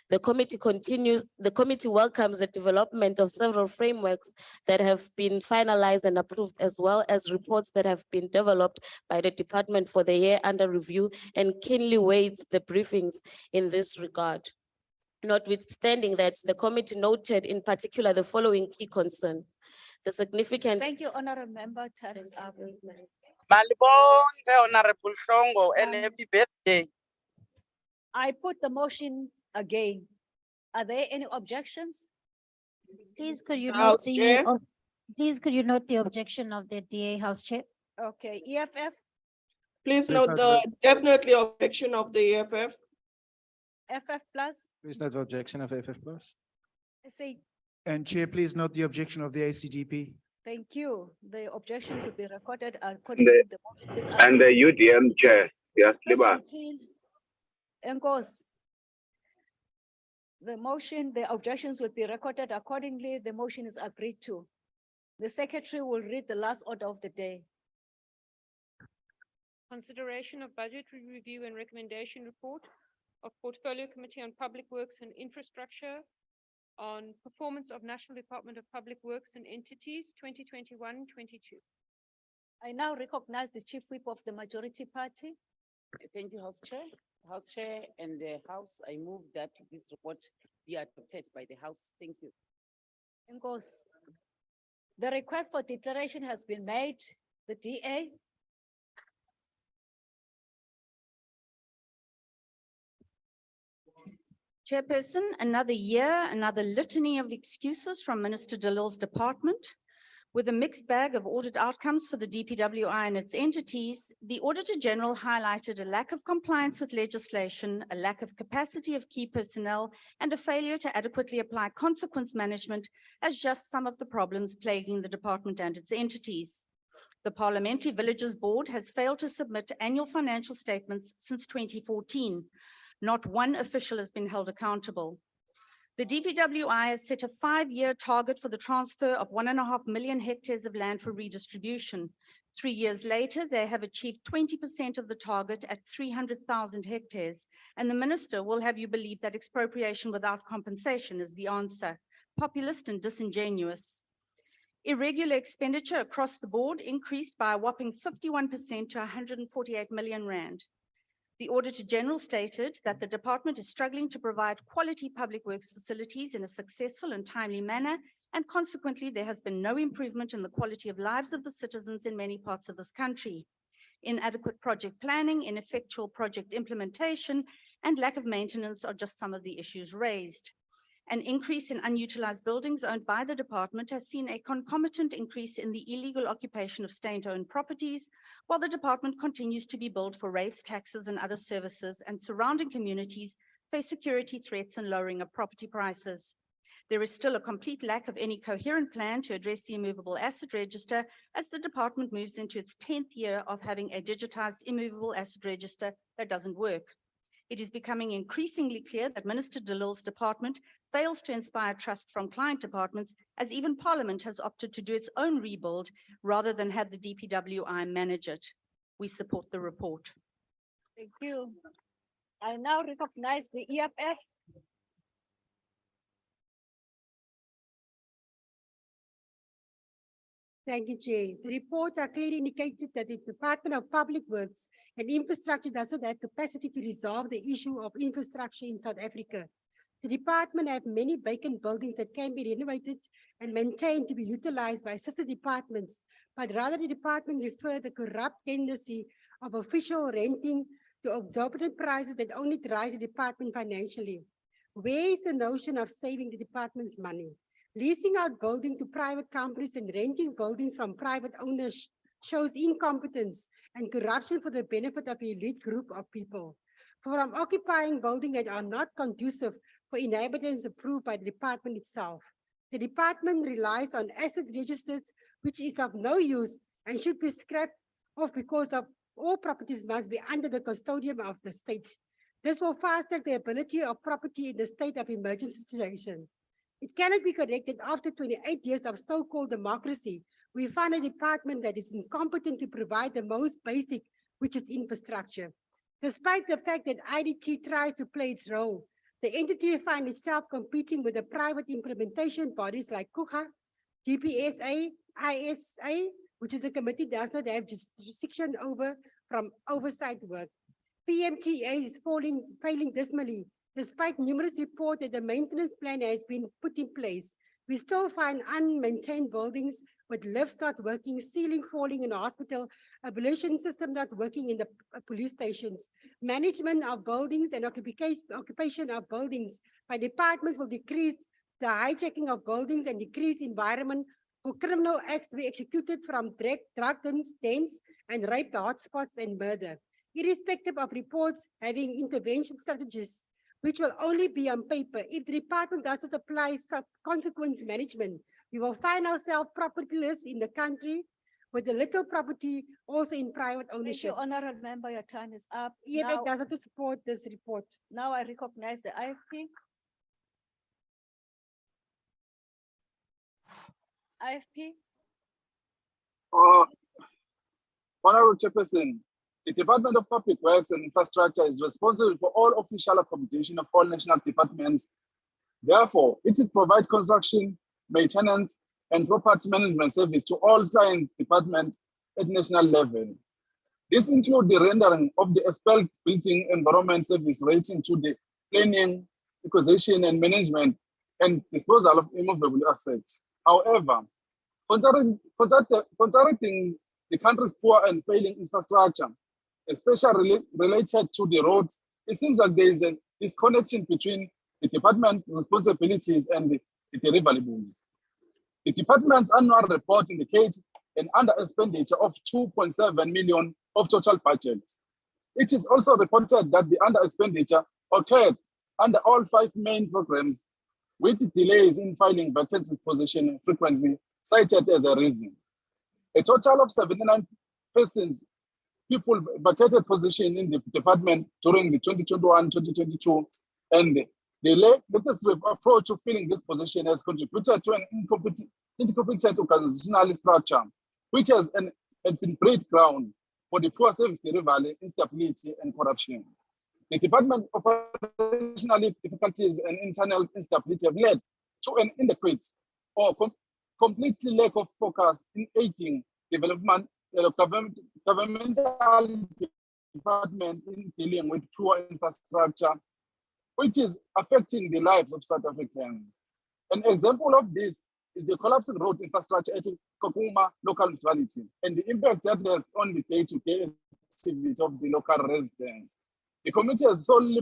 The committee welcomes the development of several frameworks that have been finalized and approved, as well as reports that have been developed by the department for the year under review, and keenly awaits the briefings in this regard. Notwithstanding that, the committee noted in particular the following key concerns. The significant. Thank you, Honorable Member. Time is up. Malibonge, Honorable Shongo, and happy birthday. I put the motion again. Are there any objections? Please could you note House Chair. please could you note the objection of the DA House Chair? Okay, EFF, Please note the definitely objection of the EFF. FF plus, Please note the objection of FF plus. say, And Chair, please note the objection of the ACGP. thank you. The objections will be recorded according to the motion. is And the agreed. UDM chair, yes, Ms. Liba. Putin, Enkos. The motion, the objections will be recorded accordingly. The motion is agreed to. The secretary will read the last order of the day. Consideration of budgetary review and recommendation report of Portfolio Committee on Public Works and Infrastructure on performance of National Department of Public Works and Entities 2021-22. I now recognize the chief whip of the majority party. Thank you, House Chair. House Chair and the House, I move that this report be adopted by the House. Thank you. Enkos. The request for declaration has been made. The DA. Chairperson, another year, another litany of excuses from Minister DeLille's department. With a mixed bag of audit outcomes for the DPWI and its entities, the Auditor General highlighted a lack of compliance with legislation, a lack of capacity of key personnel, and a failure to adequately apply consequence management as just some of the problems plaguing the department and its entities. The Parliamentary Villages Board has failed to submit annual financial statements since 2014. Not one official has been held accountable. The DPWI has set a 5-year target for the transfer of 1.5 million hectares of land for redistribution. 3 years later, they have achieved 20% of the target at 300,000 hectares. And the minister will have you believe that expropriation without compensation is the answer. Populist and disingenuous. Irregular expenditure across the board increased by a whopping 51% to 148 million rand. The Auditor General stated that the department is struggling to provide quality public works facilities in a successful and timely manner, and consequently, there has been no improvement in the quality of lives of the citizens in many parts of this country. Inadequate project planning, ineffectual project implementation, and lack of maintenance are just some of the issues raised. An increase in unutilized buildings owned by the department has seen a concomitant increase in the illegal occupation of state-owned properties, while the department continues to be billed for rates, taxes, and other services, and surrounding communities face security threats and lowering of property prices. There is still a complete lack of any coherent plan to address the immovable asset register as the department moves into its 10th year of having a digitized immovable asset register that doesn't work. It is becoming increasingly clear that Minister DeLille's department fails to inspire trust from client departments, as even Parliament has opted to do its own rebuild rather than have the DPWI manage it. We support the report. Thank you. I now recognize the EFF. Thank you, Chair. The report are clearly indicated that the Department of Public Works and Infrastructure does not have capacity to resolve the issue of infrastructure in South Africa. The department have many vacant buildings that can be renovated and maintained to be utilized by sister departments, but rather the department refer the corrupt tendency of official renting to exorbitant prices that only drives the department financially. Where is the notion of saving the department's money? Leasing out buildings to private companies and renting buildings from private owners shows incompetence and corruption for the benefit of an elite group of people. From occupying buildings that are not conducive for inhabitants approved by the department itself. The department relies on asset registers, which is of no use and should be scrapped off because of all properties must be under the custodian of the state. This will fast track the ability of property in the state of emergency situation. It cannot be correct that after 28 years of so-called democracy, we find a department that is incompetent to provide the most basic, which is infrastructure. Despite the fact that IDT tries to play its role, the entity finds itself competing with the private implementation bodies like KUHA, GPSA, ISA, which is a committee does not have jurisdiction over from oversight work. PMTA is failing dismally. Despite numerous reports that the maintenance plan has been put in place, we still find unmaintained buildings with lifts not working, ceiling falling in the hospital, ablution system not working in the police stations. Management of buildings and occupation of buildings by departments will decrease the hijacking of buildings and decrease environment for criminal acts to be executed from drug dens and rape hotspots and murder. Irrespective of reports having intervention strategies, which will only be on paper. If the department does not apply consequence management, we will find ourselves propertyless in the country with a little property also in private ownership. Thank you, Honorable Member, your time is up. EFF does not support this report. Now I recognize the IFP. IFP. Honorable Chairperson, the Department of Public Works and Infrastructure is responsible for all official accommodation of all national departments. Therefore, it is provide construction, maintenance, and property management service to all client departments at national level. This includes the rendering of the expelled building environment service relating to the planning, acquisition, and management and disposal of immovable assets. However, considering the country's poor and failing infrastructure, especially related to the roads, it seems like there is a disconnection between the department responsibilities and the deliverables. The department's annual report indicates an under expenditure of 2.7 million of total budget. It is also reported that the under expenditure occurred under all 5 main programs, with delays in filing vacancies position frequently cited as a reason. A total of 79 people vacated position in the department during the 2021-2022, and the latest approach to filling this position has contributed to an incompetent organizational structure, which has been breed ground for the poor service delivery, instability, and corruption. The department operational difficulties and internal instability have led to an inadequate or completely lack of focus in aiding development governmental department in dealing with poor infrastructure, which is affecting the lives of South Africans. An example of this is the collapsing road infrastructure at Kokuma local municipality and the impact that has on the day-to-day activity of the local residents. The committee has solely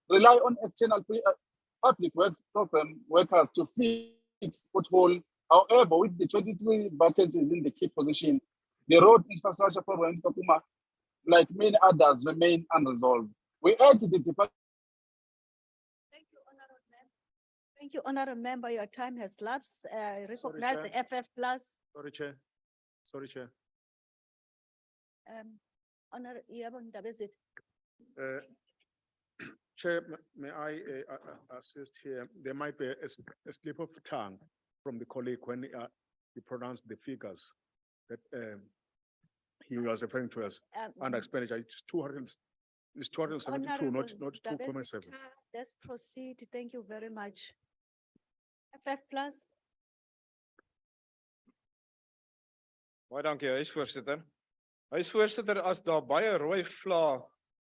rely on external public works program workers to fix pothole. However, with the 23 vacancies in the key position, the road infrastructure program in Kakuma, like many others, remain unresolved. We urge the department. Thank you, Honorable Member. Your time has lapsed. Recognize the FF plus. Sorry, Chair. Sorry, Chair. Honorable Yabon Dabezit. Chair, may I assist here? There might be a slip of tongue from the colleague when he pronounced the figures that he was referring to as under expenditure. It's 272, not 2.7. Let's proceed. Thank you very much. FF plus. Baie dankie, huisvoorsitter. Huisvoorsitter, as daar baie rooi vlae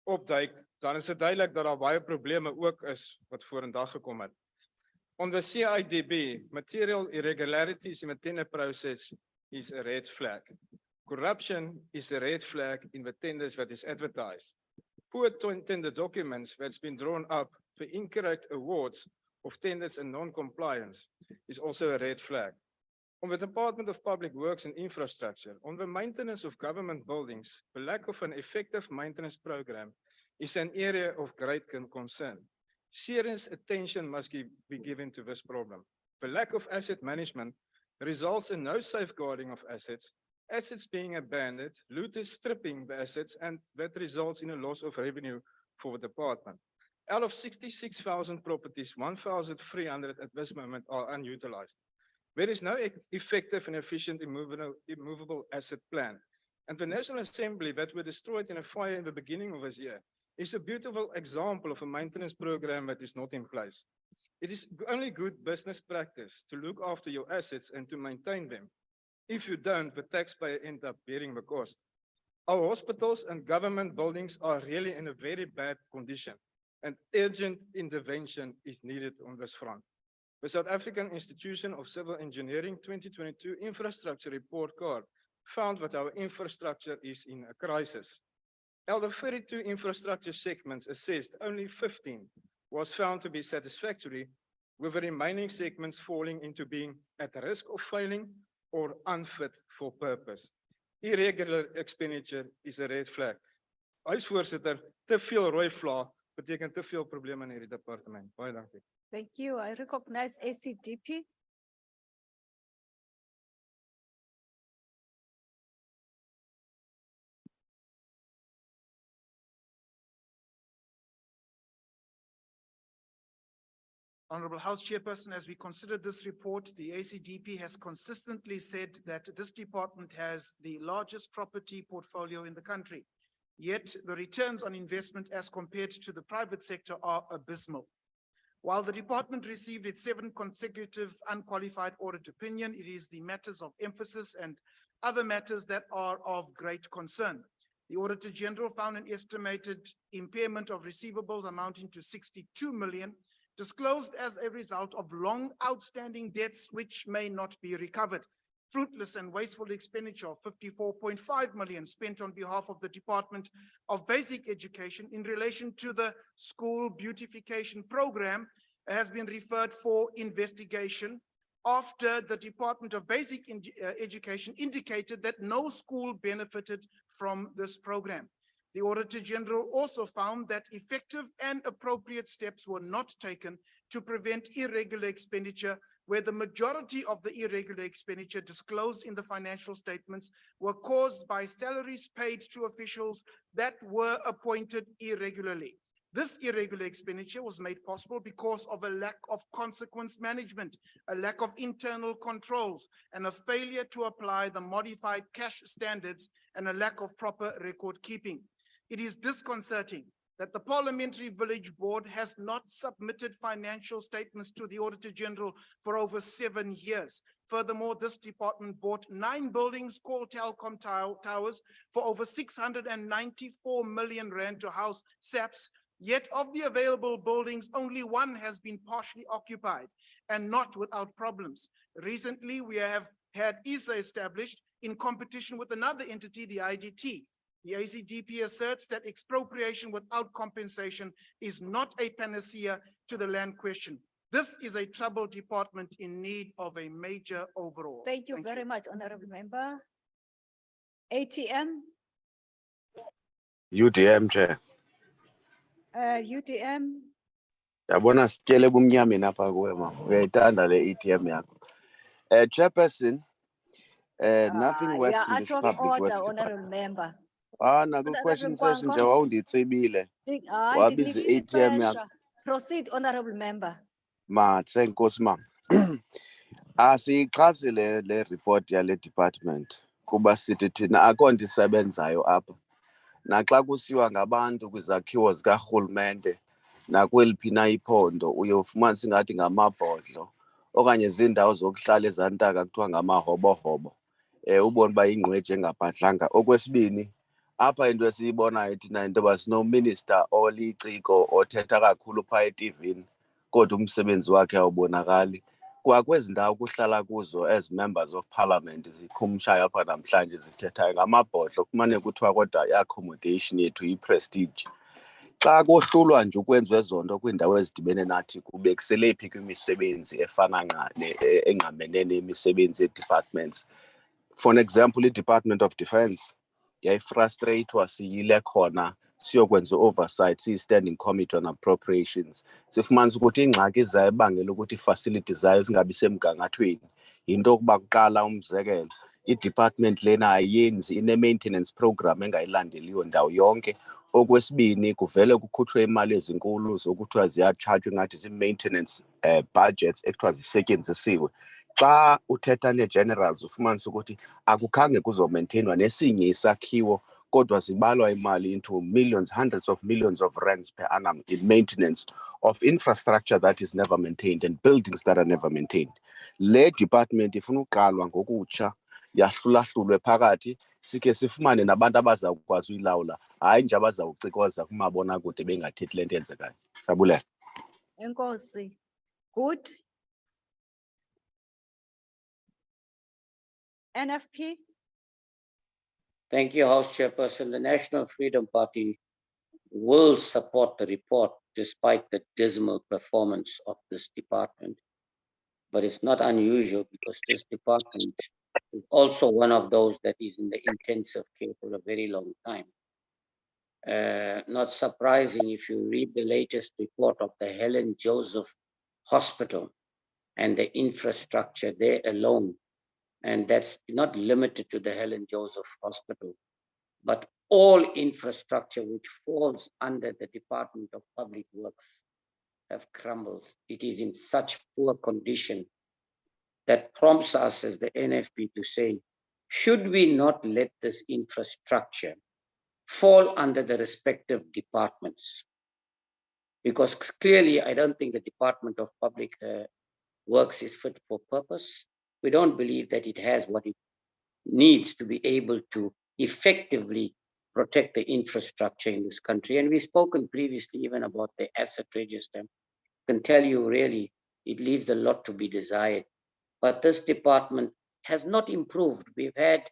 opduik, dan is dit duidelik dat daar baie probleme ook is wat vorendag gekom het. On the CIDB, material irregularities in the tender process is a red flag. Corruption is a red flag in the tenders that is advertised. Poor tender documents that's been drawn up for incorrect awards of tenders and non-compliance is also a red flag. On the Department of Public Works and Infrastructure, on the maintenance of government buildings, the lack of an effective maintenance program is an area of great concern. Serious attention must be given to this problem. The lack of asset management results in no safeguarding of assets, assets being abandoned, looters stripping the assets, and that results in a loss of revenue for the department. Out of 66,000 properties, 1,300 at this moment are unutilized. There is no effective and efficient immovable asset plan. And the National Assembly that were destroyed in a fire in the beginning of this year is a beautiful example of a maintenance program that is not in place. It is only good business practice to look after your assets and to maintain them. If you don't, the taxpayer ends up bearing the cost. Our hospitals and government buildings are really in a very bad condition, and urgent intervention is needed on this front. The South African Institution of Civil Engineering 2022 Infrastructure Report Card found that our infrastructure is in a crisis. Out of 32 infrastructure segments assessed, only 15 was found to be satisfactory, with the remaining segments falling into being at risk of failing or unfit for purpose. Irregular expenditure is a red flag. Huisvoorsitter, te veel rooi vlae beteken te veel probleme in hierdie departement. Baie dankie. Thank you. I recognize ACDP. Honorable House Chairperson, as we consider this report, the ACDP has consistently said that this department has the largest property portfolio in the country. Yet the returns on investment as compared to the private sector are abysmal. While the department received its 7th consecutive unqualified audit opinion, it is the matters of emphasis and other matters that are of great concern. The Auditor General found an estimated impairment of receivables amounting to 62 million, disclosed as a result of long outstanding debts which may not be recovered. Fruitless and wasteful expenditure of 54.5 million spent on behalf of the Department of Basic Education in relation to the school beautification program has been referred for investigation after the Department of Basic Education indicated that no school benefited from this program. The Auditor General also found that effective and appropriate steps were not taken to prevent irregular expenditure, where the majority of the irregular expenditure disclosed in the financial statements were caused by salaries paid to officials that were appointed irregularly. This irregular expenditure was made possible because of a lack of consequence management, a lack of internal controls, and a failure to apply the modified cash standards and a lack of proper record keeping. It is disconcerting that the Parliamentary Village Board has not submitted financial statements to the Auditor General for over 7 years. Furthermore, this department bought 9 buildings called Telkom Towers for over 694 million rand to house SAPs. Yet of the available buildings, only 1 has been partially occupied and not without problems. Recently, we have had ISA established in competition with another entity, the IDT. The ACDP asserts that expropriation without compensation is not a panacea to the land question. This is a troubled department in need of a major overhaul. Thank you very much, Honorable Member. ATM, UDM, Chair. UTM, Yabona sitshele kumnyama napha kuwe ma. Uyayithanda le ATM yakho. Chairperson, nothing works in this out of public order, works Honorable department. Member. Naku question session nje wawunditsibile. Wabizi ATM yakho. Proceed, Honorable Member. Tsenkosi mama. Asiyixhasi le report yale department kuba sithi thina akonto isebenzayo apha. Naxa kusiwa ngabantu kwizakhiwo zikarhulumente nakweliphi na iphondo uyofumana singathi ngamabhodlo okanye zindawo zokuhlala ezantaka kuthiwa ngamahobohobo. ubone uba ingqweji engabhadlanga. Okwesibini, apha into esiyibonayo thina into yoba sino-minister oliciko othetha kakhulu phaa etivini kodwa umsebenzi wakhe awubonakali. Kwakwezi ndawo kuhlala kuzo as members of parliament zikhumshayo apha namhlanje zithethayo ngamabhodlo kumane kuthiwa kodwa i-accommodation yethu yi-prestige. Xa kohlulwa nje ukwenziwa ezo nto kwiindawo ezidibene nathi kube kusele phi kwimisebenzi efana engqamene nemisebenzi ye-departments. For an example, i-Department of Defense yayifrustreyithwa siyile khona siyokwenza oversight siyi-standing committee on appropriations. Sifumanisa ukuthi ingxaki zayo ebangela ukuthi ii-facilities zayo zingabi semgangathweni yinto yokuba kuqala umzekelo i-department lena ayenzi ine-maintenance program engayilandeliyo ndawo yonke. Okwesibini, kuvele kukhutshwe imali ezinkulu zokuthiwa ziyatshajwa ngathi zii-maintenance budgets ekuthiwa zisetyenzisiwe. Xa uthetha nee-generals ufumanisa ukuthi akukhange kuzomaintainwa nesinye isakhiwo kodwa zibalwa imali into millions, hundreds of millions of rands per annum in maintenance of infrastructure that is never maintained and buildings that are never maintained. Le department ifuna uqalwa ngokutsha yahlulahlulwe phakathi sikhe sifumane nabantu abazawukwazi uyilawula, hayi nje abazawucikoza kumabonakude bengathethi le nto yenzekayo. Sabulela. Enkosi. Good. NFP. Thank you, House Chairperson. The National Freedom Party will support the report despite the dismal performance of this department. But it's not unusual because this department is also one of those that is in the intensive care for a very long time. Not surprising if you read the latest report of the Helen Joseph Hospital and the infrastructure there alone. And that's not limited to the Helen Joseph Hospital, but all infrastructure which falls under the Department of Public Works have crumbled. It is in such poor condition that prompts us as the NFP to say, should we not let this infrastructure fall under the respective departments? Because clearly, I don't think the Department of Public Works is fit for purpose. We don't believe that it has what it needs to be able to effectively protect the infrastructure in this country. And we've spoken previously even about the asset register. I can tell you really, it leaves a lot to be desired. But this department has not improved. We've had,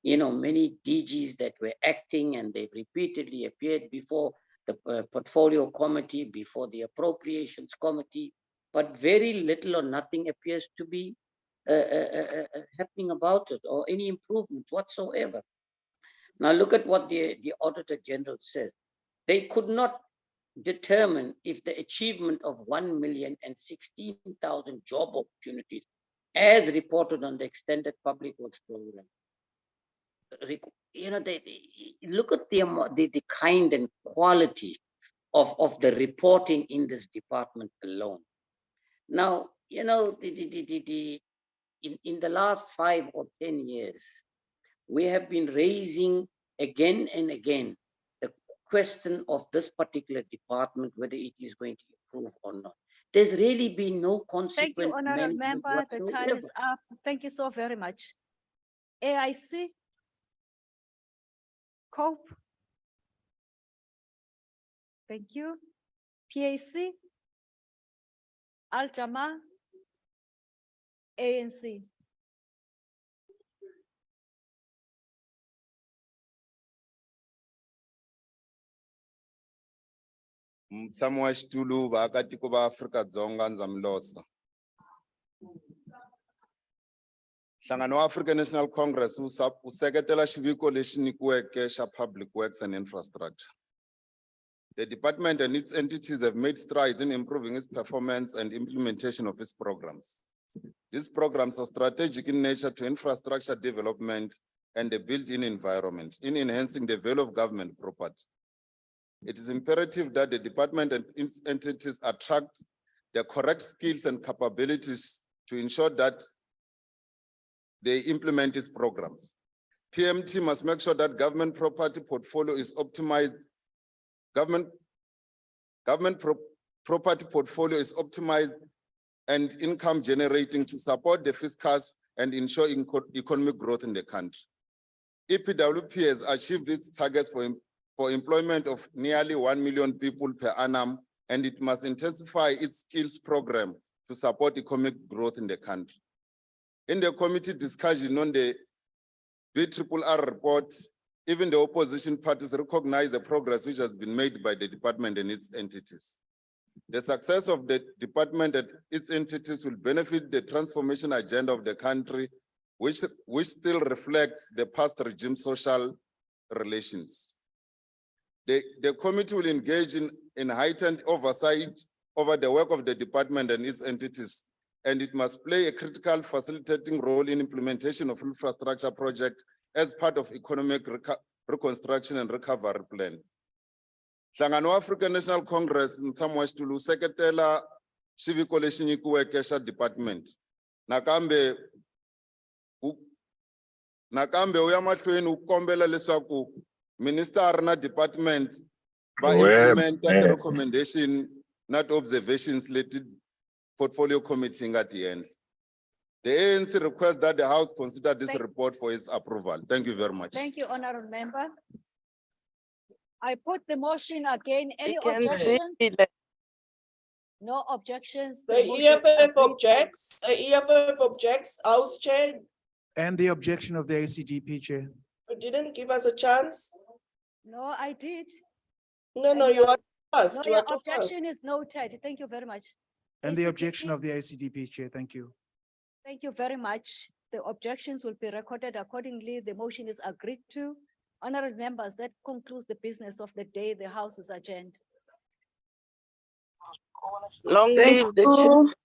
many DGs that were acting and they've repeatedly appeared before the portfolio committee, before the appropriations committee, but very little or nothing appears to be happening about it or any improvement whatsoever. Now look at what the Auditor General says. They could not determine if the achievement of 1,016,000 job opportunities as reported on the extended public works program. They look at the kind and quality of the reporting in this department alone. Now, in the last 5 or 10 years, we have been raising again and again the question of this particular department, whether it is going to improve or not. There's really been no consequent. Thank you, Honourable Member. The time is up. Thank you so very much. AIC. COPE. Thank you. PAC. Al-Jama. ANC. Mtshami wa xitulu vaakatiko va Afrika-Dzonga ndza mi losa. Nhlangano wa African National Congress wu seketela xiviko lexi nyikiweke xa Public Works and Infrastructure. The department and its entities have made strides in improving its performance and implementation of its programs. These programs are strategic in nature to infrastructure development and the built-in environment in enhancing the value of government property. It is imperative that the department and its entities attract the correct skills and capabilities to ensure that they implement its programs. PMT must make sure that government property portfolio is optimized. Property portfolio is optimized and income generating to support the fiscus and ensure economic growth in the country. EPWP has achieved its targets for employment of nearly 1 million people per annum, and it must intensify its skills program to support economic growth in the country. In the committee discussion on the BRRR report, even the opposition parties recognize the progress which has been made by the department and its entities. The success of the department and its entities will benefit the transformation agenda of the country, which still reflects the past regime social relations. The committee will engage in heightened oversight over the work of the department and its entities, and it must play a critical facilitating role in implementation of infrastructure projects as part of economic reconstruction and recovery plan. Hlangano African National Congress in some ways to seketela xiviko lexi nyikiweke xa department. Nakambe u ya mahlweni u kombela leswaku minister na department va implement the recommendation not observations leti portfolio committee at the end. The ANC requests that the House consider this report for its approval. Thank you very much. Thank you, honorable member. I put the motion again. Any can objection? see that No objections. The motion is EFF agreed to. objects, the EFF objects, House Chair, And the objection of the ACDP chair. you didn't give us a chance. No, I did. No, And you your- are first, No, you your are too fast. objection is noted. Thank you very much. And the ACDP? objection of the ACDP chair. Thank you. Thank you very much. The objections will be recorded accordingly. The motion is agreed to. Honorable members, that concludes the business of the day. The House is adjourned. Long live the chair.